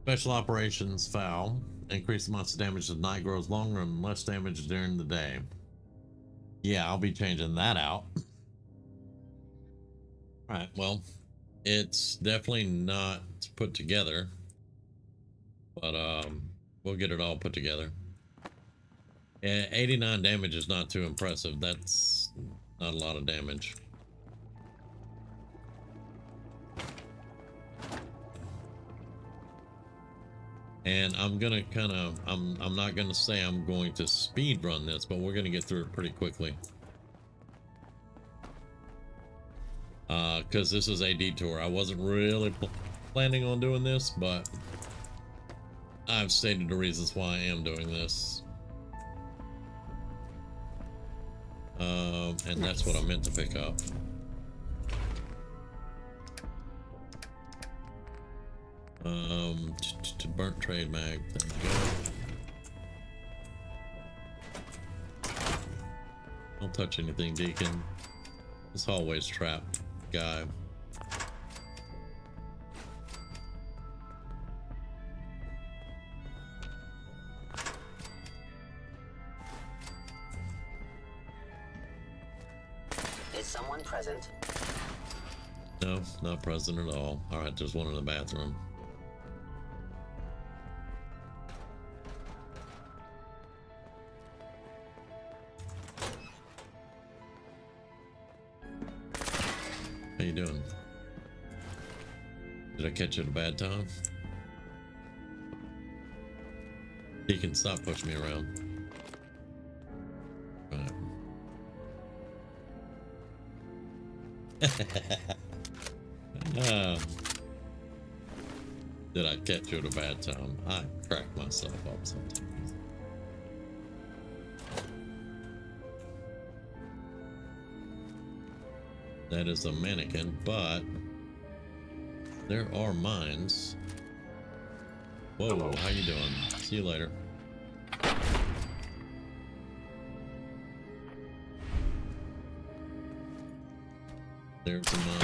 Speaker 1: Special operations foul. Increased amounts of damage as night grows longer and less damage during the day. Yeah, I'll be changing that out. Alright, well, it's definitely not put together. But we'll get it all put together. 89 damage is not too impressive. That's not a lot of damage. And I'm gonna I'm not gonna say I'm going to speed run this, but we're gonna get through it pretty quickly. Because this is a detour. I wasn't really planning on doing this, but I've stated the reasons why I am doing this. And that's what I meant to pick up. To burnt trade mag. There we go. Don't touch anything, Deacon. This hallway's trapped, guy.
Speaker 2: someone present?
Speaker 1: No, not present at all. All right, there's one in the bathroom. How you doing? Did I catch you at a bad time? He can stop pushing me around. Right. Did I catch you at a bad time? I crack myself up sometimes. That is a mannequin, but there are mines. Whoa, how you doing? See you later. There's a mine.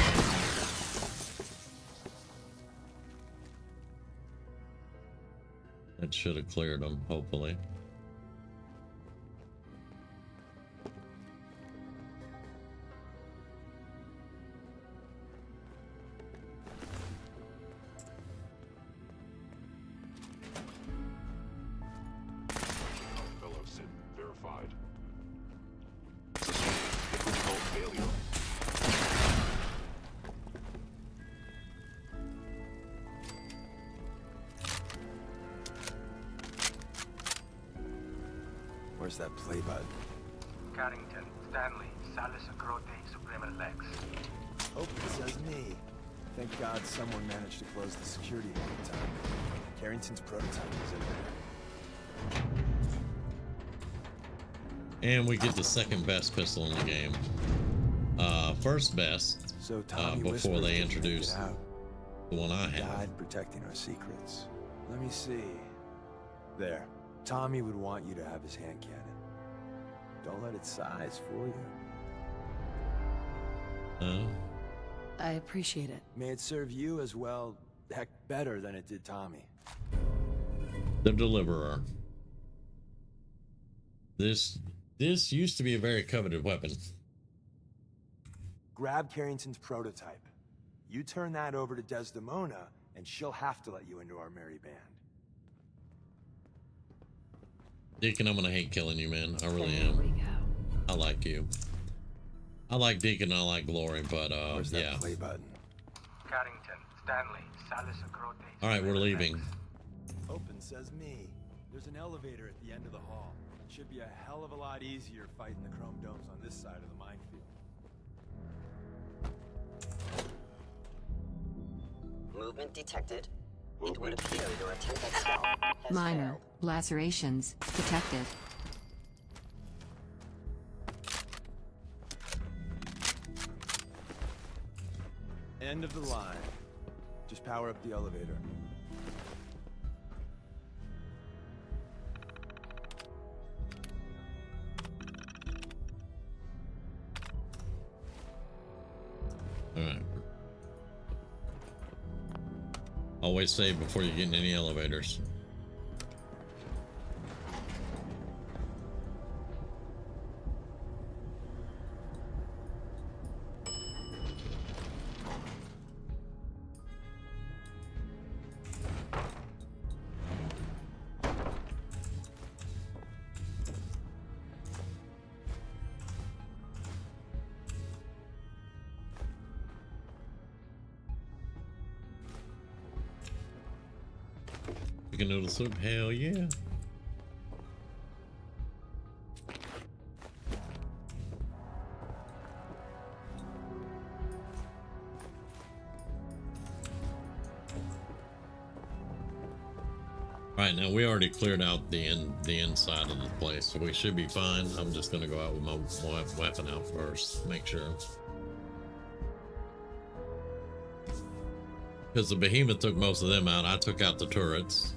Speaker 1: That should have cleared them, hopefully.
Speaker 21: Fellow Synth verified. Suspect control failure.
Speaker 6: Where's that play button?
Speaker 11: Carrington, Stanley, Salis Agrote, Suprema Lex.
Speaker 6: Oh, it says me. Thank God someone managed to close the security in time. Carrington's prototype is in there.
Speaker 1: And we get the second best pistol in the game. First best,
Speaker 6: So Tommy
Speaker 1: before they
Speaker 6: whispered
Speaker 1: introduced
Speaker 6: that you
Speaker 1: the one I have.
Speaker 6: died protecting our secrets. Let me see. There. Tommy would want you to have his hand cannon. Don't let its size fool you.
Speaker 1: Oh.
Speaker 7: I appreciate it.
Speaker 6: May it serve you as well, heck, better than it did Tommy.
Speaker 1: The Deliverer. This used to be a very coveted weapon.
Speaker 6: Grab Carrington's prototype. You turn that over to Desdemona, and she'll have to let you into our merry band.
Speaker 1: Deacon, I'm gonna hate killing you, man. I really
Speaker 7: There we
Speaker 1: am.
Speaker 7: go.
Speaker 1: I like you. I like Deacon, I like Glory, but
Speaker 6: Where's that
Speaker 1: yeah.
Speaker 6: play button?
Speaker 11: Carrington, Stanley, Salis Agrote.
Speaker 1: Alright, we're leaving.
Speaker 6: Open says me. There's an elevator at the end of the hall. It should be a hell of a lot easier fighting the chrome domes on this side of the minefield.
Speaker 2: Movement detected. It would appear your attempt at stealth has
Speaker 3: Minor
Speaker 2: failed.
Speaker 3: lacerations detected.
Speaker 6: End of the line. Just power up the elevator.
Speaker 1: Alright. Always save before you get in any elevators. Chicken noodle soup, hell yeah. Right, now we already cleared out the inside of the place, so we should be fine. I'm just gonna go out with my weapon out first, make sure. Because the behemoth took most of them out, I took out the turrets.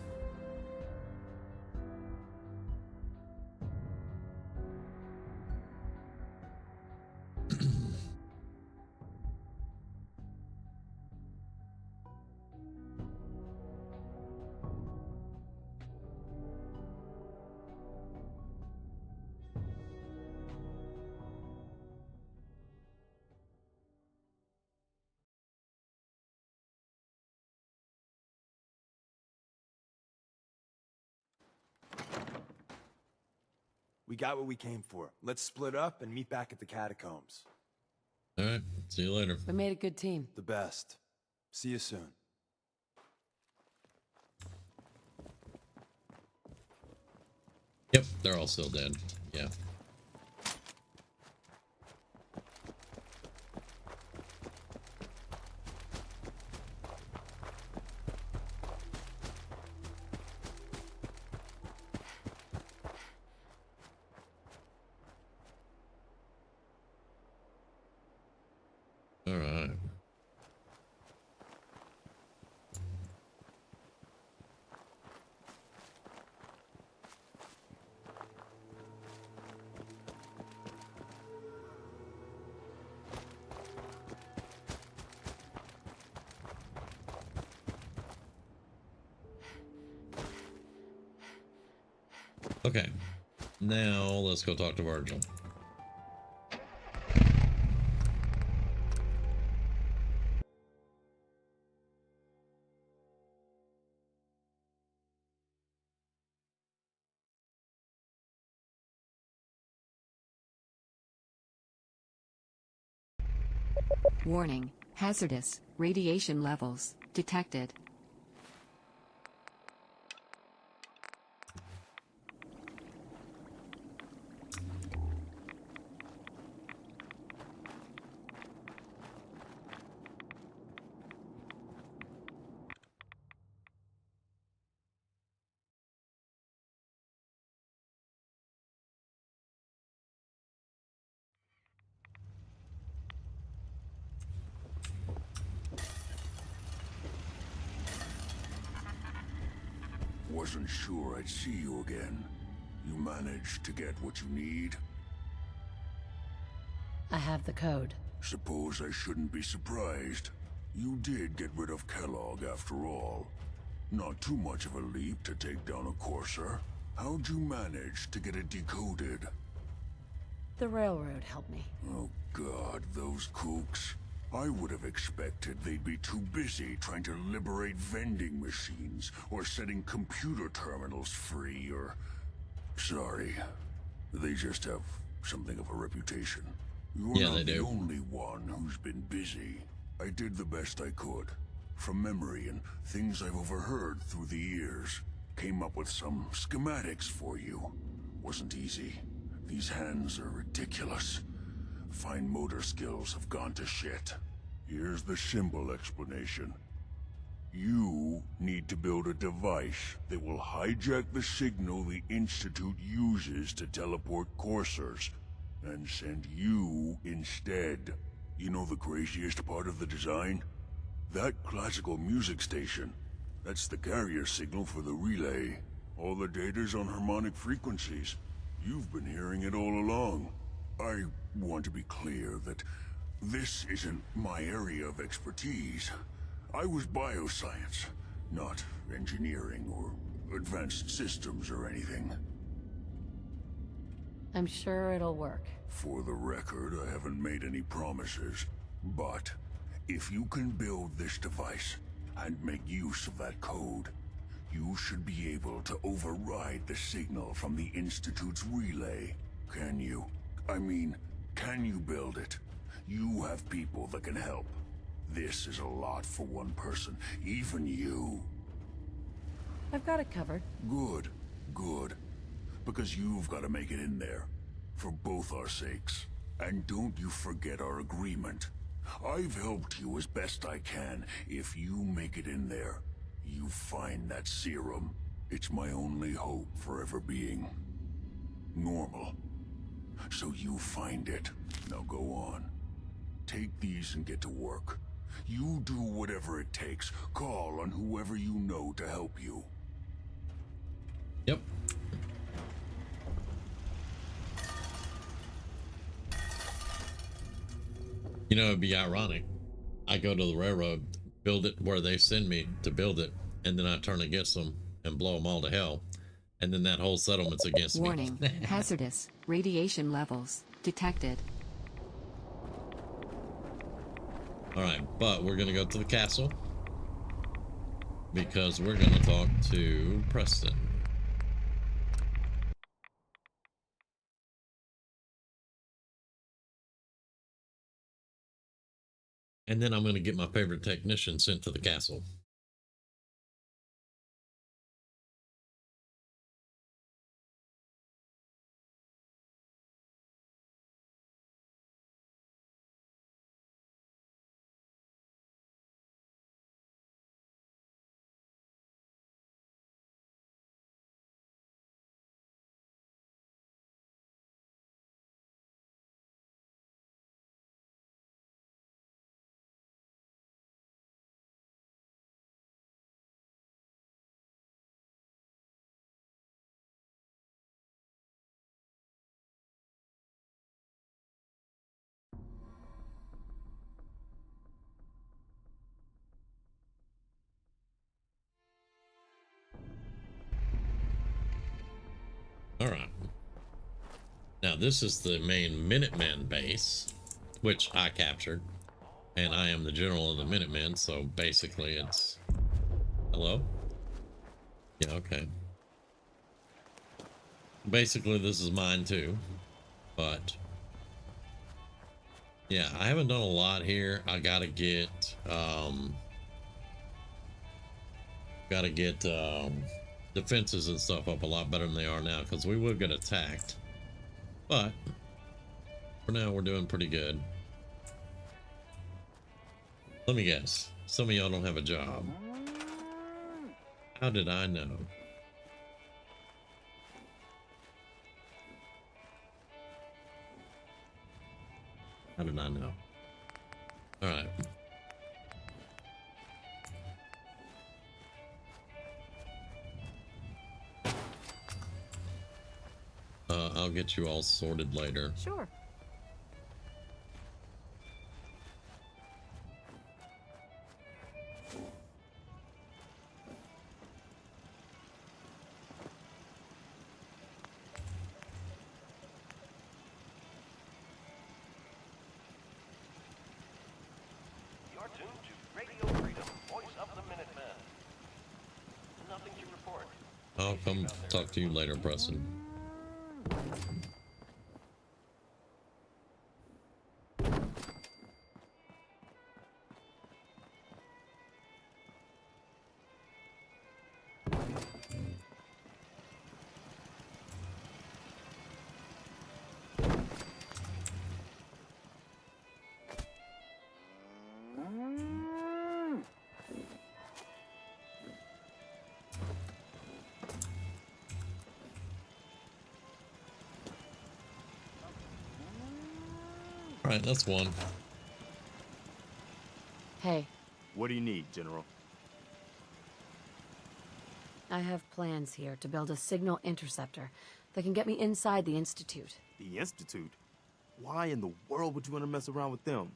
Speaker 6: We got what we came for. Let's split up and meet back at the catacombs.
Speaker 1: All right. See you later.
Speaker 7: We made a good team.
Speaker 6: The best. See you soon.
Speaker 1: Yep, they're all still dead. Yeah. All right. Okay, now let's go talk to Virgil.
Speaker 3: Warning, hazardous radiation levels detected.
Speaker 8: Wasn't sure I'd see you again. You managed to get what you need?
Speaker 7: I have the code.
Speaker 8: Suppose I shouldn't be surprised. You did get rid of Kellogg after all. Not too much of a leap to take down a Courser. How'd you manage to get it decoded?
Speaker 7: The railroad helped me.
Speaker 8: Oh God, those kooks. I would have expected they'd be too busy trying to liberate vending machines or setting computer terminals free or... Sorry. They just have something of a reputation. You're not the only one who's been busy. I did the best I could. From memory and things I've overheard through the years. Came up with some schematics for you. Wasn't easy. These hands are ridiculous. Fine motor skills have gone to shit. Here's the simple explanation. You need to build a device that will hijack the signal the Institute uses to teleport coursers, and send you instead. You know the craziest part of the design? That classical music station. That's the carrier signal for the relay. All the data's on harmonic frequencies. You've been hearing it all along. I want to be clear that this isn't my area of expertise. I was bioscience, not engineering or advanced systems or anything.
Speaker 7: I'm sure it'll work.
Speaker 8: For the record, I haven't made any promises, but if you can build this device and make use of that code, you should be able to override the signal from the Institute's relay. Can you? I mean, can you build it? You have people that can help. This is a lot for one person, even you.
Speaker 7: I've got it covered.
Speaker 8: Good, good. Because you've got to make it in there. For both our sakes. And don't you forget our agreement. I've helped you as best I can. If you make it in there, you find that serum. It's my only hope for ever being normal. So you find it. Now go on. Take these and get to work. You do whatever it takes. Call on whoever you know to help you.
Speaker 1: Yep. You know, it'd be ironic. I go to the railroad, build it where they send me to build it, and then I turn against them and blow them all to hell. And then that whole settlement's against me.
Speaker 3: Warning, hazardous radiation levels detected.
Speaker 1: All right, but we're going to go to the castle because we're going to talk to Preston. And then I'm going to get my favorite technician sent to the castle. All right. Now this is the main Minutemen base, which I captured, and I am the general of the Minutemen. So basically, it's hello. Yeah. Okay. Basically, this is mine too, but yeah, I haven't done a lot here. I gotta get defenses and stuff up a lot better than they are now, because we will get attacked. But for now, we're doing pretty good. Let me guess. Some of y'all don't have a job. How did I know? How did I know? All right. I'll get you all sorted later.
Speaker 10: Sure.
Speaker 5: You're tuned to Radio Freedom, voice of the Minutemen. Nothing to report.
Speaker 1: I'll come talk to you later, Preston. All right, that's one.
Speaker 7: Hey.
Speaker 6: What do you need, General?
Speaker 7: I have plans here to build a signal interceptor that can get me inside the Institute.
Speaker 6: The Institute? Why in the world would you want to mess around with them?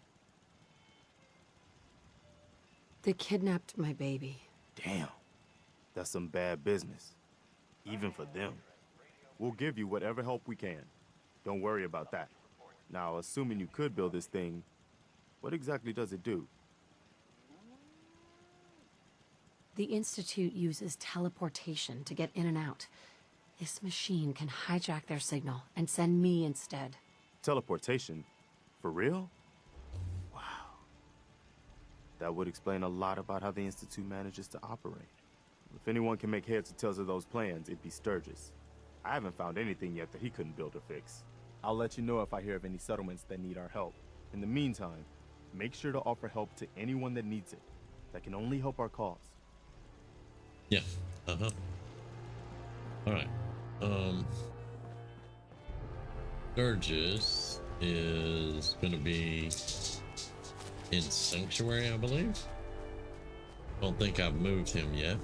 Speaker 7: They kidnapped my baby.
Speaker 6: Damn. That's some bad business. Even for them. We'll give you whatever help we can. Don't worry about that. Now, assuming you could build this thing, what exactly does it do?
Speaker 7: The Institute uses teleportation to get in and out. This machine can hijack their signal and send me instead.
Speaker 6: Teleportation? For real? Wow. That would explain a lot about how the Institute manages to operate. If anyone can make heads or tails of those plans, it'd be Sturgis. I haven't found anything yet that he couldn't build or fix. I'll let you know if I hear of any settlements that need our help. In the meantime, make sure to offer help to anyone that needs it. That can only help our cause.
Speaker 1: Yeah. Uh-huh. All right. Sturgis is going to be in Sanctuary, I believe. Don't think I've moved him yet.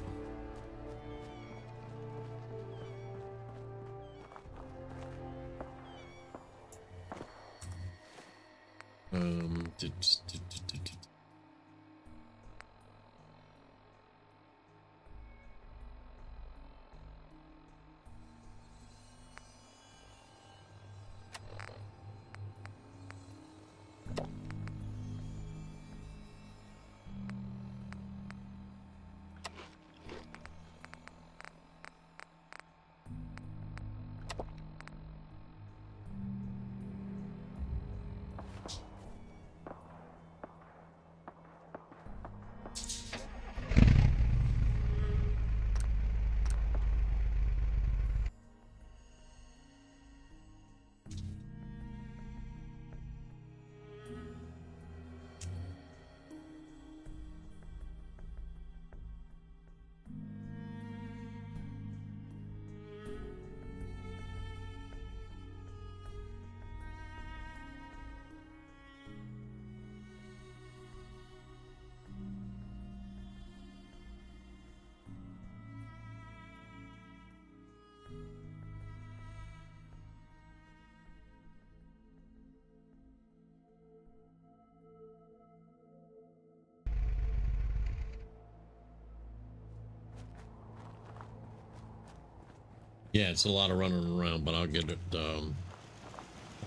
Speaker 1: Yeah, it's a lot of running around, but I'll get it. I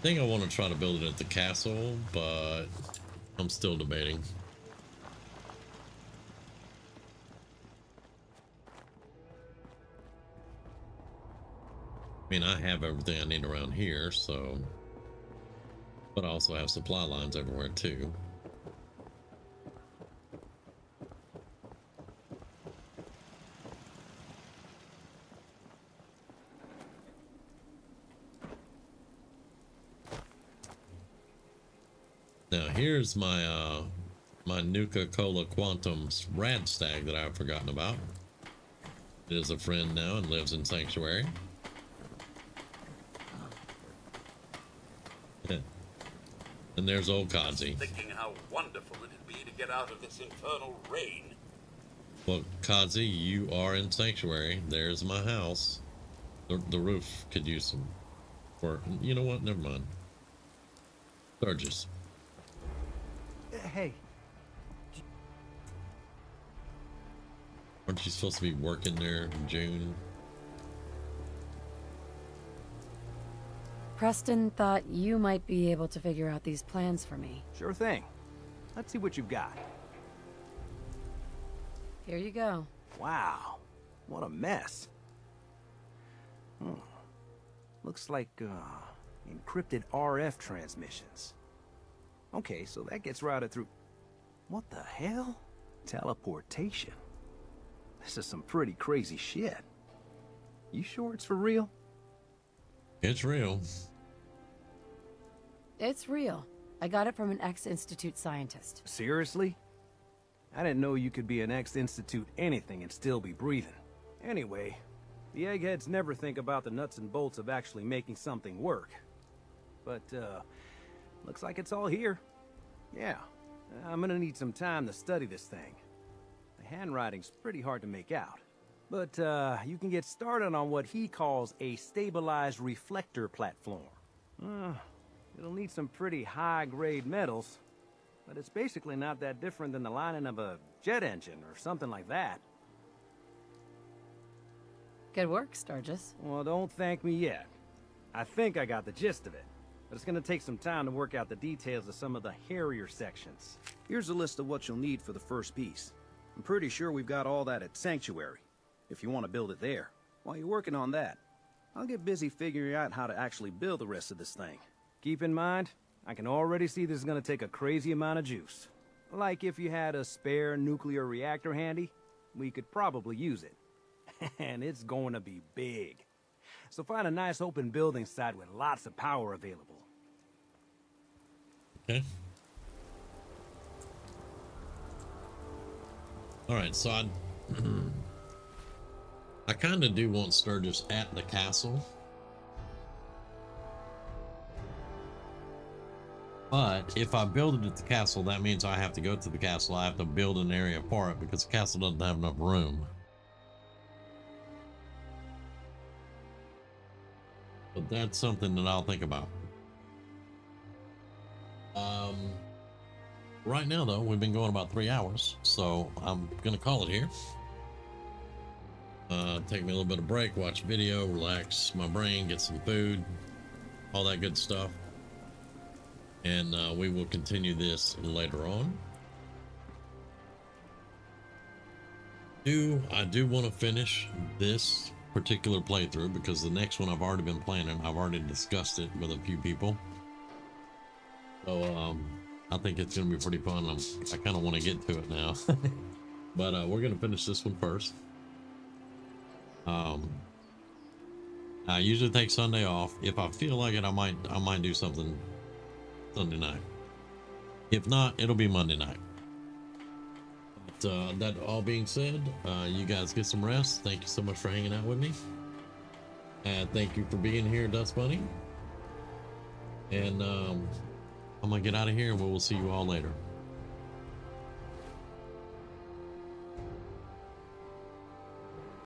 Speaker 1: think I want to try to build it at the castle, but I'm still debating. I mean, I have everything I need around here, so, but I also have supply lines everywhere too. Now here's my my Nuka-Cola Quantum's rad stag that I've forgotten about. It is a friend now and lives in Sanctuary. And there's old Kazi.
Speaker 9: Thinking how wonderful it'd be to get out of this infernal rain.
Speaker 1: Well, Kazi, you are in Sanctuary. There's my house. The roof could use some work. You know what? Never mind. Sturgis.
Speaker 13: Hey.
Speaker 1: Aren't you supposed to be working there in June?
Speaker 7: Preston thought you might be able to figure out these plans for me.
Speaker 13: Sure thing. Let's see what you've got.
Speaker 7: Here you go.
Speaker 13: Wow. What a mess. Looks like, encrypted RF transmissions. Okay, so that gets routed through... What the hell? Teleportation. This is some pretty crazy shit. You sure it's for real?
Speaker 1: It's real.
Speaker 7: It's real. I got it from an ex-Institute scientist.
Speaker 13: Seriously? I didn't know you could be an ex-Institute anything and still be breathing. Anyway, the eggheads never think about the nuts and bolts of actually making something work. But, looks like it's all here. Yeah, I'm gonna need some time to study this thing. The handwriting's pretty hard to make out. But, you can get started on what he calls a stabilized reflector platform. It'll need some pretty high-grade metals, but it's basically not that different than the lining of a jet engine or something like that.
Speaker 7: Good work, Sturgis.
Speaker 13: Well, don't thank me yet. I think I got the gist of it, but it's gonna take some time to work out the details of some of the hairier sections.
Speaker 22: Here's a list of what you'll need for the first piece. I'm pretty sure we've got all that at Sanctuary, if you want to build it there. While you're working on that, I'll get busy figuring out how to actually build the rest of this thing.
Speaker 13: Keep in mind, I can already see this is gonna take a crazy amount of juice. Like if you had a spare nuclear reactor handy, we could probably use it. And it's going to be big. So find a nice open building site with lots of power available.
Speaker 1: Okay. Alright, so I kind of do want Sturgis at the castle. But if I build it at the castle, that means I have to go to the castle. I have to build an area for it because the castle doesn't have enough room. But that's something that I'll think about. Right now, though, we've been going about 3 hours, so I'm gonna call it here. Take me a little bit of break, watch a video, relax my brain, get some food, all that good stuff. And we will continue this later on. I do want to finish this particular playthrough because the next one I've already been planning. I've already discussed it with a few people. So I think it's going to be pretty fun. I kind of want to get to it now. But we're going to finish this one first. I usually take Sunday off. If I feel like it, I might do something Sunday night. If not, it'll be Monday night. But that all being said, you guys get some rest. Thank you so much for hanging out with me. Thank you for being here, Dust Bunny. And I'm gonna get out of here and we'll see you all later.